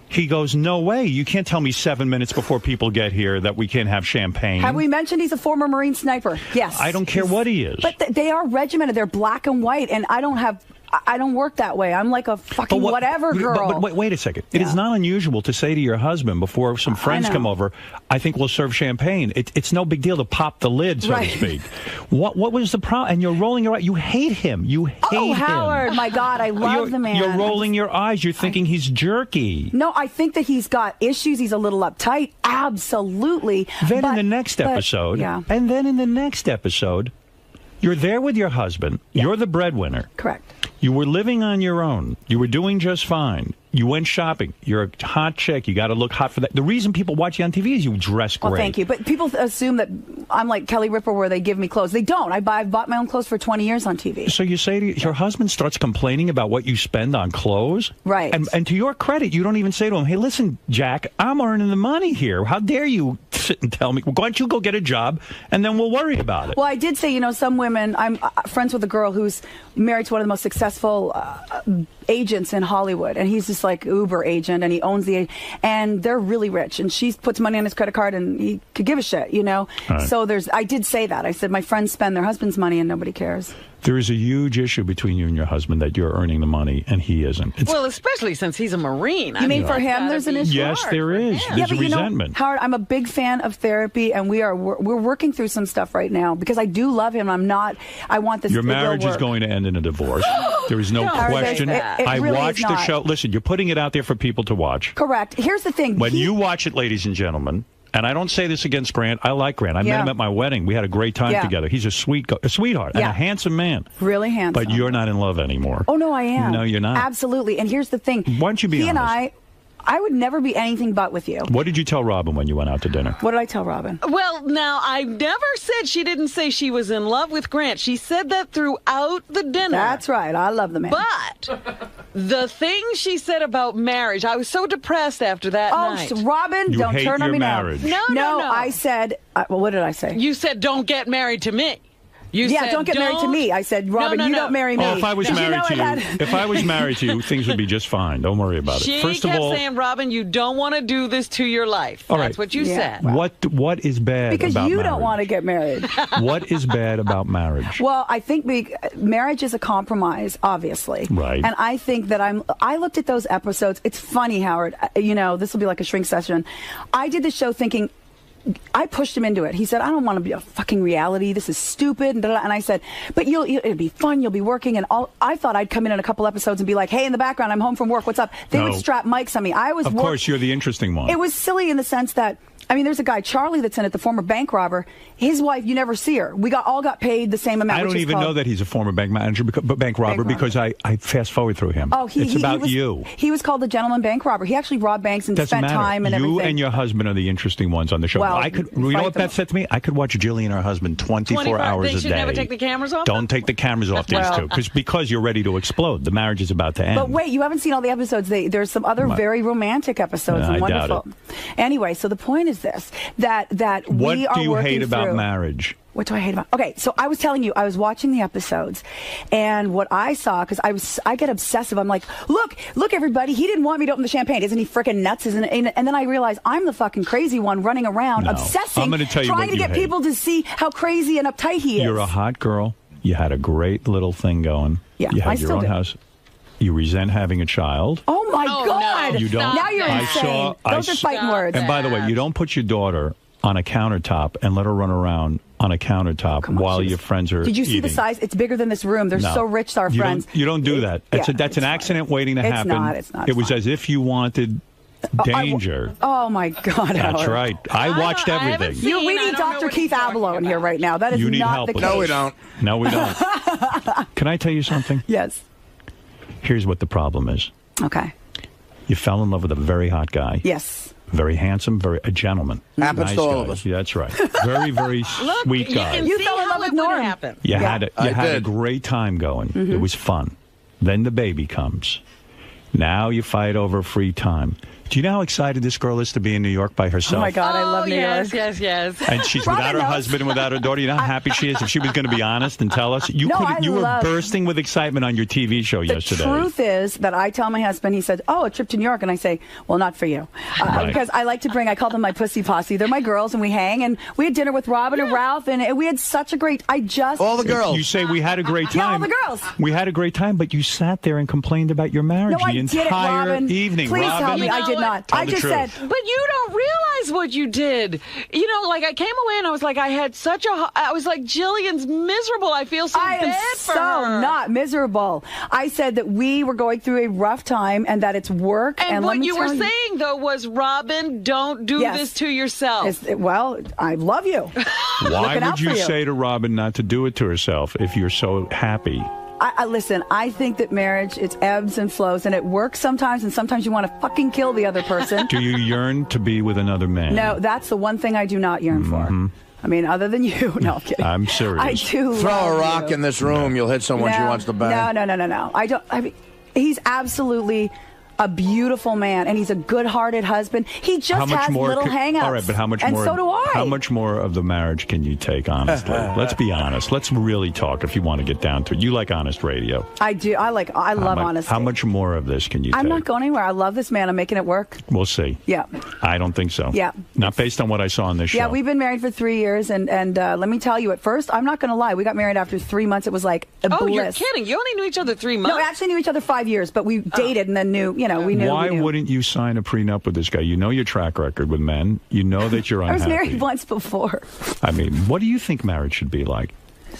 He goes, no way. You can't tell me 7 minutes before people get here that we can't have champagne. Have we mentioned he's a former Marine sniper? Yes. I don't care what he is. But they are regimented. They're black and white, and I don't work that way. I'm like a fucking whatever girl. But wait a second. It is not unusual to say to your husband before some friends come over, I think we'll serve champagne. It's no big deal to pop the lid, so to speak. What was the problem? And you're rolling your eyes. You hate him. You hate him. Howard, my God, I love the man. You're rolling your eyes. You're thinking he's jerky. No, I think that he's got issues. He's a little uptight. Absolutely. Then in the next episode, you're there with your husband. Yeah. You're the breadwinner. Correct. You were living on your own. You were doing just fine. You went shopping. You're a hot chick. You got to look hot for that. The reason people watch you on TV is you dress great. Well, thank you. But people assume that I'm like Kelly Ripa where they give me clothes. They don't. I've bought my own clothes for 20 years on TV. So you say to your husband starts complaining about what you spend on clothes? Right. And to your credit, you don't even say to him, hey, listen, Jack, I'm earning the money here. How dare you sit and tell me? Well, why don't you go get a job, and then we'll worry about it. Well, I did say, some women, I'm friends with a girl who's married to one of the most successful agents in Hollywood, and he's just like Uber agent, and he owns the and they're really rich, and she puts money on his credit card, and he could give a shit, Right. So I did say that. I said my friends spend their husband's money and nobody cares. There is a huge issue between you and your husband that you're earning the money and he isn't. Well, especially since he's a Marine. You mean for him there's an issue? Yes, there is. There's resentment. Howard, I'm a big fan of therapy, and we're working through some stuff right now because I do love him. I want this. Your marriage is going to end in a divorce. There is no question. I really watched the show. Listen, you're putting it out there for people to watch. Correct. Here's the thing. When you watch it, ladies and gentlemen, and I don't say this against Grant. I like Grant. I met him at my wedding. We had a great time together. He's a sweetheart and a handsome man. Really handsome. But you're not in love anymore. Oh, no, I am. No, you're not. Absolutely. And here's the thing. Why don't you be honest? He and I would never be anything but with you. What did you tell Robin when you went out to dinner? What did I tell Robin? Well, now, I never said she didn't say she was in love with Grant. She said that throughout the dinner. That's right. I love the man. But the thing she said about marriage, I was so depressed after that night. Oh, Robin, you don't hate turn on me marriage. now. No. I said, well, what did I say? You said, don't get married to me. You said, don't get married to me. I said, Robin, you don't marry me. Oh, if I was married to you, things would be just fine. Don't worry about it. She First of kept all, saying, Robin, you don't want to do this to your life. That's what you said. What is bad because about you marriage? don't want to get married. What is bad about marriage? Well, I think marriage is a compromise, obviously. Right. And I think that I looked at those episodes. It's funny, Howard. This will be like a shrink session. I did the show thinking, I pushed him into it. He said, I don't want to be a fucking reality. This is stupid. And I said, but it'll be fun. You'll be working. And I thought I'd come in a couple episodes and be like, hey, in the background, I'm home from work. What's up? They would strap mics on me. Of course, you're the interesting one. It was silly in the sense that, there's a guy, Charlie, that's in it, the former bank robber. His wife, you never see her. We all got paid the same amount. I don't even know that he's a former bank manager, bank robber, because I fast forward through him. Oh, it's about you. He was called the gentleman bank robber. He actually robbed banks and spent time and everything. You and your husband are the interesting ones on the show. Well, you know what Beth said to me? I could watch Jillian and her husband 24 hours a day. They should never take the cameras off? Don't take the cameras off these two, because you're ready to explode. The marriage is about to end. But wait, you haven't seen all the episodes. There's some other very romantic episodes and wonderful. Doubt it. Anyway, so the point is this, that we are working through. What do you hate about marriage? What do I hate about? Okay, so I was telling you, I was watching the episodes, and what I saw, because I get obsessive. I'm like, look, everybody, he didn't want me to open the champagne. Isn't he freaking nuts? And then I realize I'm the fucking crazy one running around, obsessing, trying to get people to see how crazy and uptight he is. You're a hot girl. You had a great little thing going. Yeah, you had I your still own do. house. You resent having a child. Oh my God! No. You don't. Now you're insane. Those are fighting words. And by the way, you don't put your daughter on a countertop and let her run around on a countertop while your friends are Did you see eating. the size? It's bigger than this room. They're so rich, our friends. You don't do that. That's an accident waiting to happen. It's not. It was as if you wanted Danger. Oh, my God. That's Howard. right. I watched everything. We need Dr. Keith Abelo in here right now. That is You need not help the with case. this. No, we don't. No, we don't. Can I tell you something? Yes. Here's what the problem is. Okay. You fell in love with a very hot guy. Yes. Very handsome, a gentleman. Happens nice to all guy. of us. Yeah, that's right. Very, very sweet guy. You fell in love with Norm. You had a did. great time going. Mm-hmm. It was fun. Then the baby comes. Now you fight over free time. Do you know how excited this girl is to be in New York by herself? Oh, my God, I love New York. Yes. And she's without her husband and without her daughter. You know how happy she is? If she was going to be honest and tell us. You were bursting with excitement on your TV show yesterday. The truth is that I tell my husband, he said, a trip to New York. And I say, well, not for you. Right. Because I like to I call them my pussy posse. They're my girls, and we hang. And we had dinner with Robin and Ralph, and we had such a great, all the girls. You say we had a great time. Yeah, all the girls. We had a great time, but you sat there and complained about your marriage No, I the didn't, entire Robin. evening. Please Robin, tell me I did not. Tell I the just truth. said, But you don't realize what you did. You know, like I came away and I was like, I was like, Jillian's miserable. I feel so I bad am for so her. not miserable. I said that we were going through a rough time and that it's work. And let what me you were tell saying, though, was, Robin, don't do Yes. this to yourself. Well, I love you. Why Looking out would you for you. say to Robin not to do it to herself if you're so happy? I listen, I think that marriage, it's ebbs and flows, and it works sometimes, and sometimes you want to fucking kill the other person. Do you yearn to be with another man? No, that's the one thing I do not yearn for. I mean, other than you. No, I'm kidding. I'm serious. I do Throw love a rock you. in this room, you'll hit someone she wants to bang. No. I don't. I mean, he's absolutely a beautiful man, and he's a good-hearted husband. He just has little hangouts. All right, but how much and more? And so do I. How much more of the marriage can you take, honestly? Let's be honest. Let's really talk if you want to get down to it. You like honest radio. I do. I love honesty. How much more of this can you take? I'm not going anywhere. I love this man. I'm making it work. We'll see. Yeah. I don't think so. Yeah. Not based on what I saw on this show. Yeah, we've been married for 3 years, and let me tell you, at first, I'm not going to lie, we got married after 3 months. It was like a bliss. Oh, you're kidding. You only knew each other 3 months? No, we actually knew each other 5 years, but we dated and then knew, we knew. Why wouldn't you sign a prenup with this guy? You know your track record with men. You know that you're unhappy. I was married once before. I mean, what do you think marriage should be like?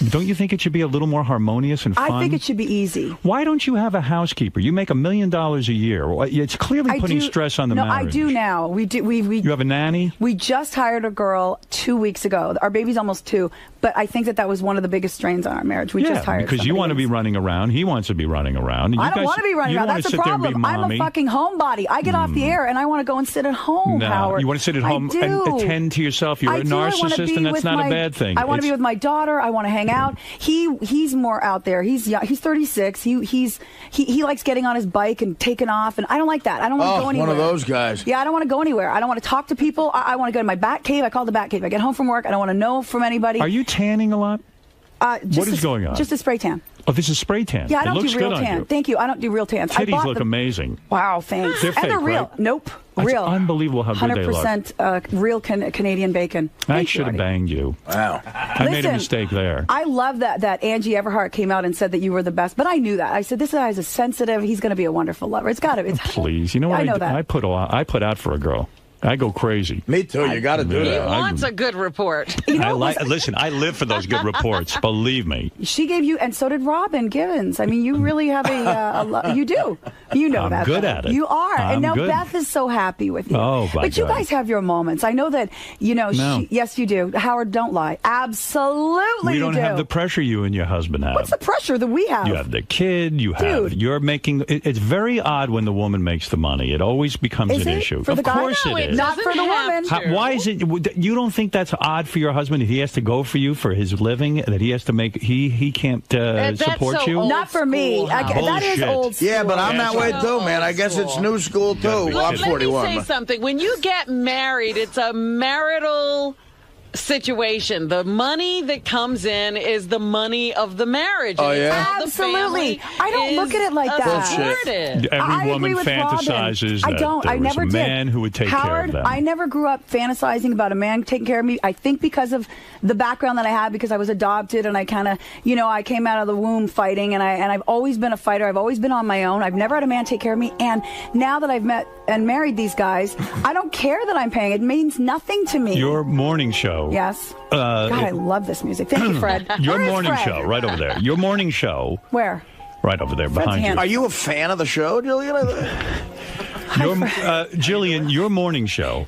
Don't you think it should be a little more harmonious and fun? I think it should be easy. Why don't you have a housekeeper? You make $1 million a year. It's clearly putting stress on the marriage. No, I do now. We do. You have a nanny? We just hired a girl 2 weeks ago. Our baby's almost 2, but I think that was one of the biggest strains on our marriage. We just hired because you want to be running around. He wants to be running around. I don't want to be running around. That's the problem. I'm a fucking homebody. I get off the air and I want to go and sit at home, Howard. You want to sit at home and attend to yourself. You're a narcissist, and that's not a bad thing. I want to be with my daughter. I want to hang out. He's more out there. He's young. He's 36. He likes getting on his bike and taking off, and I don't like that. I don't want to go anywhere. One of those guys. Yeah, I don't want to go anywhere. I don't want to talk to people. I want to go to my bat cave. I call it the bat cave. I get home from work. I don't want to know from anybody. Are you tanning a lot? What is going on? Just a spray tan. Oh, this is spray tan. Yeah, I don't it looks do real good tan. on you. Thank you. I don't do real tans. Titties look amazing. Wow, thanks. They're fake, they're real. right? Nope. That's real. unbelievable how good they look. 100% real Canadian bacon. I should have banged you. Wow. I made a mistake there. I love that Angie Everhart came out and said that you were the best, but I knew that. I said, this guy is sensitive. He's going to be a wonderful lover. It's got to. Please. You know what I know that. I put out for a girl. I go crazy. Me too. You got to do that. He wants a good report. Listen, I live for those good reports. Believe me. She gave you, and so did Robin Givens. I mean, you really have you do. You know that. I'm good at it. You are. I'm and now good. Beth is so happy with you. Oh, my But you God. guys have your moments. I know that, No. yes, you do. Howard, don't lie. Absolutely We don't you do. have the pressure you and your husband have. What's the pressure that we have? You have the kid. Dude. You're making. It's very odd when the woman makes the money. It always becomes Is an it? issue. For Of the guy? course No, it it is. Not for the woman. Why is it? You don't think that's odd for your husband that he has to go for you for his living? That he has to make. He can't support so you. old Not for me. school, Howard. That is Bullshit. old school. Yeah, but I'm that way So too, man. I guess it's new school too. Well, I'm Let me 41. say something. When you get married, it's a marital situation. The money that comes in is the money of the marriage. Oh, yeah? How the Absolutely. family I don't look at it like that. supported. Every I woman agree with fantasizes Robin. that I don't. there I was never a did. man who would take care Howard, of them. I never grew up fantasizing about a man taking care of me. I think because of the background that I had, because I was adopted and I kind of, I came out of the womb fighting, and I've always been a fighter. I've always been on my own. I've never had a man take care of me. And now that I've met and married these guys, I don't care that I'm paying. It means nothing to me. Your morning show. Yes. God, I love this music. Thank you, Fred. Your Where is morning Fred? show, right over there. Your morning show, Where? right over there Fred's behind hand. you. Are you a fan of the show, Julian? Jillian, your morning show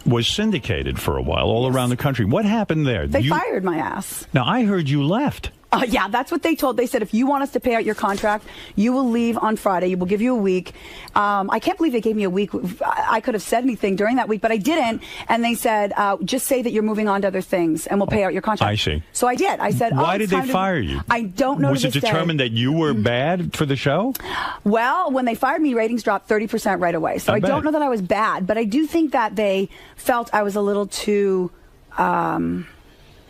was syndicated for a while all around the country. What happened there? They fired my ass. Now, I heard you left. Yeah, that's what they told. They said, if you want us to pay out your contract, you will leave on Friday. We'll give you a week. I can't believe they gave me a week. I could have said anything during that week, but I didn't. And they said, just say that you're moving on to other things, and we'll pay out your contract. I see. So I did. I said, why did they fire you? I don't know. Was it determined that you were bad for the show? Well, when they fired me, ratings dropped 30% right away. So I don't know that I was bad, but I do think that they felt I was a little too...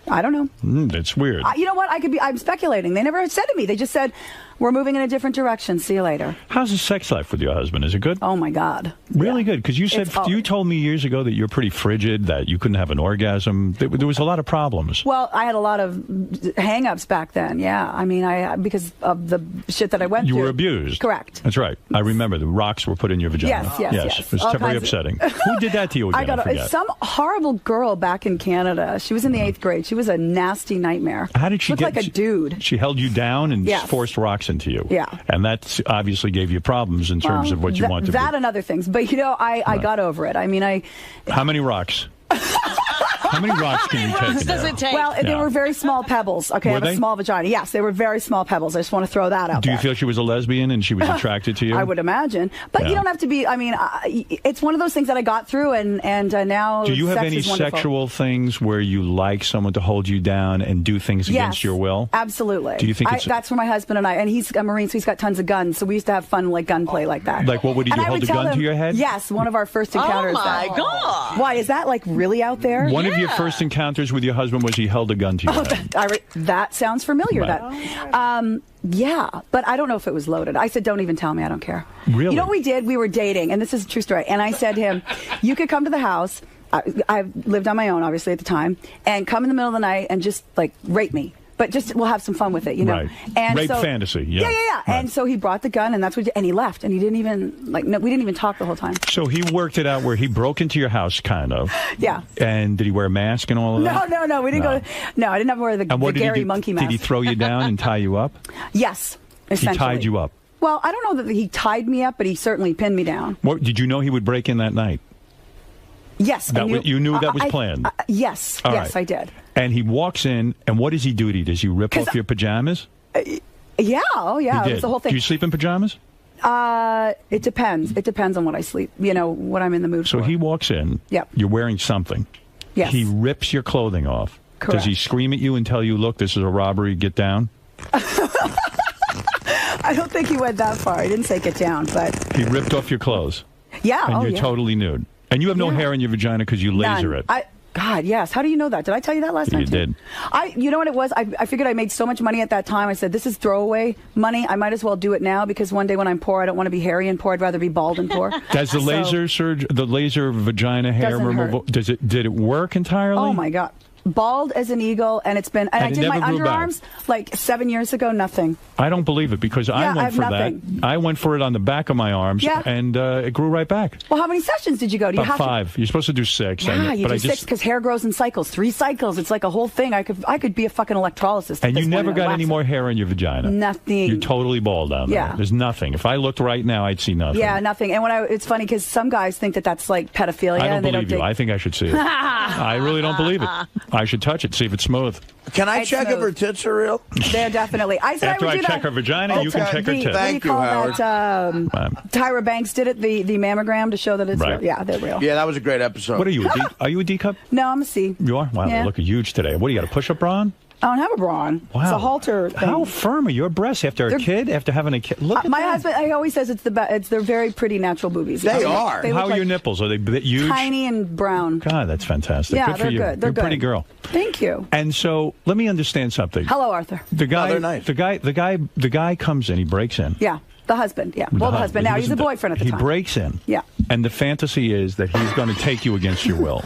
I don't know. That's weird. You know what? I'm speculating. They never said to me. They just said, we're moving in a different direction. See you later. How's the sex life with your husband? Is it good? Oh, my God. Really good? Because you said you told me years ago that you're pretty frigid, that you couldn't have an orgasm. There was a lot of problems. Well, I had a lot of hang-ups back then, yeah. I mean, because of the shit that I went through. You were abused. Correct. That's right. I remember the rocks were put in your vagina. Yes. It was very upsetting. Who did that to you again? I forget. Some horrible girl back in Canada. She was in the 8th grade. She was a nasty nightmare. How did she looked like a dude. She held you down and forced rocks into you. Yeah. And that obviously gave you problems in terms of what you wanted to do. That and other things. But, I got over it. I mean, How many rocks? How many rocks can you take? Does it take? Well, they were very small pebbles. Okay, I have a small vagina. Yes, they were very small pebbles. I just want to throw that out Do there. you feel she was a lesbian and she was attracted to you? I would imagine. But you don't have to be, I mean, it's one of those things that I got through and now Do you have sex any is wonderful. sexual things where you like someone to hold you down and do things against your will? Absolutely. Do you think that's for my husband and he's a Marine, so he's got tons of guns, so we used to have fun, like gunplay like that. Like what would he do, hold a gun to your head? Yes, one of our first encounters. Oh my God. Why, is that like really out there? One of your first encounters with your husband was he held a gun to your head. That sounds familiar. Right. Yeah, but I don't know if it was loaded. I said, don't even tell me. I don't care. Really? You know what we did? We were dating, and this is a true story. And I said to him, you could come to the house. I lived on my own, obviously, at the time, and come in the middle of the night and just, like, rape me. But just, we'll have some fun with it, you know. Right. And rape fantasy, yeah. Yeah. Right. And so he brought the gun, and that's what, and he left, and he didn't even, we didn't even talk the whole time. So he worked it out where he broke into your house, kind of. Yeah. And did he wear a mask and all of that? No. We didn't go. No, I didn't have to wear the Gary Monkey mask. Did he throw you down and tie you up? Yes, essentially. He tied you up. Well, I don't know that he tied me up, but he certainly pinned me down. What, did you know he would break in that night? Yes. You knew that was planned? Yes. All yes, right. I did. And he walks in, and what does he do to you? Does he rip off your pajamas? Yeah. Oh, yeah. He did. It was the whole thing. Do you sleep in pajamas? It depends. It depends on what I sleep. You know, what I'm in the mood for. So he walks in. Yep. You're wearing something. Yes. He rips your clothing off. Correct. Does he scream at you and tell you, look, this is a robbery, get down? I don't think he went that far. He didn't say get down, but... He ripped off your clothes. Yeah. And you're totally nude. And you have no hair in your vagina because you laser it. God, yes. How do you know that? Did I tell you that last night? You did. You know what it was? I figured I made so much money at that time. I said, this is throwaway money. I might as well do it now because one day when I'm poor, I don't want to be hairy and poor. I'd rather be bald and poor. Does the laser vagina hair removal, did it work entirely? Oh, my God. Bald as an eagle, and it's been... And I did my underarms like 7 years ago, nothing. I don't believe it because I went for that. I went for it on the back of my arms, and it grew right back. Well, how many sessions did you go? About 5. You're supposed to do 6. Yeah, you do 6 because hair grows in cycles. 3 cycles. It's like a whole thing. I could be a fucking electrolysis. And you never got any more hair in your vagina? Nothing. You're totally bald down there. Yeah. There's nothing. If I looked right now, I'd see nothing. Yeah, nothing. And it's funny because some guys think that that's like pedophilia. I don't and they believe you. I think I should see it. I really don't believe it. I should touch it, see if it's smooth. Can I check if her tits are real? They're definitely. I said After I would do check her vagina, you can check her tits. Thank you, Howard. Tyra Banks did it, the mammogram, to show that it's real. Yeah, they're real. Yeah, that was a great episode. What are you, are you a D cup? No, I'm a C. You are? Wow, Yeah. they look huge today. What, do you got a push-up bra on? I don't have a bra on. Wow. It's a halter thing. How firm are your breasts after a kid, after having a kid? Look at my that. husband, he always says they're very pretty natural boobies. They are. They How look are your nipples? Are they huge? tiny and brown. God, that's fantastic. Yeah, good for they're you. good. They're You're a pretty good. girl. Thank you. And so, let me understand something. Hello, Arthur. The guy, they're nice. the guy comes in. He breaks in. Yeah, the husband. Yeah, well, the husband. Now he's a boyfriend at the time. He breaks in. Yeah. And the fantasy is that he's going to take you against your will.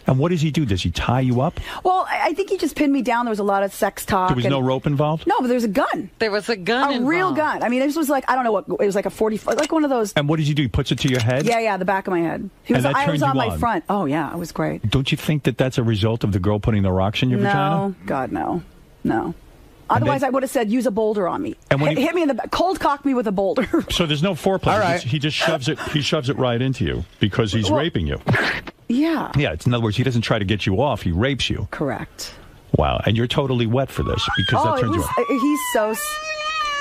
And what does he do? Does he tie you up? Well, I think he just pinned me down. There was a lot of sex talk. There was no rope involved? No, but there was a gun. There was a gun A real gun. I mean, this was like, I don't know what, it was like a 40, like one of those. And what does he do? He puts it to your head? Yeah, the back of my head. I was on my front. Oh, yeah, it was great. Don't you think that that's a result of the girl putting the rocks in your vagina? No, God, no. No. Otherwise, I would have said, use a boulder on me. And when hit me in the back. Cold cock me with a boulder. So there's no foreplay. All right. He just shoves it. He shoves it right into you because he's raping you. Yeah. Yeah. In other words, he doesn't try to get you off. He rapes you. Correct. Wow. And you're totally wet for this because that turns you on. He's so...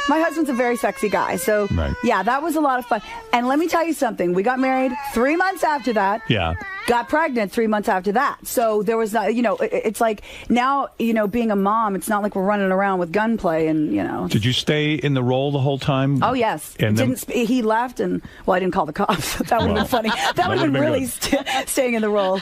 My husband's a very sexy guy, so yeah, that was a lot of fun. And let me tell you something. We got married 3 months after that. Yeah. Got pregnant 3 months after that. So there was, it's like now, being a mom, it's not like we're running around with gunplay and, Did you stay in the role the whole time? Oh, yes. And he left and, I didn't call the cops. That would have been funny. That would have been really staying in the role.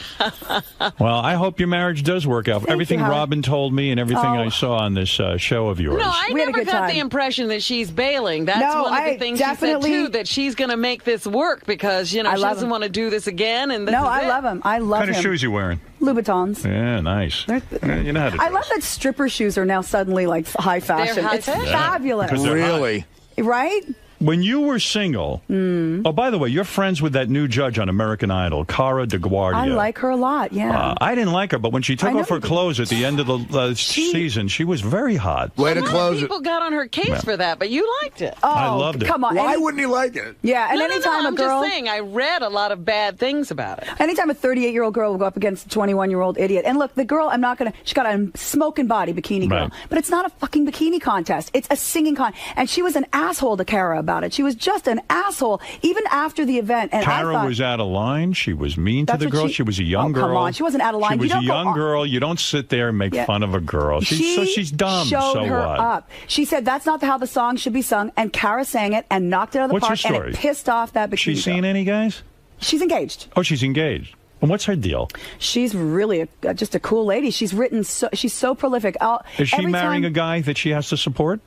Well, I hope your marriage does work out. Everything Robin told me and everything I saw on this show of yours. No, I never got the impression that she's bailing. That's one of the things she said, too, that she's going to make this work because, she doesn't want to do this again. And I love him. I love him. What kind of shoes you wearing? Louboutins. Yeah, nice. You know how to I love that stripper shoes are now suddenly like high fashion. They're high it's fashion. fabulous. Really? Right? When you were single, oh, by the way, you're friends with that new judge on American Idol, Cara DeGuardia. I like her a lot, yeah. I didn't like her, but when she took off her clothes at the end of the season, she was very hot. Way to close it. People got on her case for that, but you liked it. I loved it. Come on. Why wouldn't you like it? Yeah, and anytime I'm a girl... just saying, I read a lot of bad things about it. Anytime a 38-year-old girl will go up against a 21-year-old idiot. And look, the girl, I'm not going to... She got a smoking body, bikini girl. But it's not a fucking bikini contest. It's a singing contest. And she was an asshole to Cara about it. She was just an asshole, even after the event. And Cara was out of line. She was mean to the girl. She was a young girl. Come on, she wasn't out of line. She was a young girl. You don't sit there and make fun of a girl. She's dumb. Showed her up. She said that's not how the song should be sung, and Cara sang it and knocked it out of the park, and it pissed off that bikini She's seen any guys? She's engaged. Oh, she's engaged. And what's her deal? She's really just a cool lady. She's written. She's so prolific. Is she marrying a guy that she has to support?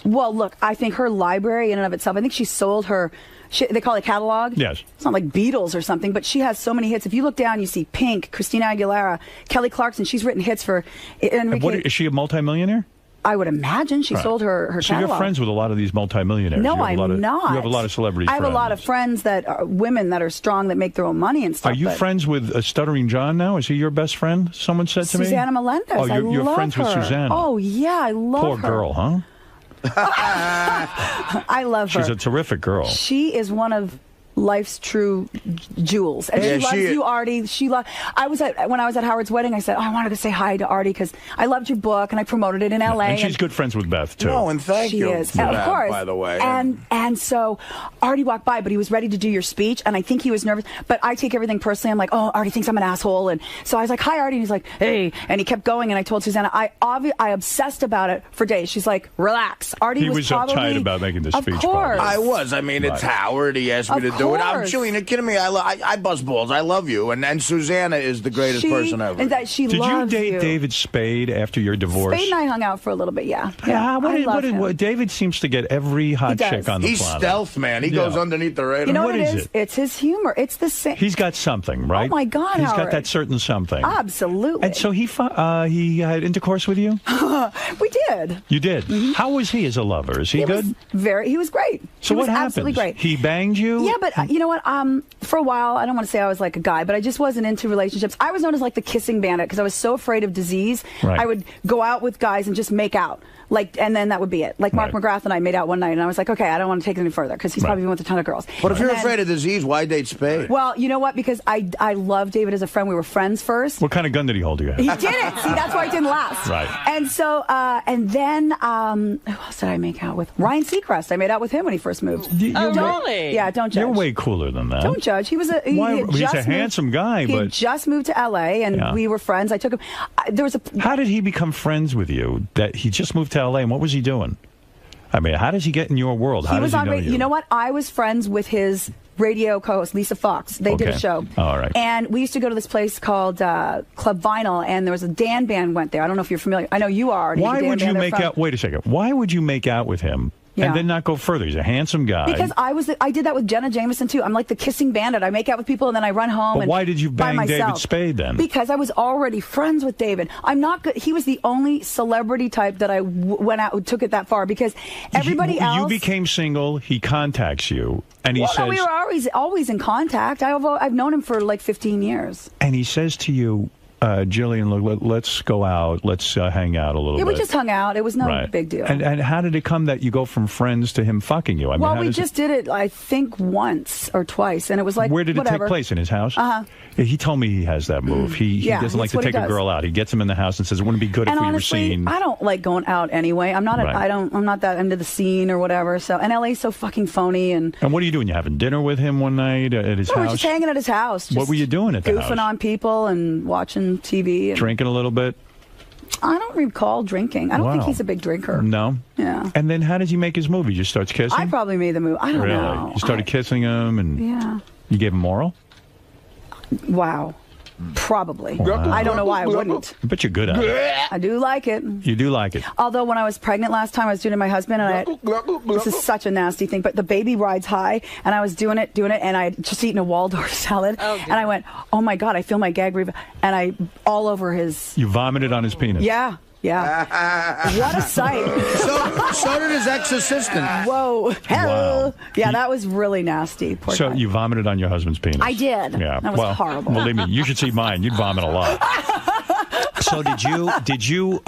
Well, look, I think her library in and of itself, I think she sold her, they call it catalog. Yes. It's not like Beatles or something, but she has so many hits. If you look down, you see Pink, Christina Aguilera, Kelly Clarkson. She's written hits for Enrique. Is she a multimillionaire? I would imagine she sold her catalog. So you're friends with a lot of these multimillionaires. No, I'm not. You have a lot of celebrity friends. I have a lot of friends that are women that are strong that make their own money and stuff. Are you friends with Stuttering John now? Is he your best friend? Someone said to me. Susanna Melendez. Oh, you're love friends her. with Susanna. Oh, yeah, I love her. Poor girl, huh? I love her. She's a terrific girl. She is one of life's true jewels, and she loves you, Artie. When I was at Howard's wedding, I said, I wanted to say hi to Artie because I loved your book and I promoted it in L.A. And she's good friends with Beth too. No, and thank you. She is, of course. By the way, and so Artie walked by, but he was ready to do your speech, and I think he was nervous. But I take everything personally. I'm like, oh, Artie thinks I'm an asshole, and so I was like, hi, Artie, and he's like, hey, and he kept going, and I told Susanna, I obsessed about it for days. She's like, relax. Artie was uptight about making the speech. Of course, I was. I mean, it's Howard. He asked me to do it. I'm Julian. Kidding me? I buzz balls. I love you, and Susanna is the greatest person ever. And that she Did loves you date David Spade after your divorce? Spade and I hung out for a little bit. Yeah. David seems to get every hot chick on the planet. He's stealth, man. He goes underneath the radar. You know what it is it? It's his humor. It's the same. He's got something, right? Oh my God, He's Howard. got that certain something. Absolutely. And so he had intercourse with you. We did. You did. Mm-hmm. How was he as a lover? Is he good? He was great. So what happened? Absolutely great. He banged you? Yeah, but you know what? For a while, I don't want to say I was like a guy, but I just wasn't into relationships. I was known as like the kissing bandit because I was so afraid of disease. Right. I would go out with guys and just make out. And then that would be it. Like Mark McGrath and I made out one night, and I was like, okay, I don't want to take it any further because he's probably been with a ton of girls. But if you're afraid of disease, why date Spade? Well, you know what? Because I love David as a friend. We were friends first. What kind of gun did he hold you? He didn't. See, that's why it didn't last. Right. And so, and then, who else did I make out with? Ryan Seacrest. I made out with him when he first moved. Really? Yeah, don't judge. You're way cooler than that. Don't judge. He was he's a handsome guy, he but had just moved to L.A. and we were friends. I took him. How did he become friends with you? That he just moved to L.A. and what was he doing? I mean, how does he get in your world? How does he know you? You know what? I was friends with his radio co-host, Lisa Fox. They did a show. All right. And we used to go to this place called Club Vinyl, and there was a Dan band went there. I don't know if you're familiar. I know you are. Why would you make out? Wait a second. Why would you make out with him? Yeah. And then not go further. He's a handsome guy. Because I did that with Jenna Jameson too. I'm like the kissing bandit. I make out with people and then I run home. But why did you bang David Spade then? Because I was already friends with David. I'm not good. He was the only celebrity type that I went out took it that far because everybody else. You became single. He contacts you and he says. No, we were always in contact. I've known him for like 15 years. And he says to you, Jillian, look, let's go out. Let's hang out a little bit. Yeah, we just hung out. It was no big deal. And how did it come that you go from friends to him fucking you? I mean, well, we just did it, I think, once or twice, and it was like, where did whatever. it take place? In his house? Uh-huh. He told me he has that move. He doesn't like to take a girl out. He gets him in the house and says, it wouldn't be good if we honestly, were seen. I don't like going out anyway. I'm not. I'm not that into the scene or whatever. So, and LA's so fucking phony. And what are you doing? You having dinner with him one night at his house? We're just hanging at his house. What were you doing at the house? Goofing on people and watching TV. And drinking a little bit. I don't recall drinking. I don't think he's a big drinker. No? Yeah. And then how does he make his move? He just starts kissing? I probably made the move. I don't know. Really? You started kissing him and you gave him oral? Wow. Probably. Wow. I don't know why I wouldn't. I bet you're good at it. I do like it. You do like it. Although when I was pregnant last time, I was doing it to my husband, and this is such a nasty thing, but the baby rides high, and I was doing it, and I had just eaten a Waldorf salad, and I went, oh my God, I feel my gag reflex, and I all over his... You vomited on his penis? Yeah. Yeah. What a sight. So did his ex-assistant. Whoa. Hell. Wow. Yeah, that was really nasty. Poor So guy. you vomited on your husband's penis? I did. Yeah. That was horrible. Believe me, you should see mine. You'd vomit a lot. So did you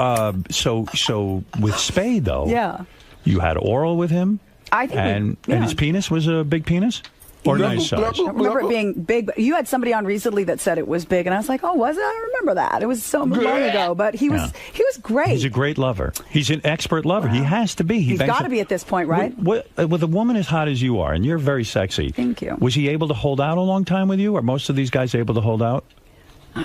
so with Spade though? Yeah. You had oral with him? I think and his penis was a big penis? Or nice size? I don't remember it being big. But you had somebody on recently that said it was big, and I was like, "Oh, was it? I remember that. It was so long ago." But he was great. He's a great lover. He's an expert lover. Wow. He has to be. He's got to be at this point, right? With a woman as hot as you are, and you're very sexy. Thank you. Was he able to hold out a long time with you? Are most of these guys able to hold out?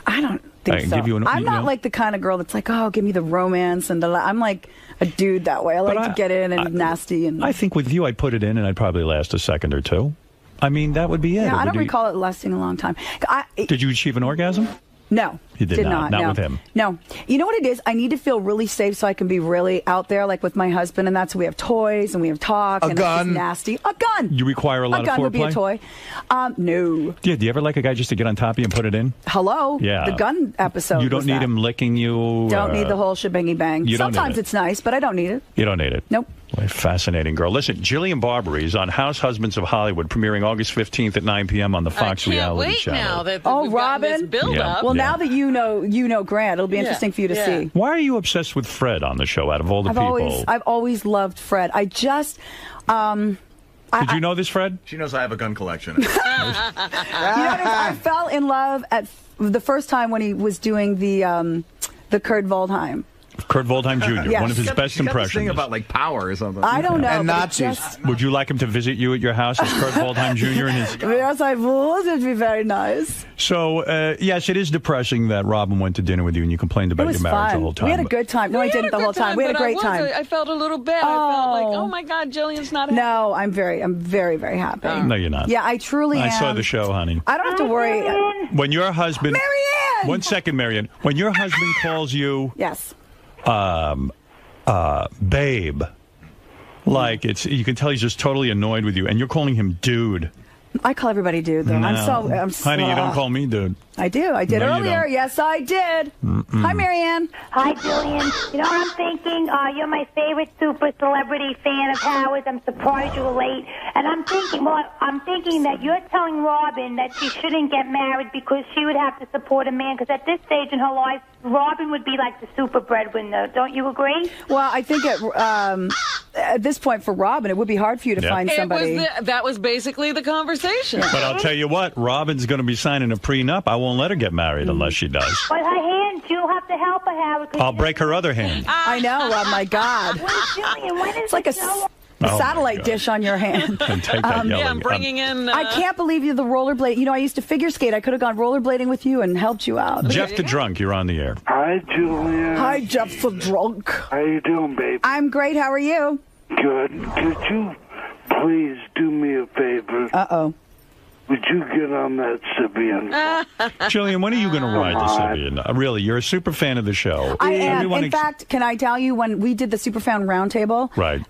I don't think so. I'm not like the kind of girl that's like, "Oh, give me the romance," and I'm like a dude that way. I like to get in and nasty. And I think with you, I'd put it in, and I'd probably last a second or two. I mean, that would be it. Yeah, I don't recall it lasting a long time. Did you achieve an orgasm? No. You did not. Not with him. No. You know what it is? I need to feel really safe so I can be really out there, like with my husband, and that's we have toys and we have talk. A gun. It's nasty. A gun. You require a lot of foreplay? A gun would be a toy. No. Yeah, do you ever like a guy just to get on top of you and put it in? Hello? Yeah. The gun episode. You don't need him licking you? Don't need the whole shebangy bang. Sometimes it's nice, but I don't need it. You don't need it? Nope. What a fascinating girl. Listen, Jillian Barbary is on House Husbands of Hollywood, premiering August 15th at 9 p.m. on the Fox reality channel. Now that Robin. Build up. Well, now that you know Grant, it'll be interesting for you to see. Why are you obsessed with Fred on the show out of all the people? I've always loved Fred. I just... Did you know this, Fred? She knows I have a gun collection. You know what I fell in love at the first time when he was doing the Kurt Waldheim. Kurt Waldheim Jr., Yes. one of his best impressions. Thing about like power or something. I don't know. And Nazis. Would you like him to visit you at your house as Kurt Waldheim Jr. and his... Yes, I would. It'd be very nice. So, yes, it is depressing that Robin went to dinner with you and you complained about your marriage the whole time. We had a good time. No, I didn't the whole time. We had a great time. I felt a little bad. I felt like, oh my God, Jillian's not happy. No, I'm very, very happy. No, you're not. Yeah, I truly am. I saw the show, honey. I don't have to worry. When your husband... Marianne! 1 second, Marianne. When your husband calls you... Yes. Babe. Like, you can tell he's just totally annoyed with you, and you're calling him dude. I call everybody dude, though. No. I'm Honey, you don't call me dude. I do. I did earlier. Yes, I did. Hi, Marianne. Hi, Jillian. You know what I'm thinking? You're my favorite super celebrity fan of Howard's. I'm surprised you were late. And I'm thinking that you're telling Robin that she shouldn't get married because she would have to support a man. Because at this stage in her life, Robin would be like the super breadwinner. Don't you agree? Well, I think at this point for Robin, it would be hard for you to find somebody. That was basically the conversation. But I'll tell you what, Robin's going to be signing a prenup. I won't let her get married unless she does. But her hands, you'll have to help her, Howard. I'll break her other hand. I know. Oh, my God. It's like a satellite dish on your hand. And take that yelling. Yeah, I'm bringing in... I can't believe you're the rollerblade. You know, I used to figure skate. I could have gone rollerblading with you and helped you out. Jeff the Drunk, you're on the air. Hi, Julia. Hi, Jeff the Drunk. How you doing, baby? I'm great. How are you? Good. Could you please do me a favor? Uh-oh. Would you get on that Sibian? Jillian, when are you going to ride the Sibian? Really, you're a super fan of the show. I am. In fact, can I tell you, when we did the Superfan Roundtable, right.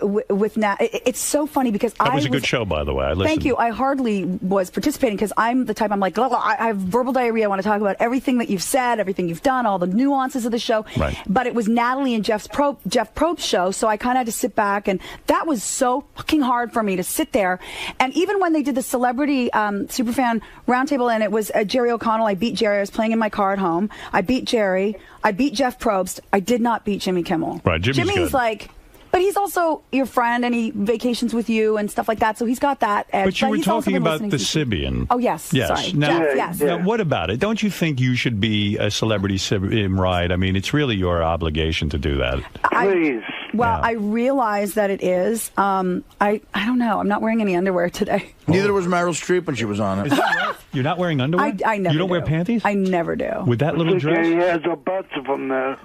with Nat, it's so funny because That was a good show, by the way. I listened. Thank you. I hardly was participating because I'm the type, I'm like, I have verbal diarrhea. I want to talk about everything that you've said, everything you've done, all the nuances of the show. Right. But it was Natalie and Jeff Probst's show, so I kind of had to sit back, and that was so fucking hard for me to sit there. And even when they did the celebrity superfan roundtable, and it was Jerry O'Connell, I beat Jerry. I was playing in my car at home. I beat Jerry. I beat Jeff Probst. I did not beat Jimmy Kimmel. Right, Jimmy's good. Like... But he's also your friend, and he vacations with you and stuff like that, so he's got that edge. But you were talking about the Sybian. Oh, yes. Sorry. Now, Jeff, yes. Now, what about it? Don't you think you should be a celebrity Sybian ride? I mean, it's really your obligation to do that. Please. I realize that it is. I don't know. I'm not wearing any underwear today. Neither was Meryl Streep when she was on it. You're not wearing underwear? I never You don't wear panties? I never do. With that little dress? He has a bunch of them there.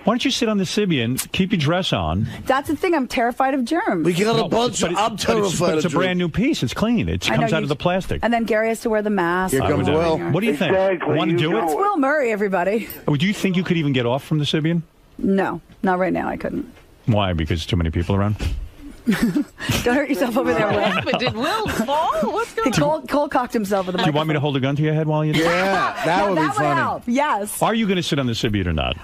Why don't you sit on the Sybian, keep your dress on? That's the thing. I'm terrified of germs. We got a bunch of... I'm terrified of It's a brand new piece. It's clean. It comes out of the plastic. And then Gary has to wear the mask. Here comes Will. What do you think? Exactly. Want to do It's it? Will Murray, everybody. Do you think you could even get off from the Sybian? No, not right now. I couldn't. Why? Because too many people around? Don't hurt yourself over there, Will. But did Will fall? What's going on? He cold cocked himself with the Do you want me to hold a gun to your head while you do it? Yeah, that would be funny. Help. Yes. Are you going to sit on the Sybian or not?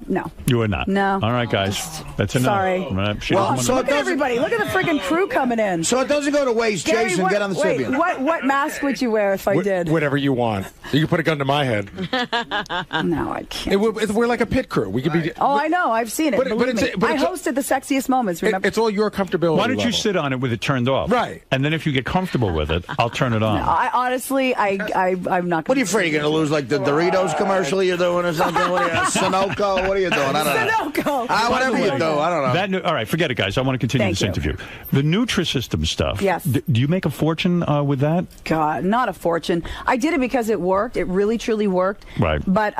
No. You are not? No. All right, guys. That's enough. Sorry. Right. Well, so Look at everybody. Look at the friggin' crew coming in. So it doesn't go to waste. Gary, Jason, get on the wait, Sybian. what mask would you wear if I did? Whatever you want. You can put a gun to my head. No, I can't. We're like a pit crew. We could be. Oh, I know. I've seen it. But Believe me. I hosted the sexiest moments. Remember? It's all your comfortability. Why don't you level. sit on it with it turned off? Right. And then if you get comfortable with it, I'll turn it on. No, I honestly, I'm not. What are you afraid you're going to lose, like the Doritos commercial you're doing or something? What are you, Sunoco? What are you doing? I don't know. Sunoco. Whatever you do, I don't know. All right, forget it, guys. I want to continue Thank this you. interview. The Nutrisystem stuff. Yes. Do you make a fortune with that? God, not a fortune. I did it because it worked. It really, truly worked. Right. But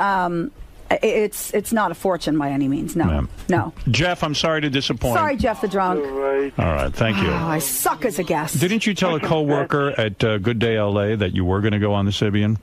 it's not a fortune by any means. No. Yeah. No. Jeff, I'm sorry to disappoint. Sorry, Jeff the drunk. All right, thank you. Oh, I suck as a guest. Didn't you tell a coworker at Good Day LA that you were going to go on the Sybian?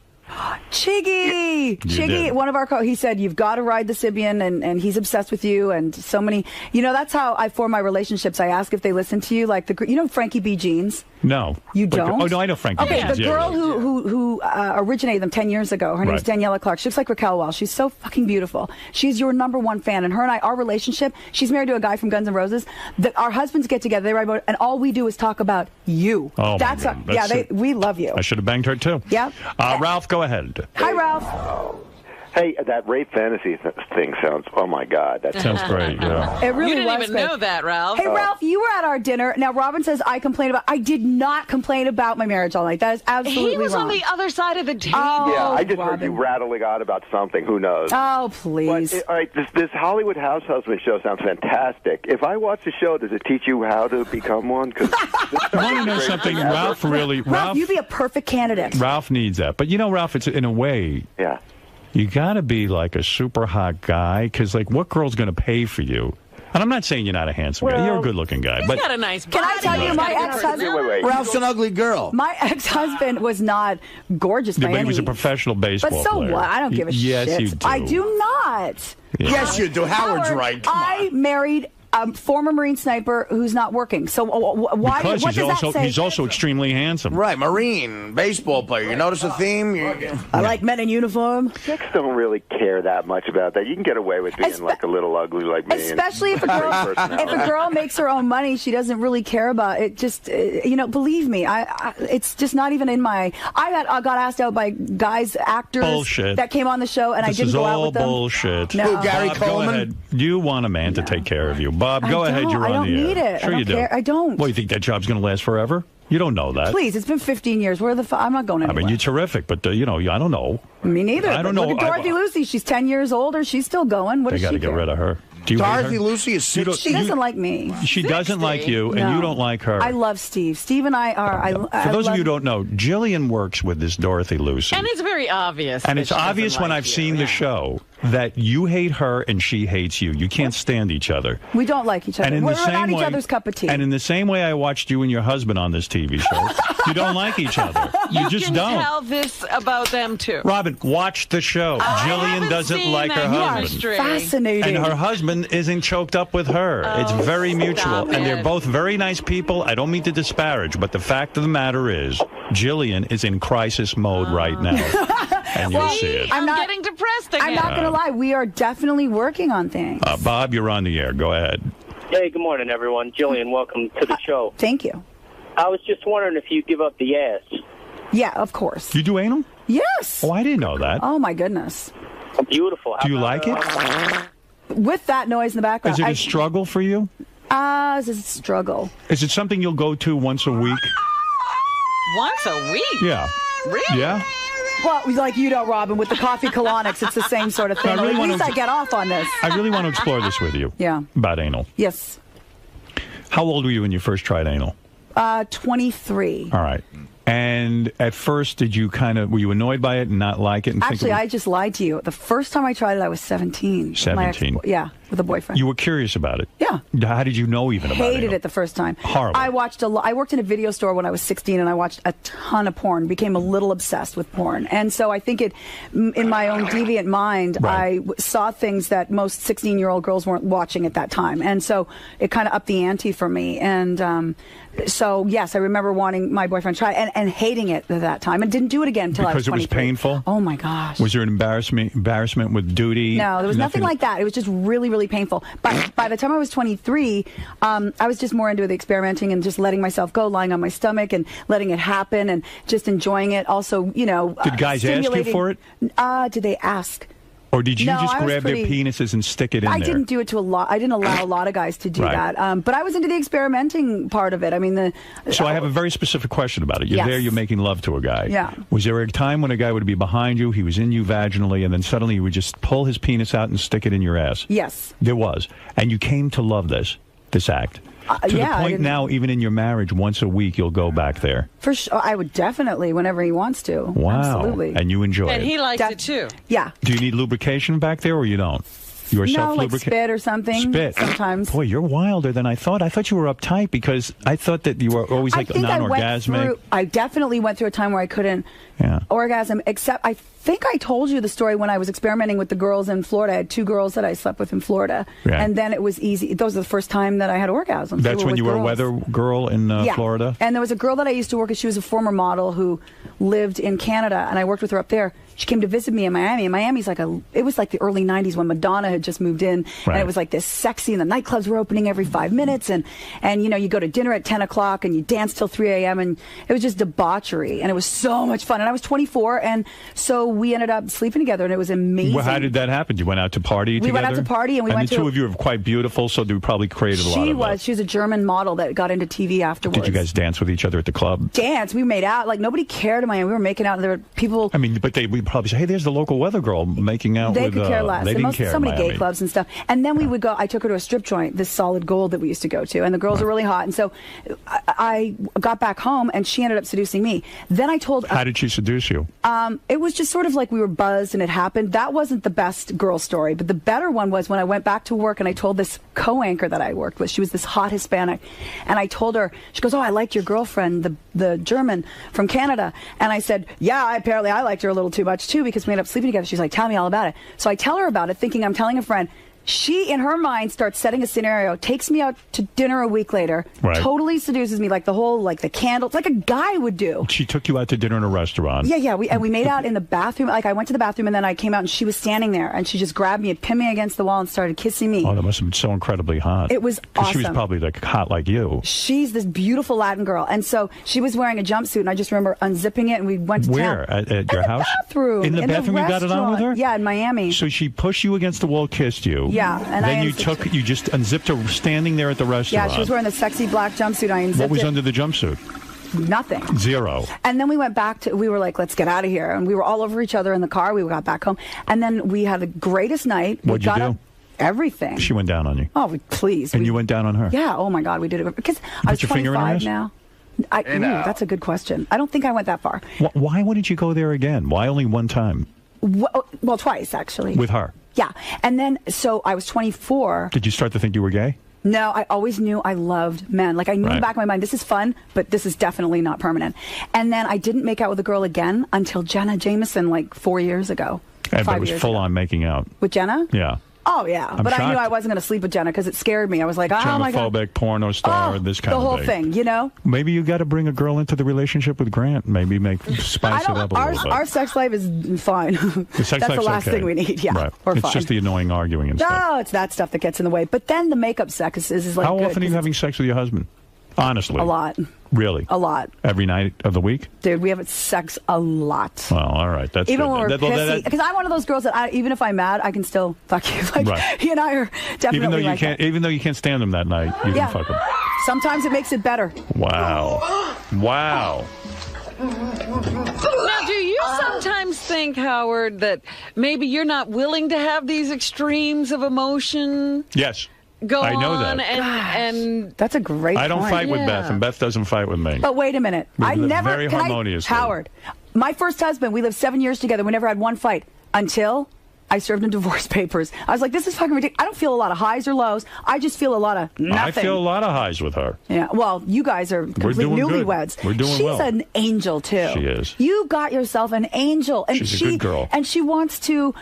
Chiggy, did. one of our he said you've got to ride the Sybian, and he's obsessed with you, and so many. That's how I form my relationships. I ask if they listen to you, like Frankie B. Jeans. No, you Like, don't. oh no, I know Frankie. Okay, Jeans. the Yeah, girl yeah. who originated them 10 years ago. Her name's Right. Daniela Clark. She looks like Raquel Welch. She's so fucking beautiful. She's your #1 fan, and her and I, our relationship. She's married to a guy from Guns N' Roses. Our husbands get together. They write about it, and all we do is talk about you. Oh, my That's God. we love you. I should have banged her too. Yep. Ralph, go ahead. Hi, Ralph. Hey, that rape fantasy thing sounds, oh my God. That sounds great, yeah. It really You didn't was even great. know that, Ralph. Hey, Ralph, you were at our dinner. Now, Robin says I did not complain about my marriage all night. That is absolutely He was wrong. on the other side of the table. Oh, yeah, I just Robin. heard you rattling on about something. Who knows? Oh, please. But, all right, this Hollywood House Husband show sounds fantastic. If I watch the show, does it teach you how to become one? Cause You want to know something? Ralph Ralph, you'd be a perfect candidate. Ralph needs that. But Ralph, it's in a way. Yeah. You got to be like a super hot guy, because like what girl's going to pay for you? And I'm not saying you're not a handsome guy. You're a good-looking guy. He's but got a nice body. Can I tell you, my ex-husband... Ralph's an ugly girl. My ex-husband was not gorgeous by but he any was a means. professional baseball But so player. what? I don't give a shit. Yes, you do. I do not. Yeah. Yes, you do. Howard's Howard, right. Come I married a former Marine sniper who's not working. So why? Because what does that say? he's also extremely handsome. Right, Marine, baseball player. You notice a theme? I like men in uniform. Chicks don't really care that much about that. You can get away with being like a little ugly like me. Especially if a girl makes her own money, she doesn't really care about it. Just believe me, it's just not even in my. I got asked out by guys, actors Bullshit. that came on the show, and This I didn't is go out all with them. bullshit. No. Who, Gary Bob, go Coleman? ahead. You want a man to take care of you. Bob, go ahead. You're I on don't the air. need it. Sure I don't you do. care. I don't. Well, you think that job's going to last forever? You don't know that. Please, it's been 15 years. Where I'm not going I anywhere. mean, you're terrific, but, I don't know. Me neither. I don't know. Look at Dorothy Lucy. She's 10 years older. She's still going. What They does got she to get do? rid of her. Do you hate Dorothy her? Lucy is 60. She doesn't like me. She doesn't like you, and No. you don't like her. I love Steve. Steve and I are. For those of you who don't know, Jillian works with this Dorothy Lucy. And it's very obvious. And that it's she doesn't obvious when like I've you. seen the show that you hate her and she hates you. You can't stand each other. We don't like each other. And in We're the same not each way- other's cup of tea. And in the same way I watched you and your husband on this TV show, you don't like each other. You just can don't. tell this about them, too. Robin, watch the show. Jillian doesn't seen like her that husband. chemistry. Fascinating. And her husband isn't choked up with her. It's very mutual. And they're both very nice people. I don't mean to disparage, but the fact of the matter is, Jillian is in crisis mode right now. And you'll see it. I'm getting depressed again. I'm not going to lie. We are definitely working on things. Bob, you're on the air. Go ahead. Hey, good morning, everyone. Jillian, welcome to the show. Thank you. I was just wondering if you give up the ass. Yeah, of course. You do anal? Yes. Oh, I didn't know that. Oh, my goodness. Beautiful. Do you like it? With that noise in the background. Is it a struggle for you? It's a struggle. Is it something you'll go to once a week? Once a week? Yeah. Really? Yeah? Well, like you know, Robin, with the coffee colonics, it's the same sort of thing. I really At wanna- least I get off on this. I really want to explore this with you. Yeah. About anal. Yes. How old were you when you first tried anal? 23. All right. And at first, were you annoyed by it and not like it? And think Actually, it was- I just lied to you. The first time I tried it, I was 17. 17. Yeah, with a boyfriend. You were curious about it? Yeah. How did you know even about it? Hated it the first time. Horrible. I watched I worked in a video store when I was 16, and I watched a ton of porn. Became a little obsessed with porn, and so I think in my own deviant mind, I saw things that most 16-year-old girls weren't watching at that time, and so it kind of upped the ante for me. And so yes, I remember wanting my boyfriend to try it and hating it at that time, and didn't do it again until I was 23. Because it was painful? Oh my gosh. Was there an embarrassment with duty? No, there was nothing like that. It was just really, really painful. But by the time I was 23, I was just more into the experimenting and just letting myself go, lying on my stomach and letting it happen and just enjoying it. Also, you know, Did guys ask you for it? Did they ask? Or did you No, just I was grab their pretty- penises and stick it in I there? didn't do it to a lot. I didn't allow a lot of guys to do Right. that. But I was into the experimenting part of it. I mean, So I have a very specific question about it. You're Yes. there, you're making love to a guy. Yeah. Was there a time when a guy would be behind you, he was in you vaginally, and then suddenly he would just pull his penis out and stick it in your ass? Yes. There was. And you came to love this act. To yeah, the I point didn't- now, even in your marriage, once a week, you'll go back there. For sure, I would definitely whenever he wants to. Wow. Absolutely. And you enjoy And it. he likes it, too. Yeah. Do you need lubrication back there, or you don't? You are No, like self-lubricating? spit or something. Spit. Sometimes. Boy, you're wilder than I thought. I thought you were uptight because I thought that you were always like I think non-orgasmic. I definitely went through a time where I couldn't orgasm, except I think I told you the story when I was experimenting with the girls in Florida. I had 2 girls that I slept with in Florida. Yeah. And then it was easy. Those were the first time that I had orgasms. That's when you were a with girls. weather girl in Yeah. Florida? And there was a girl that I used to work with. She was a former model who lived in Canada, and I worked with her up there. She came to visit me in Miami, and Miami's it was like the early 90s when Madonna had just moved in, and it was like this sexy, and the nightclubs were opening every 5 minutes, and you know, you go to dinner at 10 o'clock, and you dance till 3 a.m., and it was just debauchery, and it was so much fun, and I was 24, and so we ended up sleeping together, and it was amazing. Well, how did that happen? You went out to party together? We went out to party, and we went the to... two of you are quite beautiful, so they probably created a lot of She was a German model that got into TV afterwards. Did you guys dance with each other at the club? Dance. We made out. Like, nobody cared in Miami. We were making out, and there were people... I mean, but we probably say, hey, there's the local weather girl making out They with... could care less. They didn't care so in many Miami. gay clubs and stuff. And then we would go... I took her to a strip joint, this Solid Gold that we used to go to, and the girls were really hot. And so I got back home, and she ended up seducing me. Then I told... How did she seduce you? It was just sort of like we were buzzed and it happened. That wasn't the best girl story, but the better one was when I went back to work and I told this co-anchor that I worked with. She was this hot Hispanic, and I told her, she goes, "Oh, I liked your girlfriend, the German from Canada." And I said, "Yeah, apparently I liked her a little too much too because we ended up sleeping together." She's like, "Tell me all about it." So I tell her about it, thinking I'm telling a friend. She, in her mind, starts setting a scenario, takes me out to dinner a week later, totally seduces me, like the whole, like the candles, like a guy would do. She took you out to dinner in a restaurant. Yeah, we made out in the bathroom. Like, I went to the bathroom, and then I came out, and she was standing there, and she just grabbed me and pinned me against the wall and started kissing me. Oh, that must have been so incredibly hot. It was 'Cause awesome. She was probably like hot like you. She's this beautiful Latin girl, and so she was wearing a jumpsuit, and I just remember unzipping it, and we went to Where? town. At your house? Bathroom. In the bathroom you got it on with her? Yeah, in Miami. So she pushed you against the wall, kissed you. Yeah, and then I you just unzipped her standing there at the restaurant. Yeah, she was wearing the sexy black jumpsuit. I unzipped What was it. under the jumpsuit? Nothing. Zero. And then we went back to, we were like, let's get out of here. And we were all over each other in the car. We got back home. And then we had the greatest night. What'd you do? Up everything. She went down on you. Oh, please. And you went down on her? Yeah, oh my God, we did it. Because I was Put your finger in her 25 ass? now. That's a good question. I don't think I went that far. Why wouldn't you go there again? Why only one time? Well, twice, actually. With her? Yeah. And then, so I was 24. Did you start to think you were gay? No, I always knew I loved men. Like, I knew in the back of my mind, this is fun, but this is definitely not permanent. And then I didn't make out with a girl again until Jenna Jameson, like 4 years ago. And 5 it was years full ago. on making out. With Jenna? Yeah. Oh, yeah. I'm but I knew shocked. I wasn't going to sleep with Jenna because it scared me. I was like, oh, my God. Xenophobic, porno star, this kind the of whole thing. thing, you know? Maybe you got to bring a girl into the relationship with Grant. Maybe spice it up a little bit. Our sex life is fine. The sex That's the life's last okay. thing we need, yeah. Right. We're It's fine. just the annoying arguing and stuff. No, it's that stuff that gets in the way. But then the makeup sex is like How good, often are you 'cause having sex with your husband? Honestly. A lot. Really? A lot. Every night of the week? Dude, we have sex a lot. Well, all right. That's Even good. when we're pissy. Because I'm one of those girls that even if I'm mad, I can still fuck you. Like, Right. he and I are definitely even though you like can't, that. even though you can't stand him that night, you Yeah. can fuck him. Sometimes it makes it better. Wow. Wow. Now, do you sometimes think, Howard, that maybe you're not willing to have these extremes of emotion Yes. go I know on? that. And that's a great I don't point. fight with Yeah. Beth, and Beth doesn't fight with me. But wait a minute. We I live never very can harmoniously. Howard, my first husband, we lived 7 years together. We never had one fight until I served him divorce papers. I was like, this is fucking ridiculous. I don't feel a lot of highs or lows. I just feel a lot of nothing. I feel a lot of highs with her. Yeah, well, you guys are complete doing good. newlyweds. We're doing She's well. an angel too. She is. You got yourself an angel, and She's a good girl. And she wants to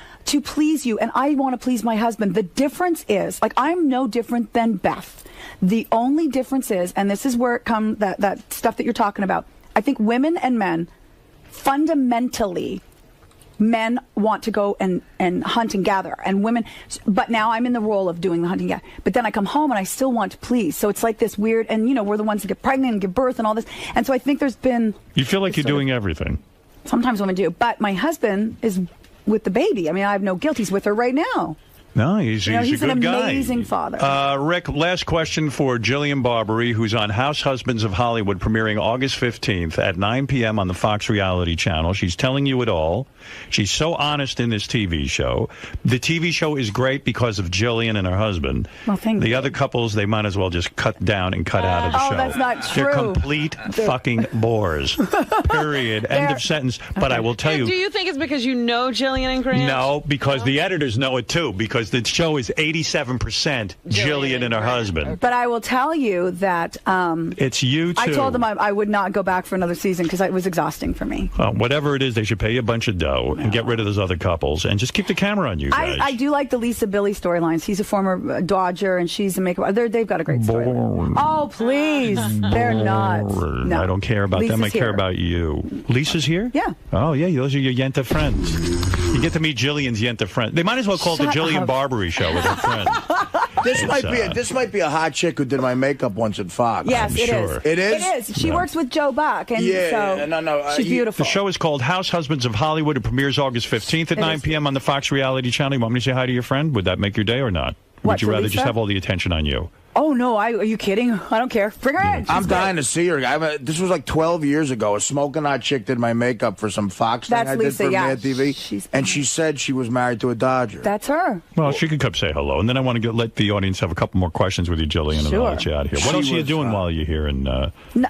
please you, and I want to please my husband. The difference is, like, I'm no different than Beth. The only difference is, and this is where it comes that stuff that you're talking about. I think women and men, fundamentally, men want to go and hunt and gather, and women, but now I'm in the role of doing the hunting and gather. But then I come home and I still want to please. So it's like this weird, and we're the ones that get pregnant and give birth and all this. And so I think there's been... You feel like you're doing everything. Sometimes women do. But my husband is with the baby. I mean, I have no guilt. He's with her right now. No, he's a He's good an guy. amazing father. Rick, last question for Jillian Barberie, who's on House Husbands of Hollywood, premiering August 15th at 9 p.m. on the Fox Reality Channel. She's telling you it all. She's so honest in this TV show. The TV show is great because of Jillian and her husband. Well, thank the you. other couples, they might as well just cut down and cut out of the show. that's not They're true. complete fucking bores. Period. End of sentence. But I will tell you... do you think it's because you know Jillian and Grant? No, because the editors know it too, because the show is 87% Jillian and her husband. But I will tell you that It's you too. I told them I would not go back for another season because it was exhausting for me. Whatever it is, they should pay you a bunch of dough and get rid of those other couples and just keep the camera on you guys. I do like the Lisa Billy storylines. He's a former Dodger, and she's a makeup. They've got a great storyline. Oh, please. They're not. No. I don't care about them. I Lisa's care here. about you. Lisa's here? Yeah. Oh, yeah. Those are your Yenta friends. You get to meet Jillian's Yenta friends. They might as well call it the Shut Jillian up. Barberie show with her friends. This might be a hot chick who did my makeup once at Fox. Yes, it is. It is? It is. She works with Joe Buck, and so she's beautiful. The show is called House Husbands of Hollywood. It premieres August 15th at 9 p.m. on the Fox Reality Channel. You want me to say hi to your friend? Would that make your day or not? What, Would you to rather Lisa? just have all the attention on you? Oh, no. Are you kidding? I don't care. Bring her in. I'm dying to see her. This was like 12 years ago. A smoking hot chick did my makeup for some Fox thing That's I Lisa, did for yeah. Mad TV. And she said she was married to a Dodger. That's her. Well, she could come say hello, and then I want to let the audience have a couple more questions with you, Jillian, and Sure. I'll let you out of here. What She else are you was, doing while you're here in What, New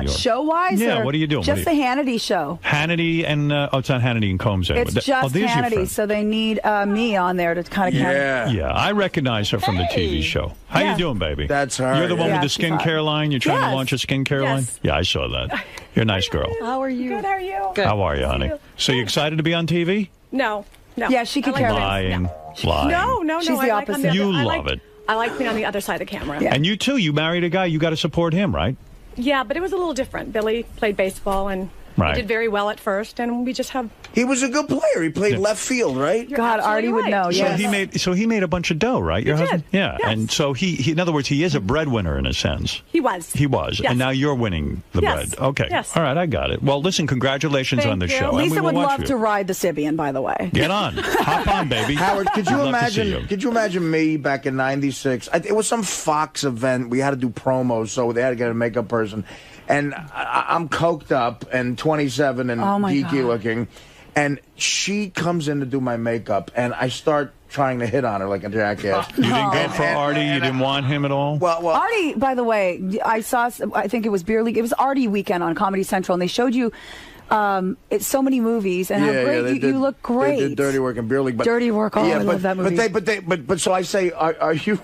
York. show-wise? Yeah, or what are you doing? Just What the Hannity show. Hannity and it's not Hannity and Combs. It's just there's your Hannity, friend. so they need me on there to kind of Yeah, I recognize her from the TV show. How Yeah. you doing, baby? That's her. You're the one Yeah, with the she's skincare line. You're trying Yes. to launch a skincare line. Yes. Yeah, I saw that. You're a nice girl. How are you? Good, how are you? How are you, honey? So you excited to be on TV? No, no. Yeah, she could care less. Lying, lying. No. She's the I like on opposite. the You other, I love like, it. I like being on the other side of the camera. And you too. You married a guy. You got to support him, right? Yeah, but it was a little different. Billy played baseball and Right. he did very well at first, and we just have. He was a good player. He played left field, right? God, Artie would know. So he made a bunch of dough, right? Your husband? Yeah. Yes. And so he in other words, he is a breadwinner in a sense. He was. He was. Yes. And now you're winning the Yes. bread. Okay. Yes. All right, I got it. Well, listen, congratulations on the show. And we Lisa will would watch love you. to ride the Sibian, by the way. Get on. Hop on, baby. Howard, could you I'd love to see imagine? you. Could you imagine me back in '96? It was some Fox event. We had to do promos, so they had to get a makeup person. And I'm coked up and 27 and geeky looking, and she comes in to do my makeup, and I start trying to hit on her like a jackass. You didn't go for Artie? You didn't want him at all? Well, Artie, by the way, I think it was Beer League. It was Artie weekend on Comedy Central, and they showed you It's so many movies, and how great you look great. They did Dirty Work and Beer League. But, Dirty Work. Oh, I love that movie. But so I say, are you?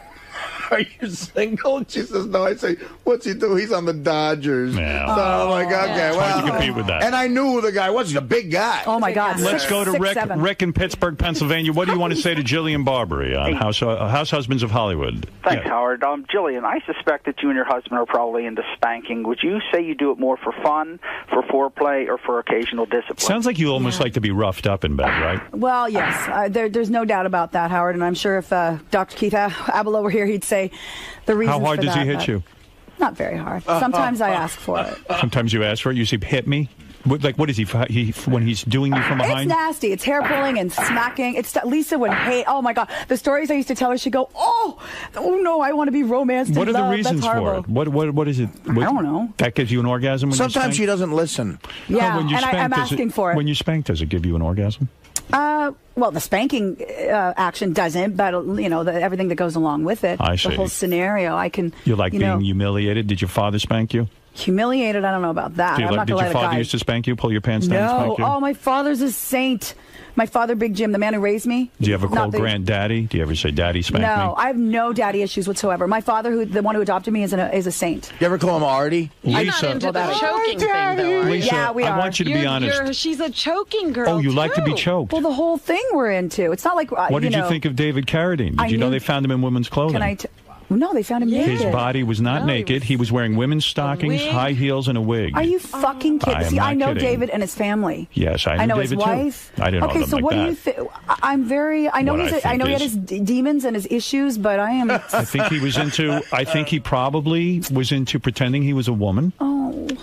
Are you single? And she says, no. I say, what's he do? He's on the Dodgers. Yeah. So I'm like, okay, It's well. hard to compete with that. And I knew who the guy was. He's a big guy. Oh, my God. Let's go to Rick in Pittsburgh, Pennsylvania. What do you want to say to Jillian Barbary on House Husbands of Hollywood? Thanks, Howard. Jillian, I suspect that you and your husband are probably into spanking. Would you say you do it more for fun, for foreplay, or for occasional discipline? Sounds like you almost like to be roughed up in bed, right? Well, yes. There's no doubt about that, Howard. And I'm sure if Dr. Keith Abelo were here, he'd say the reason. How hard does he hit you? Not very hard. Sometimes I ask for it. Sometimes you ask for it. You say, hit me? What is he when he's doing you from behind? It's nasty. It's hair pulling and smacking. Lisa would hate. Oh my God, the stories I used to tell her. She'd go, oh no, I want to be romanced. What are in love. the reasons That's for horrible. it? What is it? I don't know. That gives you an orgasm? When Sometimes you she doesn't listen. Yeah, when you and spank, I'm asking for it. When you spank, does it give you an orgasm? Well, the spanking action doesn't, but everything that goes along with it. I see. The whole scenario. I can. You like being humiliated? Did your father spank you? Humiliated? I don't know about that. Did your father used to spank you? Pull your pants down and spank you? Oh, my father's a saint. My father, Big Jim, the man who raised me. Do you ever call Grant Daddy? Do you ever say Daddy spank me? No, I have no daddy issues whatsoever. My father, the one who adopted me, is a saint. You ever call him Artie? You're not into the choking thing, though. Lisa, yeah, we are. I want you to be honest. She's a choking girl. Oh, you like to be too. choked. Well, the whole thing we're into. It's not like What did you think of David Carradine? Did you know they found him in women's clothing? No, they found him naked. His body was not naked. He was wearing women's stockings, high heels, and a wig. Are you fucking kidding? See, I know kidding. David and his family. Yes, I know his David wife. Too. I didn't know Okay, them so like what that. do you think? I know I know he had his demons and his issues, but I am. I think he was into. I think he probably was into pretending he was a woman.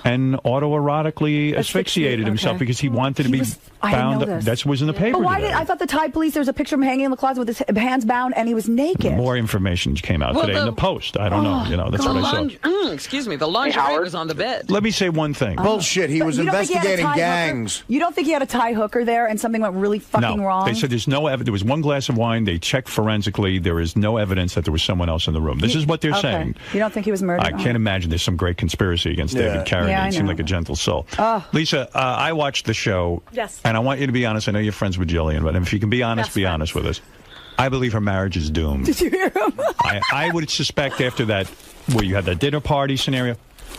And autoerotically asphyxiated himself because he wanted to be bound. That was in the paper. But why today. I thought the Thai police? There was a picture of him hanging in the closet with his hands bound, and he was naked. More information came out today in the Post. I don't know. That's what I saw. Excuse me. The lingerie was on the bed. Let me say one thing. Bullshit. He was investigating gangs. You don't think he had a Thai hooker there, and something went really fucking wrong? They said there's no evidence. There was one glass of wine. They checked forensically. There is no evidence that there was someone else in the room. This is what they're saying. You don't think he was murdered? I can't imagine there's some great conspiracy against David Carradine. Yeah, he seemed like a gentle soul. Lisa, I watched the show. Yes. And I want you to be honest. I know you're friends with Jillian, but if you can be honest, be honest with us. I believe her marriage is doomed. Did you hear him? I would suspect after that, where you had the dinner party scenario,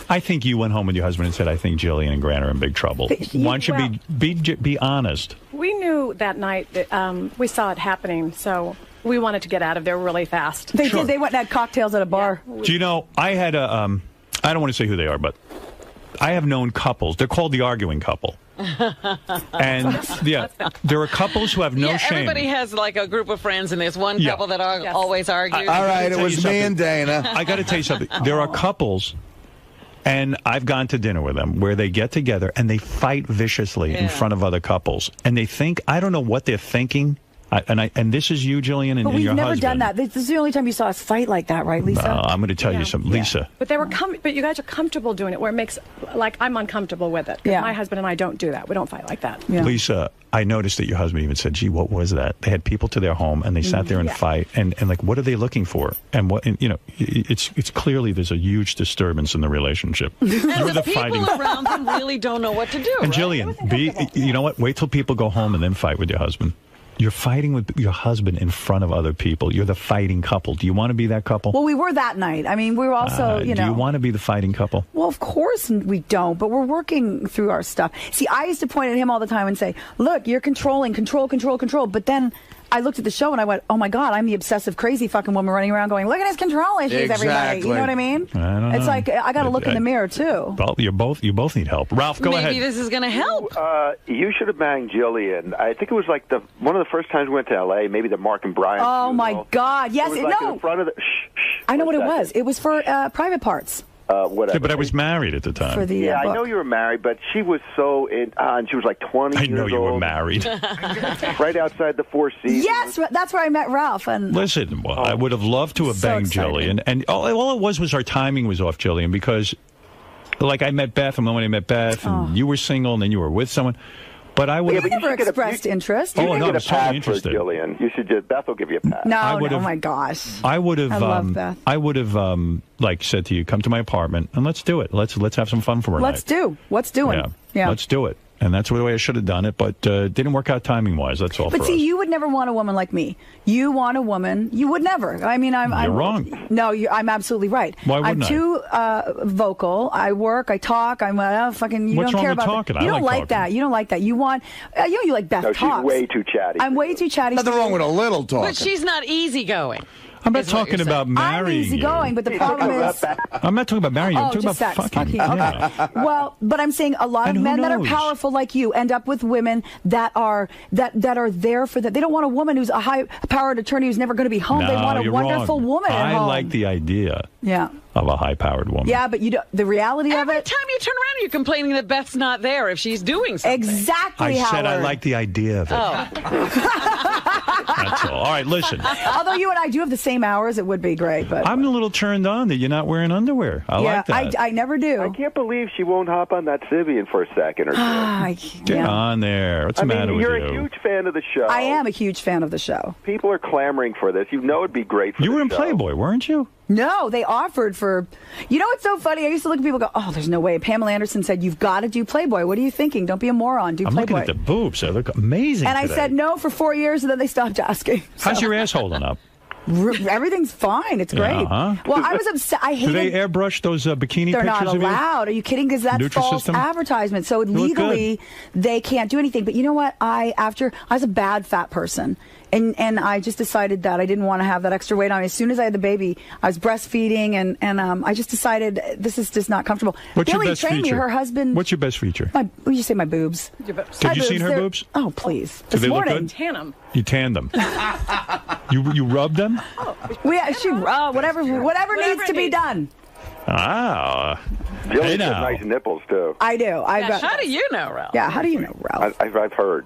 I think you went home with your husband and said, I think Jillian and Grant are in big trouble. Why don't you be honest? We knew that night that we saw it happening, so we wanted to get out of there really fast. They did. They went and had cocktails at a bar. Do you know, I had a, I don't want to say who they are, but I have known couples. They're called the arguing couple. And there are couples who have no shame. Everybody has like a group of friends, and there's one couple that always argues. All right, it was me and Dana. I got to tell you something. There are couples, and I've gone to dinner with them, where they get together and they fight viciously in front of other couples. And they think, I don't know what they're thinking. And this is you, Jillian, and your husband. But we've never done that. This is the only time you saw us fight like that, right, Lisa? I'm going to tell you something. Lisa. But but you guys are comfortable doing it, where it makes, like, I'm uncomfortable with it. My husband and I don't do that. We don't fight like that. Lisa, I noticed that your husband even said, gee, what was that? They had people to their home, and they sat there and fight. And like, what are they looking for? And it's clearly there's a huge disturbance in the relationship. You're the people around them really don't know what to do. And Jillian, you know what? Wait till people go home and then fight with your husband. You're fighting with your husband in front of other people. You're the fighting couple. Do you want to be that couple? Well, we were that night. I mean, we were also, Do you want to be the fighting couple? Well, of course we don't, but we're working through our stuff. See, I used to point at him all the time and say, look, you're controlling, control. But then I looked at the show and I went, oh my God, I'm the obsessive, crazy fucking woman running around going, look at his control issues, everybody. You know what I mean? I don't know. It's like, I got to look in the mirror, too. Well, you both need help. Ralph, go ahead. Maybe this is going to help. You should have banged Jillian. I think it was like one of the first times we went to L.A., maybe the Mark and Brian. Oh, my God. Yes, it was like in front of the... I know what it was. It was for private parts. Whatever. Yeah, but I was married at the time. For the, I know you were married, but she was so and she was like 20 years old. I know you were married. Right outside the Four Seasons. Yes, that's where I met Ralph. And Listen, I would have loved to have banged Jillian. And all it was our timing was off, Jillian, because like I met Beth, and when I met Beth, and you were single, and then you were with someone. But I would have never expressed interest. Oh, no, I get was a pass totally interested. for Jillian. You should just, Beth will give you a pass. No, oh my gosh. I would have. I love Beth. I would have like said to you, come to my apartment and let's do it. Let's have some fun for a night. Let's do. What's doing? Yeah. Let's do it. And that's the way I should have done it, but didn't work out timing-wise. That's all. But for see, us. you would never want a woman like me. You want a woman. You would never. I mean, I'm wrong. No, I'm absolutely right. Why wouldn't I'm too vocal. I work. I talk. I'm fucking. You What's don't wrong care with about talking? that. You I don't like like that. You don't like that. You want. You like Beth No, talks. she's way too chatty. I'm way too chatty. Nothing wrong with a little talk. But she's not easygoing. I'm not talking about I'm marrying easygoing, you. but the problem is. I'm not talking about marrying you. I'm Oh, talking just about sex. fucking. Okay. Yeah. Well, but I'm saying a lot And of who men that are knows? powerful like you end up with women that are there for that. They don't want a woman who's a high-powered attorney who's never going to be home. They No, want a you're wonderful wrong. woman at I home. like the idea Yeah. of a high-powered woman. Yeah, but you don't, the reality of Every it. time you turn around, you're complaining that Beth's not there if she's doing something. Exactly, I said I Howard. like the idea of it. Oh. That's all. All right, listen. Although you and I do have the same hours, it would be great. But I'm a little turned on that you're not wearing underwear. I yeah, like that. I never do. I can't believe she won't hop on that Sybian for a second or two. Get on there. What's the matter with you're you? a huge fan of the show. I am a huge fan of the show. People are clamoring for this. You know it'd be great for You the were in show. Playboy, weren't you? No, they offered for. You know what's so funny? I used to look at people and go, "Oh, there's no way." Pamela Anderson said, "You've got to do Playboy. What are you thinking? Don't be a moron. Do I'm Playboy." looking at the boobs. They look amazing And I today. said no for 4 years, and then they stopped asking. How's your ass holding up? Everything's fine. It's great. Uh-huh. Well, I was upset. I Do they hated. airbrush those bikini They're pictures not of you? allowed. Are you kidding? Because that's false Nutrisystem? advertisement. So look legally, they can't do anything. But you know what? I was a bad fat person. And I just decided that I didn't want to have that extra weight on me. As soon as I had the baby, I was breastfeeding, and I just decided this is just not comfortable. What's Billy your best trained feature? me. Her husband. What's your best feature? You say my boobs? Have you seen her boobs? Oh, please. Do This they look morning. good? Tan 'em. You tanned them. you rub them? Whatever needs to be done. Ah. Jillian's Hey got now. nice nipples, too. I do. How do you know, Ralph? Yeah, how do you know, Ralph? I've heard.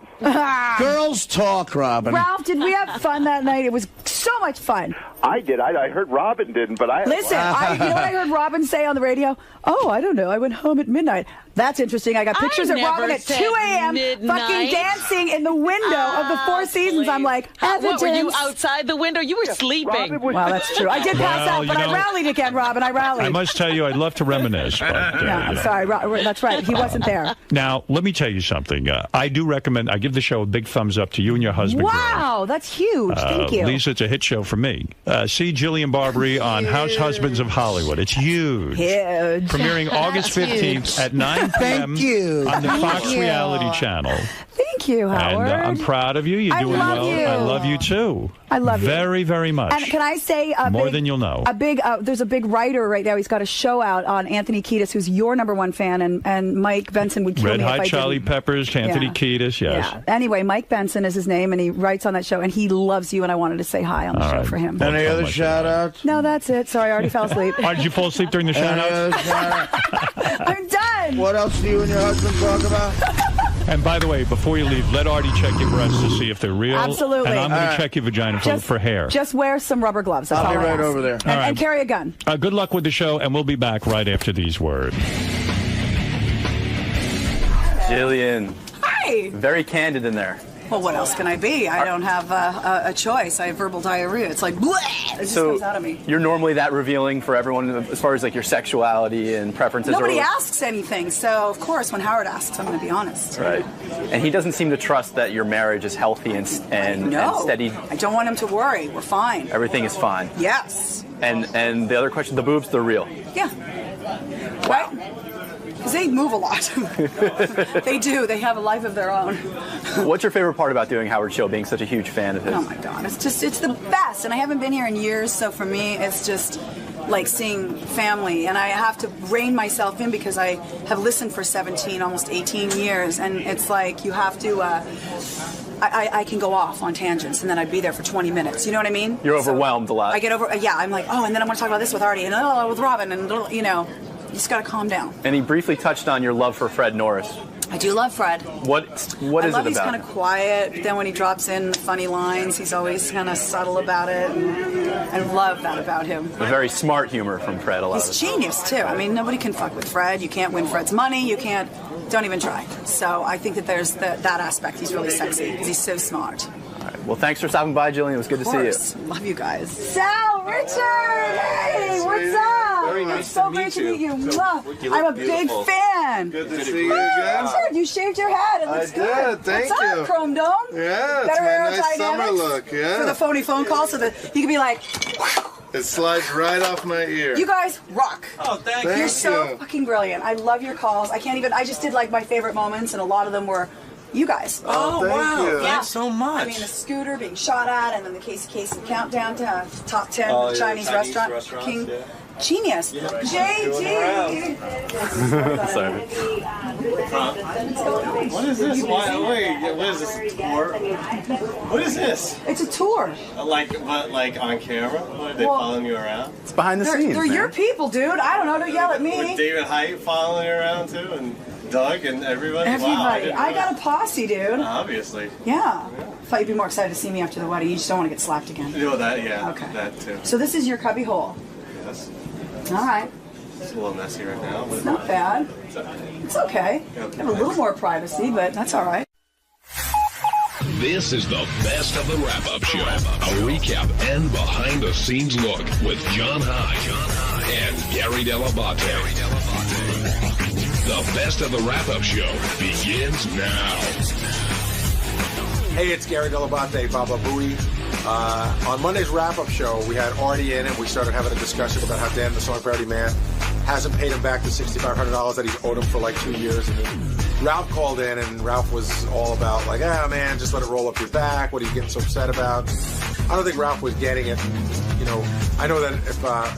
Girls talk, Robin. Ralph, did we have fun that night? It was so much fun. I did. I heard Robin didn't, but I... Listen, you know what I heard Robin say on the radio? Oh, I don't know. I went home at midnight. That's interesting. I got pictures of never Robin at 2 said a.m. midnight. fucking dancing in the window of the Four Seasons. I'm like, What, were you evidence. outside the window? You were sleeping. Well, that's true. I did pass Well, out, but you I know- rallied again, Robin. I rallied. I must tell you, I'd love to reminisce. But, No, I'm sorry. That's right. He wasn't there. Now, let me tell you something. I do recommend, I give the show a big thumbs up to you and your husband. Wow, that's huge. Thank you. Lisa, it's a hit show for me. See Jillian Barbary on House Husbands of Hollywood. It's huge. Huge. Premiering August 15th at 9 p.m. on the Fox Reality Channel. Thank you, Howard. And I'm proud of you. You're I doing love well. you. I love you, too. I love you. Very, very much. And can I say more than you'll know? There's a big writer right now. He's got a show out on Anthony Kiedis, who's your #1 fan, and Mike Benson would kill Red me if Hot I Chili didn't. Peppers, Anthony Yeah. Kiedis, yes. Yeah. Anyway, Mike Benson is his name, and he writes on that show, and he loves you, and I wanted to say hi on the All show right. for him. Any other shout-outs? No, that's it. Sorry, I already fell asleep. Oh, did you fall asleep during the shout-outs? I'm done. What else do you and your husband talk about? And by the way, before you leave, let Artie check your breasts to see if they're real. Absolutely. And I'm going All to right. check your vagina for hair. Just wear some rubber gloves. That's I'll all be I right ask. over there. And, All right. and carry a gun. Good luck with the show, and we'll be back right after these words. Jillian, Hi. very candid in there. Well, what else can I be? I don't have a choice. I have verbal diarrhea. It's like, bleh! It just comes out of me. You're normally that revealing for everyone as far as like your sexuality and preferences. Nobody asks anything, so of course, when Howard asks, I'm going to be honest. Right. And he doesn't seem to trust that your marriage is healthy and No, steady. I don't want him to worry. We're fine. Everything is fine. Yes. And the other question, the boobs, they're real. Yeah. Right? Because they move a lot. They do. They have a life of their own. What's your favorite part about doing Howard's show, being such a huge fan of his? Oh my God, it's the best. And I haven't been here in years, so for me, it's just like seeing family. And I have to rein myself in because I have listened for 17, almost 18 years. And it's like you have to, I can go off on tangents and then I'd be there for 20 minutes. You know what I mean? You're overwhelmed a lot. I get I'm like, oh, and then I want to talk about this with Artie and with Robin and, you know, you just got to calm down. And he briefly touched on your love for Fred Norris. I do love Fred. What is I love it about he's kind of quiet, but then when he drops in funny lines, he's always kind of subtle about it. And I love that about him. A very smart humor from Fred, a lot of He's it. genius, too. I mean, nobody can fuck with Fred. You can't win Fred's money. You can't. Don't even try. So I think that there's that aspect. He's really sexy because he's so smart. All right. Well, thanks for stopping by, Jillian. It was good to see you. Love you guys. Sal, Richard, hey, what's up? Very nice it's so great to meet you. Mwah. I'm a big fan. Good to see you again. Richard, you shaved your head. It looks good. Did. Thank What's you. up, Chrome Dome? Yeah, it's Better my nice aerodynamics summer look. Yeah. For the phone call so that you can be like... It slides right off my ear. You guys rock. Oh, thank you. You're so fucking brilliant. I love your calls. I just did like my favorite moments, and a lot of them were you guys. Oh, wow. Yeah. Thanks so much. I mean, the scooter being shot at, and then the Casey countdown to top 10 Oh, yeah, Chinese restaurant. King. Yeah. Genius. JT. Sorry. What is this? Wait, what is this? Tour? What is this? It's a tour. Like on camera? What, are they following you around? It's behind the scenes. They're your people, dude. I don't know. Don't yell at me. With David Height following you around too, and Doug and everybody. Everybody. Wow, I got a posse, dude. Obviously. Yeah. I thought you'd be more excited to see me after the wedding. You just don't want to get slapped again. You know that, yeah. Okay. That too. So this is your cubby hole. Yes. All right. It's a little messy right now. But It's not bad. It's okay. You have a little more privacy, but that's all right. This is the best of the wrap-up show. A recap and behind-the-scenes look with John High and Gary Dell'Abate. The best of the wrap-up show begins now. Hey, it's Gary Dell'Abate, Baba Booey. On Monday's wrap-up show, we had Artie in, and we started having a discussion about how Dan, the Song Parody Man, hasn't paid him back the $6,500 that he's owed him for like 2 years. And then Ralph called in, and Ralph was all about like, man, just let it roll up your back. What are you getting so upset about? I don't think Ralph was getting it. You know, I know that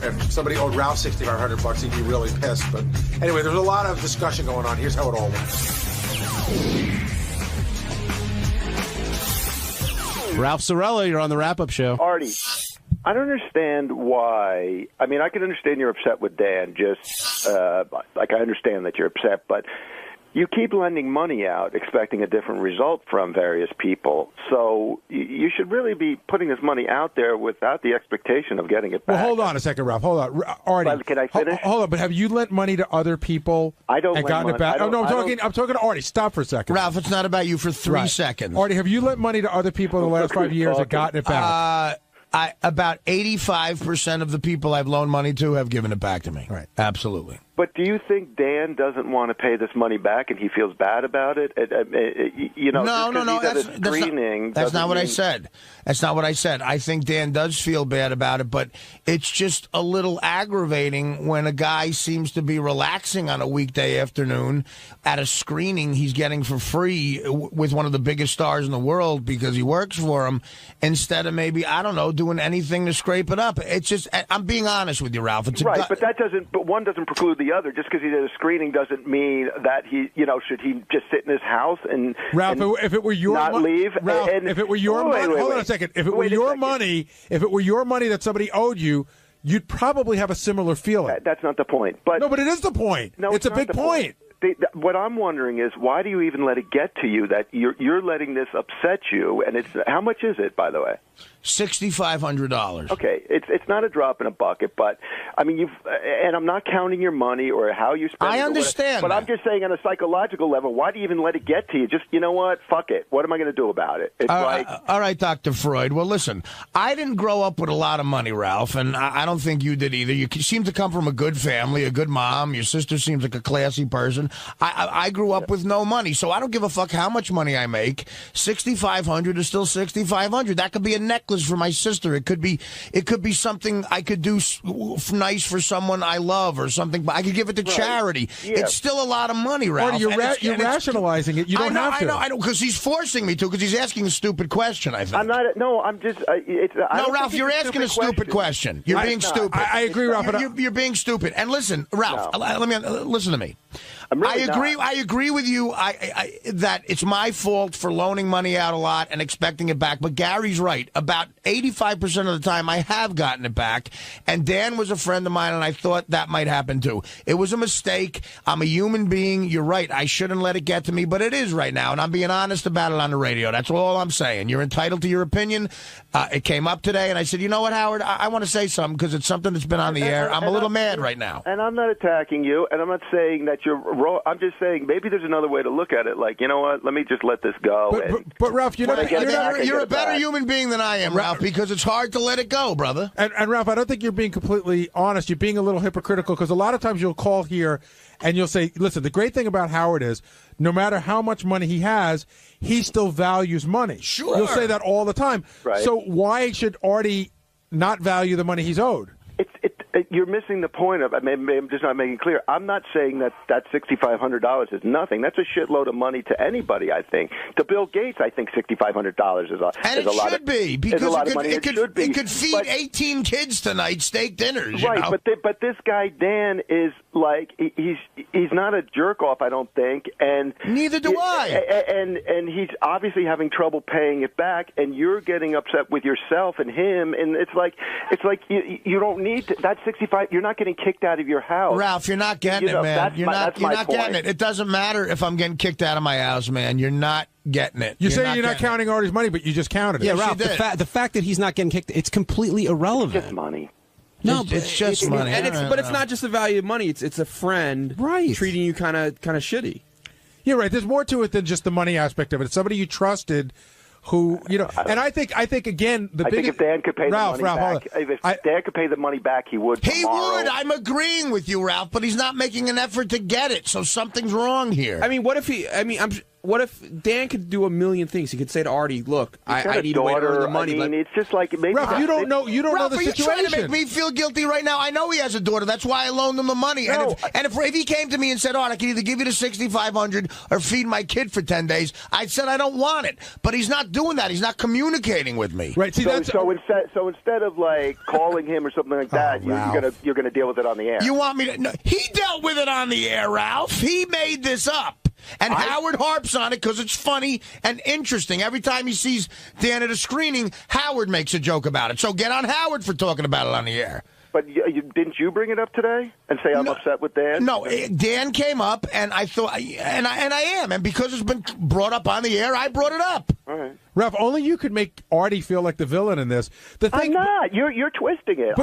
if somebody owed Ralph $6,500, he'd be really pissed. But anyway, there's a lot of discussion going on. Here's how it all went. Ralph Sorella, you're on the wrap-up show. Artie, I don't understand why. I mean, I can understand you're upset with Dan. Just like I understand that you're upset, but you keep lending money out, expecting a different result from various people. So you should really be putting this money out there without the expectation of getting it back. Well, hold on a second, Ralph. Hold on, Artie. But can I finish? Hold on, but have you lent money to other people? I don't and lend gotten money. it back. I Oh no, don't- I'm talking to Artie. Stop for a second, Ralph. It's not about you for 3 seconds. Artie, have you lent money to other people in the last 5 years and gotten it back? About 85% of the people I've loaned money to have given it back to me. Right. Absolutely. But do you think Dan doesn't want to pay this money back and he feels bad about it? You know, No. That's not what I mean- said. That's not what I said. I think Dan does feel bad about it, but it's just a little aggravating when a guy seems to be relaxing on a weekday afternoon at a screening he's getting for free with one of the biggest stars in the world because he works for him, instead of maybe, I don't know, doing anything to scrape it up. It's just, I'm being honest with you, Ralph. It's Right, but that doesn't. But one doesn't preclude the other. Just because he did a screening doesn't mean that he, should he just sit in his house and Ralph, if it were your not leave? Ralph, and, if it were your money, hold on a second. If it were your money, that somebody owed you, you'd probably have a similar feeling. That's not the point. But no, but it is the point. No, it's a not big the point. What I'm wondering is, why do you even let it get to you that you're letting this upset you? And it's how much is it, by the way? $6,500. Okay, it's not a drop in a bucket, but I mean and I'm not counting your money or how you spend it. I understand, but I'm just saying on a psychological level, why do you even let it get to you? Just, you know what? Fuck it. What am I going to do about it? It's all right, Dr. Freud. Well, listen, I didn't grow up with a lot of money, Ralph, and I don't think you did either. You seem to come from a good family, a good mom. Your sister seems like a classy person. I grew up with no money, so I don't give a fuck how much money I make. $6,500 is still $6,500. That could be a necklace for my sister. It could be something I could do nice for someone I love or something. But I could give it to charity. Yeah. It's still a lot of money, Ralph. You're rationalizing it. You don't have to. I know, because he's forcing me to. Because he's asking a stupid question. I think. I'm not. No, I'm just. Ralph, you're asking a stupid question. You're being stupid. I agree, Ralph. You're being stupid. And listen, Ralph. Listen to me. I agree with you that it's my fault for loaning money out a lot and expecting it back. But Gary's right. About 85% of the time, I have gotten it back. And Dan was a friend of mine, and I thought that might happen too. It was a mistake. I'm a human being. You're right. I shouldn't let it get to me, but it is right now. And I'm being honest about it on the radio. That's all I'm saying. You're entitled to your opinion. It came up today, and I said, you know what, Howard? I want to say something because it's something that's been on the air. I'm a little mad right now. And I'm not attacking you, and I'm not saying that you're wrong. I'm just saying maybe there's another way to look at it. Like, you know what? Let me just let this go. But Ralph, you're a better human being than I am, Ralph, because it's hard to let it go, brother. And Ralph, I don't think you're being completely honest. You're being a little hypocritical because a lot of times you'll call here and you'll say, listen, the great thing about Howard is no matter how much money he has, he still values money. Sure. You'll say that all the time. Right. So why should Artie not value the money he's owed? You're missing the point of. Maybe I'm just not making it clear. I'm not saying that $6,500 is nothing. That's a shitload of money to anybody. I think to Bill Gates, I think $6,500 is a lot. And it should be because it could feed 18 kids tonight steak dinners. Right, you know? but this guy Dan is like he's not a jerk off. I don't think, and neither do I. And he's obviously having trouble paying it back, and you're getting upset with yourself and him, and it's like you don't need to, that 65. You're not getting kicked out of your house, Ralph. You're not getting it, man. You're not getting it. It doesn't matter if I'm getting kicked out of my house, man. You're not getting it. You're saying you're not counting Artie's money, but you just counted it. Yeah, Ralph. The fact that he's not getting kicked, it's completely irrelevant. It's just money. No, it's just money. But it's not just the value of money. It's a friend treating you kind of shitty. Yeah, right. There's more to it than just the money aspect of it. It's somebody you trusted. Who and I think again the biggest. I think if Dan could pay Ralph, the money back, if Dan could pay the money back, he would. He would. I'm agreeing with you, Ralph, but he's not making an effort to get it. So something's wrong here. I mean, what if he? I mean, what if Dan could do a million things? He could say to Artie, "Look, I need to wait for the money." I mean, it's just like maybe Ralph, you don't know the situation. You're trying to make me feel guilty right now. I know he has a daughter. That's why I loaned him the money. No. And if he came to me and said, "Oh, I can either give you the $6,500 or feed my kid for 10 days," I said I don't want it. But he's not doing that. He's not communicating with me. Right. See, so instead of like calling him or something like that, you're gonna deal with it on the air. You want me to? No, he dealt with it on the air, Ralph. He made this up. And Howard harps on it because it's funny and interesting. Every time he sees Dan at a screening, Howard makes a joke about it. So get on Howard for talking about it on the air. But didn't you bring it up today and say I'm upset with Dan? No, Dan came up, and I thought, and I am, and because it's been brought up on the air, I brought it up. All right. Ralph, only you could make Artie feel like the villain in this. I'm not. You're twisting it.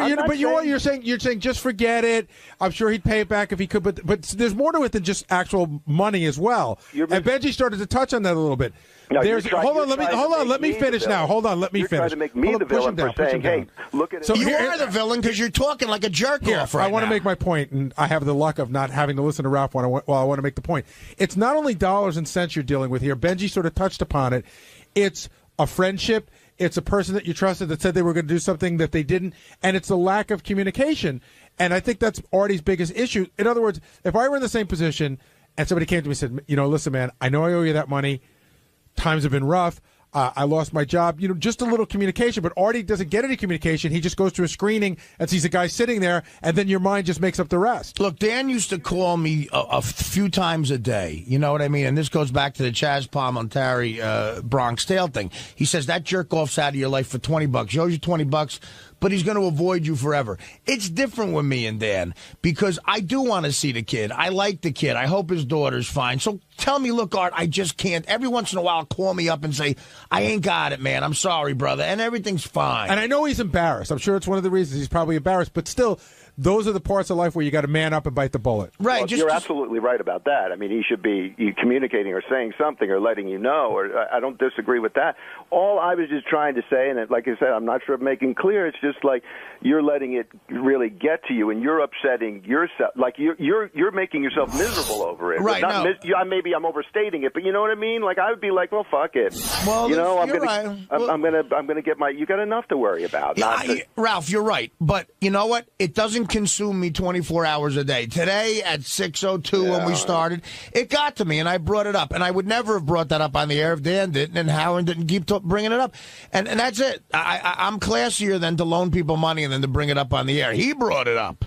You're saying just forget it. I'm sure he'd pay it back if he could, but there's more to it than just actual money as well. And Benji started to touch on that a little bit. No, hold on. Let me finish now. Hold on. Let me finish. You're trying to make me the villain for saying, "Hey, look at it." So you are the villain because you're talking like a jerk off right now. I want to make my point, and I have the luck of not having to listen to Ralph while I want to make the point. It's not only dollars and cents you're dealing with here. Benji sort of touched upon it. It's a friendship. It's a person that you trusted that said they were going to do something that they didn't, and it's a lack of communication. And I think that's Artie's biggest issue. In other words, if I were in the same position and somebody came to me and said, listen, man, I know I owe you that money. Times have been rough. I lost my job. Just a little communication. But Artie doesn't get any communication. He just goes to a screening and sees a guy sitting there, and then your mind just makes up the rest. Look, Dan used to call me a few times a day. You know what I mean? And this goes back to the Chaz Palminteri Bronx Tale thing. He says that jerk off's out of your life for $20. He owes you $20. But he's going to avoid you forever. It's different with me and Dan because I do want to see the kid. I like the kid. I hope his daughter's fine. So tell me, look, Art, I just can't. Every once in a while, call me up and say, I ain't got it, man. I'm sorry, brother. And everything's fine. And I know he's embarrassed. I'm sure it's one of the reasons he's probably embarrassed. But still, those are the parts of life where you got to man up and bite the bullet. Right. Well, you're absolutely right about that. I mean, he should be communicating or saying something or letting you know. Or I don't disagree with that. All I was just trying to say, and like I said, I'm not sure of making clear. It's just like you're letting it really get to you, and you're upsetting yourself. Like you're making yourself miserable over it. Right. Maybe I'm overstating it, but you know what I mean. Like I would be like, well, fuck it. Well, I'm gonna get my. You got enough to worry about. Ralph, you're right, but you know what? It doesn't consume me 24 hours a day. Today at 6:02 when we started, it got to me, and I brought it up. And I would never have brought that up on the air if Dan didn't, and Howard didn't keep bringing it up. And that's it. I'm classier than to loan people money and then to bring it up on the air. He brought it up.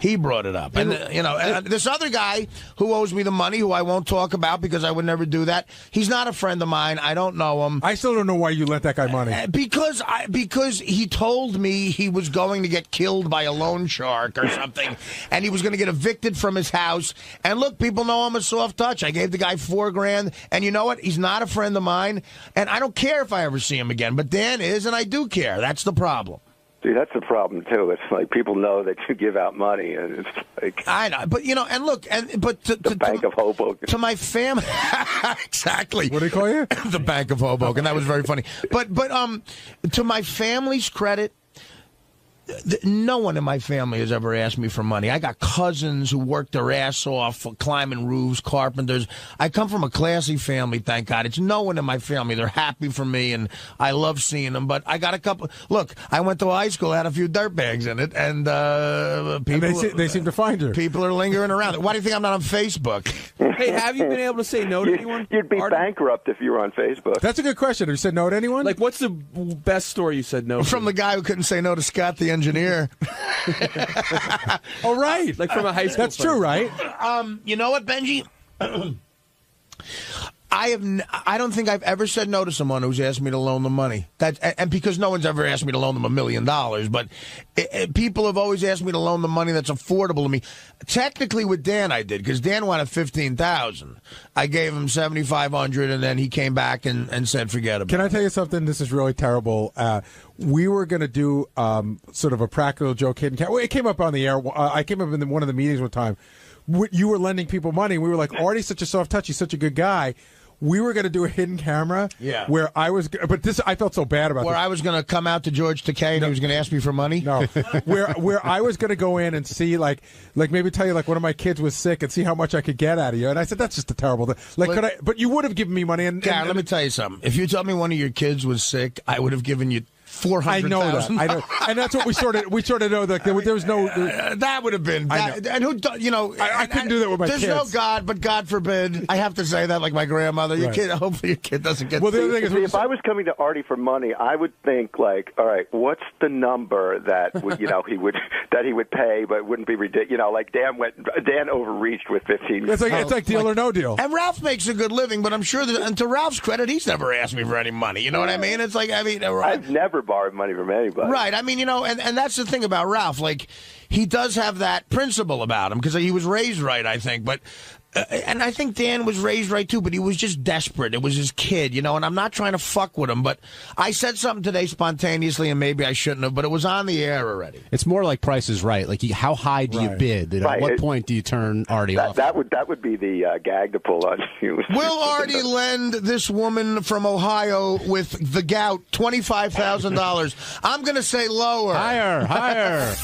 He brought it up. And, this other guy who owes me the money, who I won't talk about because I would never do that, he's not a friend of mine. I don't know him. I still don't know why you lent that guy money. Because he told me he was going to get killed by a loan shark or something, and he was going to get evicted from his house. And look, people know I'm a soft touch. I gave the guy $4,000, and you know what? He's not a friend of mine, and I don't care if I ever see him again. But Dan is, and I do care. That's the problem. See, that's the problem too. It's like people know that you give out money, and it's like I know, but and look, the Bank of Hoboken. To my family, exactly. What do they call you? The Bank of Hoboken. That was very funny. But to my family's credit, no one in my family has ever asked me for money. I got cousins who work their ass off climbing roofs, carpenters. I come from a classy family, thank God. It's no one in my family. They're happy for me, and I love seeing them. But I got a couple. Look, I went to high school, had a few dirtbags in it, and people. And they seem to find her. People are lingering around. Why do you think I'm not on Facebook? Hey, have you been able to say no to anyone? You'd be bankrupt if you were on Facebook. That's a good question. Have you said no to anyone? Like, what's the best story you said no to? From the guy who couldn't say no to Scott the engineer. Oh, right. Like from a high school. That's true, right? You know what, Benji? I don't think I've ever said no to someone who's asked me to loan them money. And because no one's ever asked me to loan them $1 million, but people have always asked me to loan them money that's affordable to me. Technically, with Dan, I did, because Dan wanted $15,000. I gave him $7,500, and then he came back and said, "Forget about it." Can I tell you something? This is really terrible. We were going to do sort of a practical joke hidden camera. Well, it came up on the air. I came up in one of the meetings one time. You were lending people money. We were like, Artie's such a soft touch. He's such a good guy. We were going to do a hidden camera. Yeah. Where I was, but this I felt so bad about. Where this. I was going to come out to George Takei and he was going to ask me for money. No. where I was going to go in and see like maybe tell you like one of my kids was sick and see how much I could get out of you. And I said that's just a terrible thing. Like could I? But you would have given me money. And let me tell you something. If you told me one of your kids was sick, I would have given you $400,000. I know that. I know, and that's what we sort of know that there was no. That would have been. And who, I couldn't do that with my kids. There's no God, but God forbid. I have to say that like my grandmother. Your kid. Hopefully, your kid doesn't get. Well, the other thing is, if I was coming to Artie for money, I would think like, all right, what's the number that would he would pay, but it wouldn't be ridiculous. Like Dan overreached with 15. It's like deal or no deal. And Ralph makes a good living, but I'm sure that, and to Ralph's credit, he's never asked me for any money. You know what I mean? It's like I've never borrowed money from anybody. Right. I mean, and that's the thing about Ralph. Like, he does have that principle about him because he was raised right, I think. But and I think Dan was raised right, too, but he was just desperate. It was his kid, and I'm not trying to fuck with him. But I said something today spontaneously, and maybe I shouldn't have, but it was on the air already. It's more like Price is Right. Like, how high do you bid? At what point do you turn Artie off? That would be the gag to pull on you. Will Artie lend this woman from Ohio with the gout $25,000? I'm going to say lower. Higher.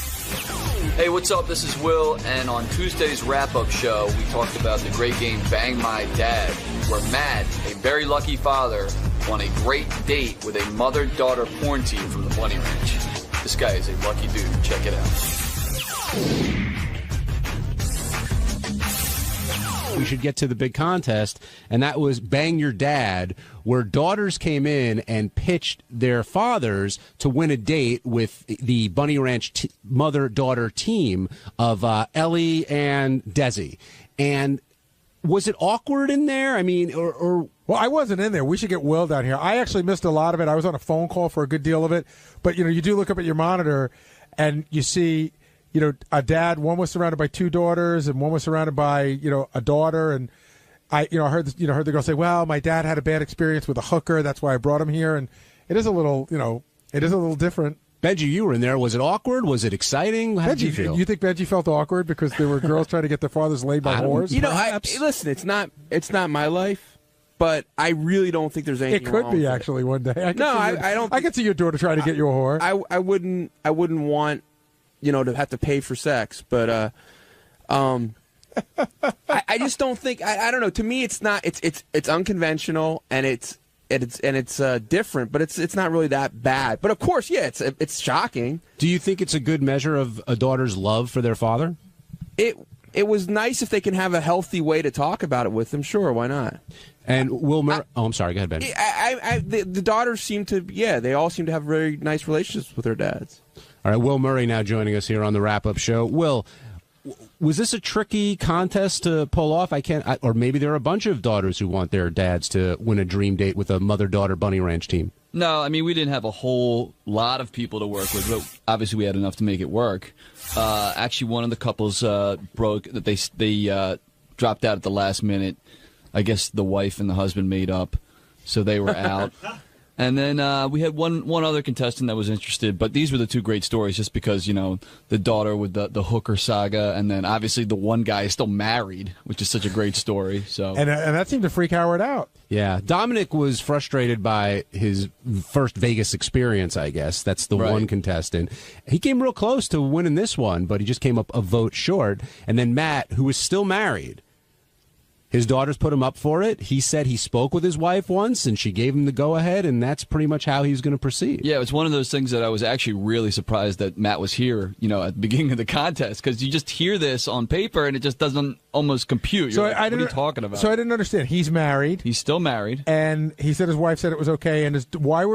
Hey, what's up? This is Will, and on Tuesday's wrap-up show, we talked about the great game Bang My Dad, where Matt, a very lucky father, won a great date with a mother-daughter porn team from the Bunny Ranch. This guy is a lucky dude. Check it out. We should get to the big contest, and that was Bang Your Dad, where daughters came in and pitched their fathers to win a date with the Bunny Ranch mother-daughter team of Ellie and Desi. And was it awkward in there? I mean, or well, I wasn't in there. We should get Will down here. I actually missed a lot of it. I was on a phone call for a good deal of it. But, you do look up at your monitor, and you see a dad, one was surrounded by two daughters and one was surrounded by, a daughter. And I heard the girl say, well, my dad had a bad experience with a hooker. That's why I brought him here. And it is a little, different. Benji, you were in there. Was it awkward? Was it exciting? How did you feel? You think Benji felt awkward because there were girls trying to get their fathers laid by whores? Listen, it's not my life. But I really don't think there's anything wrong. It could be actually one day. I don't. I could see your daughter trying to get you a whore. I wouldn't want to have to pay for sex, but I just don't think I don't know. To me, it's not. It's unconventional and it's different, but it's not really that bad. But of course, yeah, it's shocking. Do you think it's a good measure of a daughter's love for their father? It was nice if they can have a healthy way to talk about it with them. Sure, why not? And Will Murray. I'm sorry. Go ahead, Ben. The daughters seem to. Yeah, they all seem to have very nice relationships with their dads. All right, Will Murray now joining us here on the wrap-up show. Will, was this a tricky contest to pull off? Or maybe there are a bunch of daughters who want their dads to win a dream date with a mother-daughter Bunny Ranch team. No, I mean, we didn't have a whole lot of people to work with, but obviously we had enough to make it work. Actually, one of the couples broke, that they dropped out at the last minute. I guess the wife and the husband made up, so they were out. And then we had one other contestant that was interested, but these were the two great stories just because, the daughter with the hooker saga, and then obviously the one guy is still married, which is such a great story. So And that seemed to freak Howard out. Yeah, Dominic was frustrated by his first Vegas experience, I guess. That's the one contestant. He came real close to winning this one, but he just came up a vote short. And then Matt, who was still married, his daughters put him up for it. He said he spoke with his wife once, and she gave him the go-ahead, and that's pretty much how he's going to proceed. Yeah, it was one of those things that I was actually really surprised that Matt was here, at the beginning of the contest, because you just hear this on paper, and it just doesn't almost compute. You're like, what are you talking about? So I didn't understand. He's married. He's still married. And he said his wife said it was okay. And why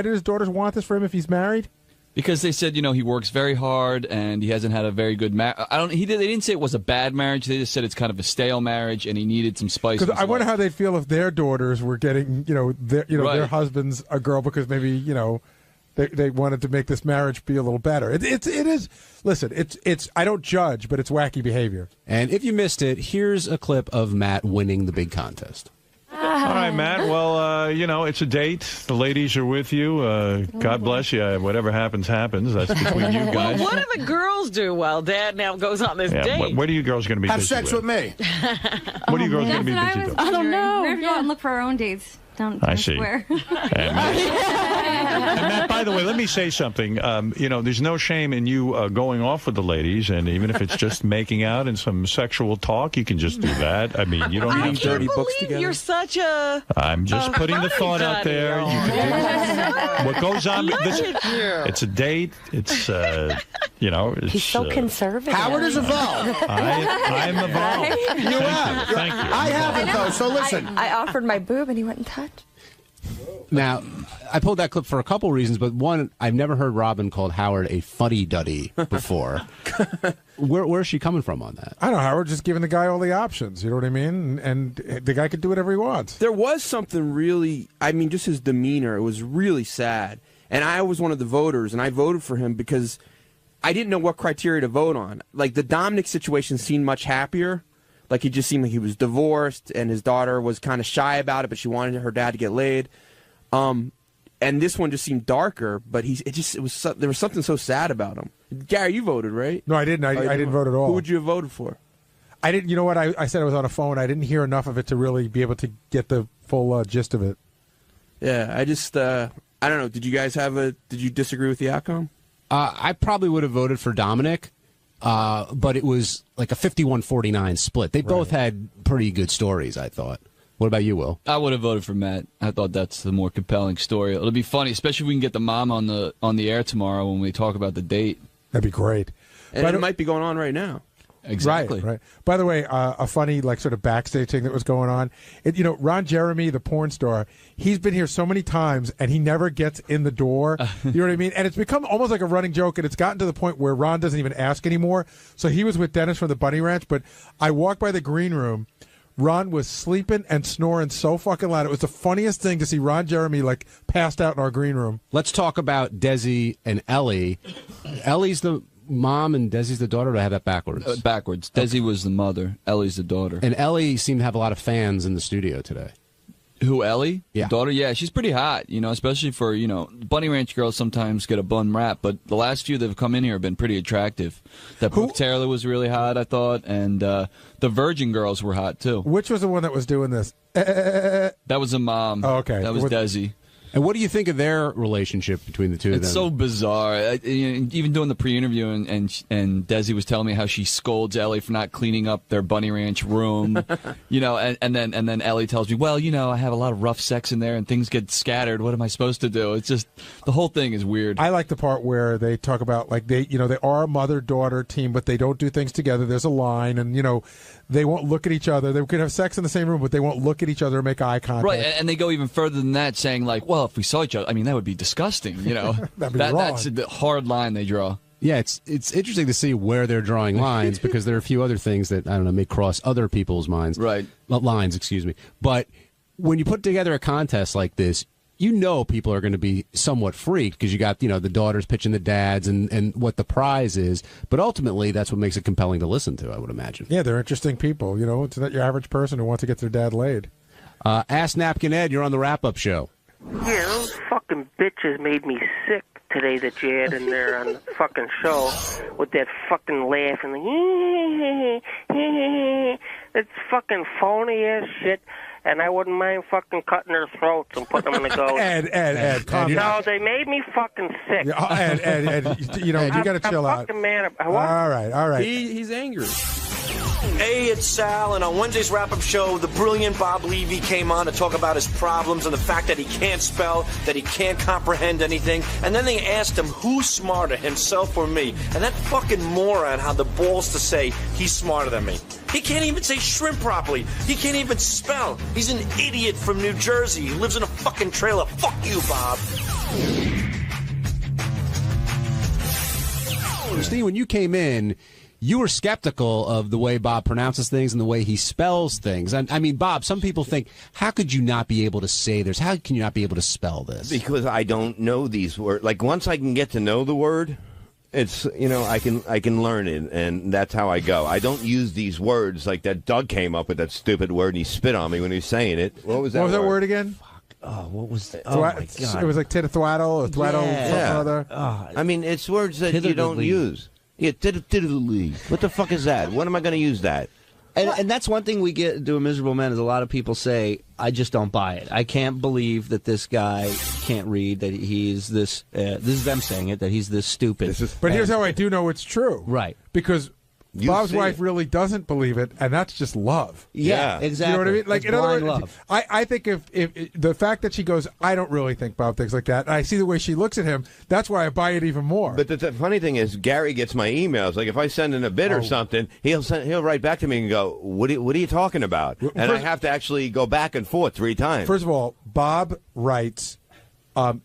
did his daughters want this for him if he's married? Because they said, he works very hard and he hasn't had a very good marriage. They didn't say it was a bad marriage. They just said it's kind of a stale marriage and he needed some spice. Because I wonder how they'd feel if their daughters were getting, their husband's a girl because maybe, they wanted to make this marriage be a little better. It is. Listen, it's. I don't judge, but it's wacky behavior. And if you missed it, here's a clip of Matt winning the big contest. All right, Matt. Well, it's a date. The ladies are with you. God bless you. Whatever happens, happens. That's between you guys. Well, what do the girls do while Dad now goes on this date? What are you girls going to be Have busy sex with me. What are you girls going to be busy doing? I don't know. We're going to go out and look for our own dates. I see. Swear. And Matt, by the way, let me say something. There's no shame in you going off with the ladies, and even if it's just making out and some sexual talk, you can just do that. I mean, you don't have to. Dirty books together. You're such a. I'm just putting the thought out there. You can do what goes on. It's a date. It's He's so conservative. Howard is evolved. I'm evolved. You are. Thank you. I haven't though. So listen. I offered my boob and he wouldn't touch. Now, I pulled that clip for a couple reasons, but one, I've never heard Robin called Howard a fuddy-duddy before. Where's she coming from on that? I don't know, Howard, just giving the guy all the options, you know what I mean? And the guy could do whatever he wants. There was something really, just his demeanor, it was really sad. And I was one of the voters, and I voted for him because I didn't know what criteria to vote on. Like, the Dominic situation seemed much happier. Like, he just seemed like he was divorced, and his daughter was kind of shy about it, but she wanted her dad to get laid. And this one just seemed darker, but there was something so sad about him. Gary, you voted, right? No, I didn't. I didn't vote at all. Who would you have voted for? I didn't. You know what? I said I was on a phone. I didn't hear enough of it to really be able to get the full gist of it. Yeah, I don't know. Did you disagree with the outcome? I probably would have voted for Dominic. But it was like a 51-49 split. They both had pretty good stories, I thought. What about you, Will? I would have voted for Matt. I thought that's the more compelling story. It'll be funny, especially if we can get the mom on the air tomorrow when we talk about the date. That'd be great. And it might be going on right now. Exactly. Right. By the way, a funny sort of backstage thing that was going on. Ron Jeremy, the porn star, he's been here so many times and he never gets in the door. You know what I mean? And it's become almost like a running joke, and it's gotten to the point where Ron doesn't even ask anymore. So he was with Dennis from the Bunny Ranch, but I walked by the green room. Ron was sleeping and snoring so fucking loud. It was the funniest thing to see Ron Jeremy passed out in our green room. Let's talk about Desi and Ellie. Ellie's the mom and Desi's the daughter, or do I have that backwards? Backwards. Desi was the mother. Ellie's the daughter. And Ellie seemed to have a lot of fans in the studio today. Who, Ellie? Yeah. The daughter? Yeah, she's pretty hot, especially for, Bunny Ranch girls sometimes get a bum rap, but the last few that have come in here have been pretty attractive. That Brooke Taylor was really hot, I thought, and the Virgin girls were hot, too. Which was the one that was doing this? That was a mom. Oh, okay. That was Desi. And what do you think of their relationship between the two of them? It's so bizarre. Even doing the pre-interview, and Desi was telling me how she scolds Ellie for not cleaning up their Bunny Ranch room, and then Ellie tells me, well, I have a lot of rough sex in there and things get scattered. What am I supposed to do? It's just, the whole thing is weird. I like the part where they talk about they are a mother-daughter team, but they don't do things together. There's a line, and they won't look at each other. They could have sex in the same room, but they won't look at each other or make eye contact. Right, and they go even further than that, saying well, if we saw each other, that would be disgusting. That'd be wrong. That's the hard line they draw. Yeah, it's interesting to see where they're drawing lines because there are a few other things that may cross other people's minds. Right, lines, excuse me. But when you put together a contest like this, people are going to be somewhat freaked because you got the daughters pitching the dads and what the prize is. But ultimately, that's what makes it compelling to listen to, I would imagine. Yeah, they're interesting people. It's not your average person who wants to get their dad laid. Ask Napkin Ed, you're on the wrap-up show. Yeah, those fucking bitches made me sick today that you had in there on the fucking show with that fucking laugh and the it's fucking phony ass shit. And I wouldn't mind fucking cutting their throats and putting them in the ghost. Ed, calm down. No, they made me fucking sick. Ed, you got to chill out. Fucking mad about, all right. He's angry. Hey, it's Sal, and on Wednesday's wrap-up show, the brilliant Bob Levy came on to talk about his problems and the fact that he can't spell, that he can't comprehend anything, and then they asked him who's smarter, himself or me, and that fucking moron had the balls to say he's smarter than me. He can't even say shrimp properly. He can't even spell. He's an idiot from New Jersey. He lives in a fucking trailer. Fuck you, Bob. Christine, when you came in, you were skeptical of the way Bob pronounces things and the way he spells things. I mean, Bob, some people think, how could you not be able to say this? How can you not be able to spell this? Because I don't know these words. Like, once I can get to know the word, it's, I can learn it, and that's how I go. I don't use these words like that. Doug came up with that stupid word, and he spit on me when he was saying it. What was that What was that word again? Oh, what was that? Oh, my God. It was like tittle-thwaddle or thwaddle something or other. I mean, it's words that you don't use. Yeah, tiddly. What the fuck is that? When am I going to use that? And that's one thing we get to a Miserable Man is a lot of people say, I just don't buy it. I can't believe that this guy can't read, that he's this, this is them saying it, that he's this stupid. But here's how I do know it's true. Right. Because Bob's wife really doesn't believe it, and that's just love. Yeah, exactly. You know what I mean? Like, That's in other blind words, love. I think if the fact that she goes, I don't really think Bob thinks like that, and I see the way she looks at him, that's why I buy it even more. But the funny thing is, Gary gets my emails. Like, if I send in a bid or something, he'll write back to me and go, what are you talking about? And I have to actually go back and forth 3 times. First of all, Bob writes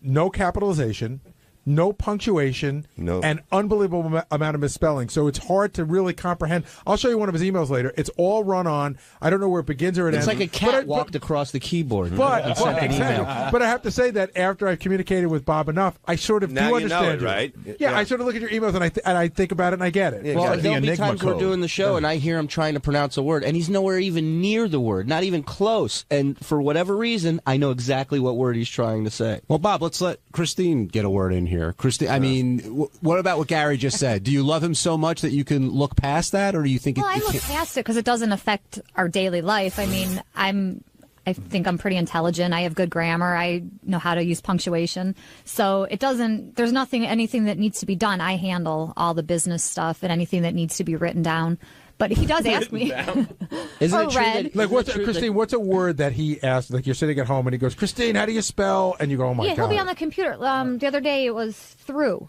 no capitalization, no punctuation, and unbelievable amount of misspelling. So it's hard to really comprehend. I'll show you one of his emails later. It's all run on. I don't know where it begins or it ends. It's like a cat walked across the keyboard and sent an email. But I have to say that after I've communicated with Bob enough, I sort of Now do you understand know it, right? Yeah, I sort of look at your emails and I think about it and I get it. Well, there'll be times we're doing the show and I hear him trying to pronounce a word, and he's nowhere even near the word, not even close. And for whatever reason, I know exactly what word he's trying to say. Well, Bob, let's let Christine get a word in here. Christine, I mean, what about what Gary just said? Do you love him so much that you can look past that, or do you think I look past it because it doesn't affect our daily life. I mean, I think I'm pretty intelligent. I have good grammar. I know how to use punctuation. So it doesn't, there's anything that needs to be done. I handle all the business stuff and anything that needs to be written down. But he does ask me. Isn't or it true read. Like, Christine, what's a word that he asked? Like, you're sitting at home and he goes, Christine, how do you spell? And you go, oh my God. Yeah, he'll be on the computer. The other day it was through.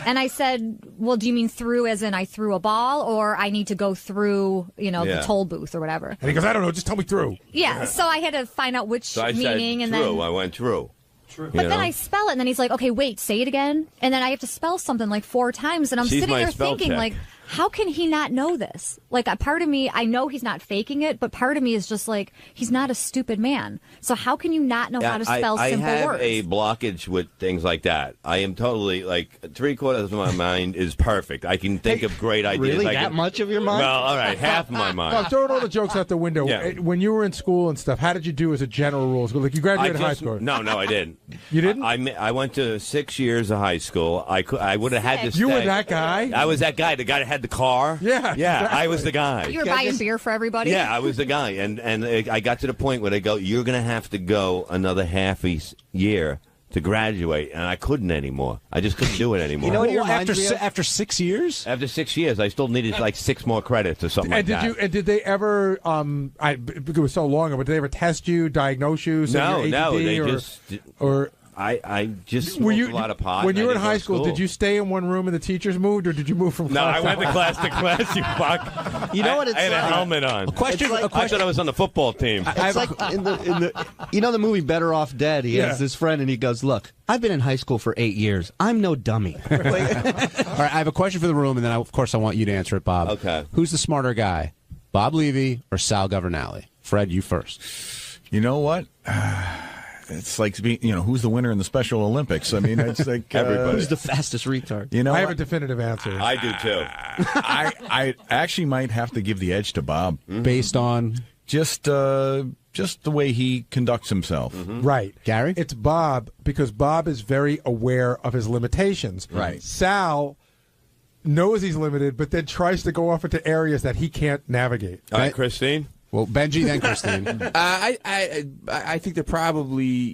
And I said, well, do you mean through as in I threw a ball, or I need to go through, the toll booth or whatever? And he goes, I don't know, just tell me through. Yeah, so I had to find out which So I meaning. said and through. then I went through. But then I spell it, and then he's like, okay, wait, say it again. And then I have to spell something like 4 times. And I'm She's sitting my there spell thinking, check. like, how can he not know this? Like, a part of me, I know he's not faking it, but part of me is just like, he's not a stupid man. So how can you not know how to spell simple I have words? a blockage with things like that. I am totally, like, 3/4 of my mind is perfect. I can think of great ideas. Really? I can, That much of your mind? Well, all right, half of my mind. No, throwing all the jokes out the window. Yeah. When you were in school and stuff, how did you do as a general rule? Like, you graduated high school. No, I didn't. You didn't? I went to 6 years of high school. I would have had to stay. You were that guy? I was that guy, the guy that had the car. Yeah, Yeah, exactly. I was the guy. You were buying beer for everybody? Yeah, I was the guy. And I got to the point where they go, you're going to have to go another half a year to graduate, and I couldn't anymore. I just couldn't do it anymore. You know what? After 6 years? After 6 years, I still needed like 6 more credits or something like that. And did they ever? It was so long ago, but did they ever test you, diagnose you? No, they or, just or. I just smoked a lot of pot. When you were in I didn't high go to school, did you stay in one room and the teachers moved, or did you move from No, class I went to class, you fuck. You know what it's I had like? a helmet on. A question. I thought I was on the football team. It's like in the the movie Better Off Dead. He has this friend and he goes, "Look, I've been in high school for 8 years. I'm no dummy." All right, I have a question for the room, and then of course I want you to answer it, Bob. Okay. Who's the smarter guy, Bob Levy or Sal Governale? Fred, you first. You know what? It's like being, who's the winner in the Special Olympics? I mean, it's like everybody. Who's the fastest retard? You know, I have a definitive answer. I do too. I actually might have to give the edge to Bob, based on just just the way he conducts himself. Right. Gary? It's Bob, because Bob is very aware of his limitations. Right. Sal knows he's limited, but then tries to go off into areas that he can't navigate. All right, Christine? Well, Benji, then Christine. I think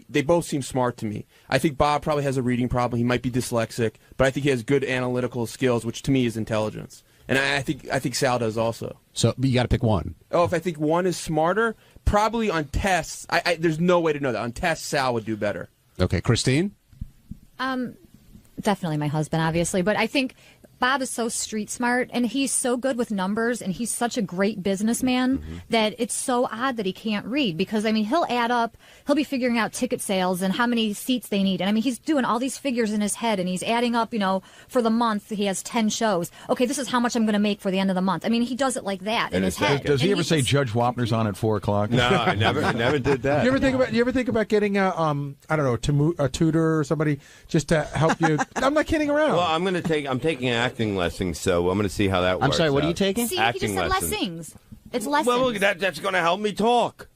they both seem smart to me. I think Bob probably has a reading problem. He might be dyslexic, but I think he has good analytical skills, which to me is intelligence. And I think Sal does also. So you got to pick one. Oh, if I think one is smarter, probably on tests. There's no way to know that. On tests, Sal would do better. Okay, Christine? Definitely my husband, obviously. But I think Bob is so street smart, and he's so good with numbers, and he's such a great businessman that it's so odd that he can't read. Because, I mean, he'll add up, he'll be figuring out ticket sales and how many seats they need. And, I mean, he's doing all these figures in his head, and he's adding up, for the month, he has 10 shows. Okay, this is how much I'm going to make for the end of the month. I mean, he does it like that in his head. Does he ever say Judge Wapner's on at 4 o'clock? No, I never did that. You ever think about getting a tutor or somebody just to help you? I'm not kidding around. Well, I'm taking acting lessons, so I'm going to see how that works. I'm sorry, what are you out. taking? See, Acting he just said lessons. lessons. It's lessons. Well, that's going to help me talk.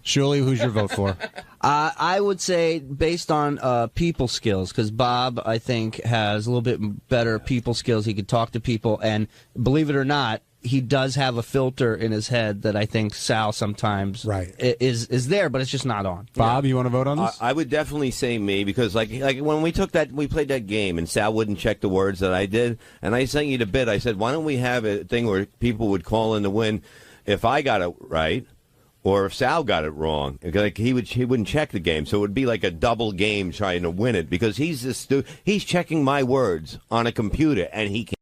Shirley, who's your vote for? I would say based on people skills, because Bob, I think, has a little bit better people skills. He could talk to people, and believe it or not, he does have a filter in his head that I think Sal sometimes is there, but it's just not on. Bob, you want to vote on this? I would definitely say me, because like when we played that game, and Sal wouldn't check the words that I did, and I sent you the bit. I said, why don't we have a thing where people would call in to win if I got it right, or if Sal got it wrong. Like he wouldn't check the game, so it would be like a double game trying to win it, because he's checking my words on a computer, and he can't.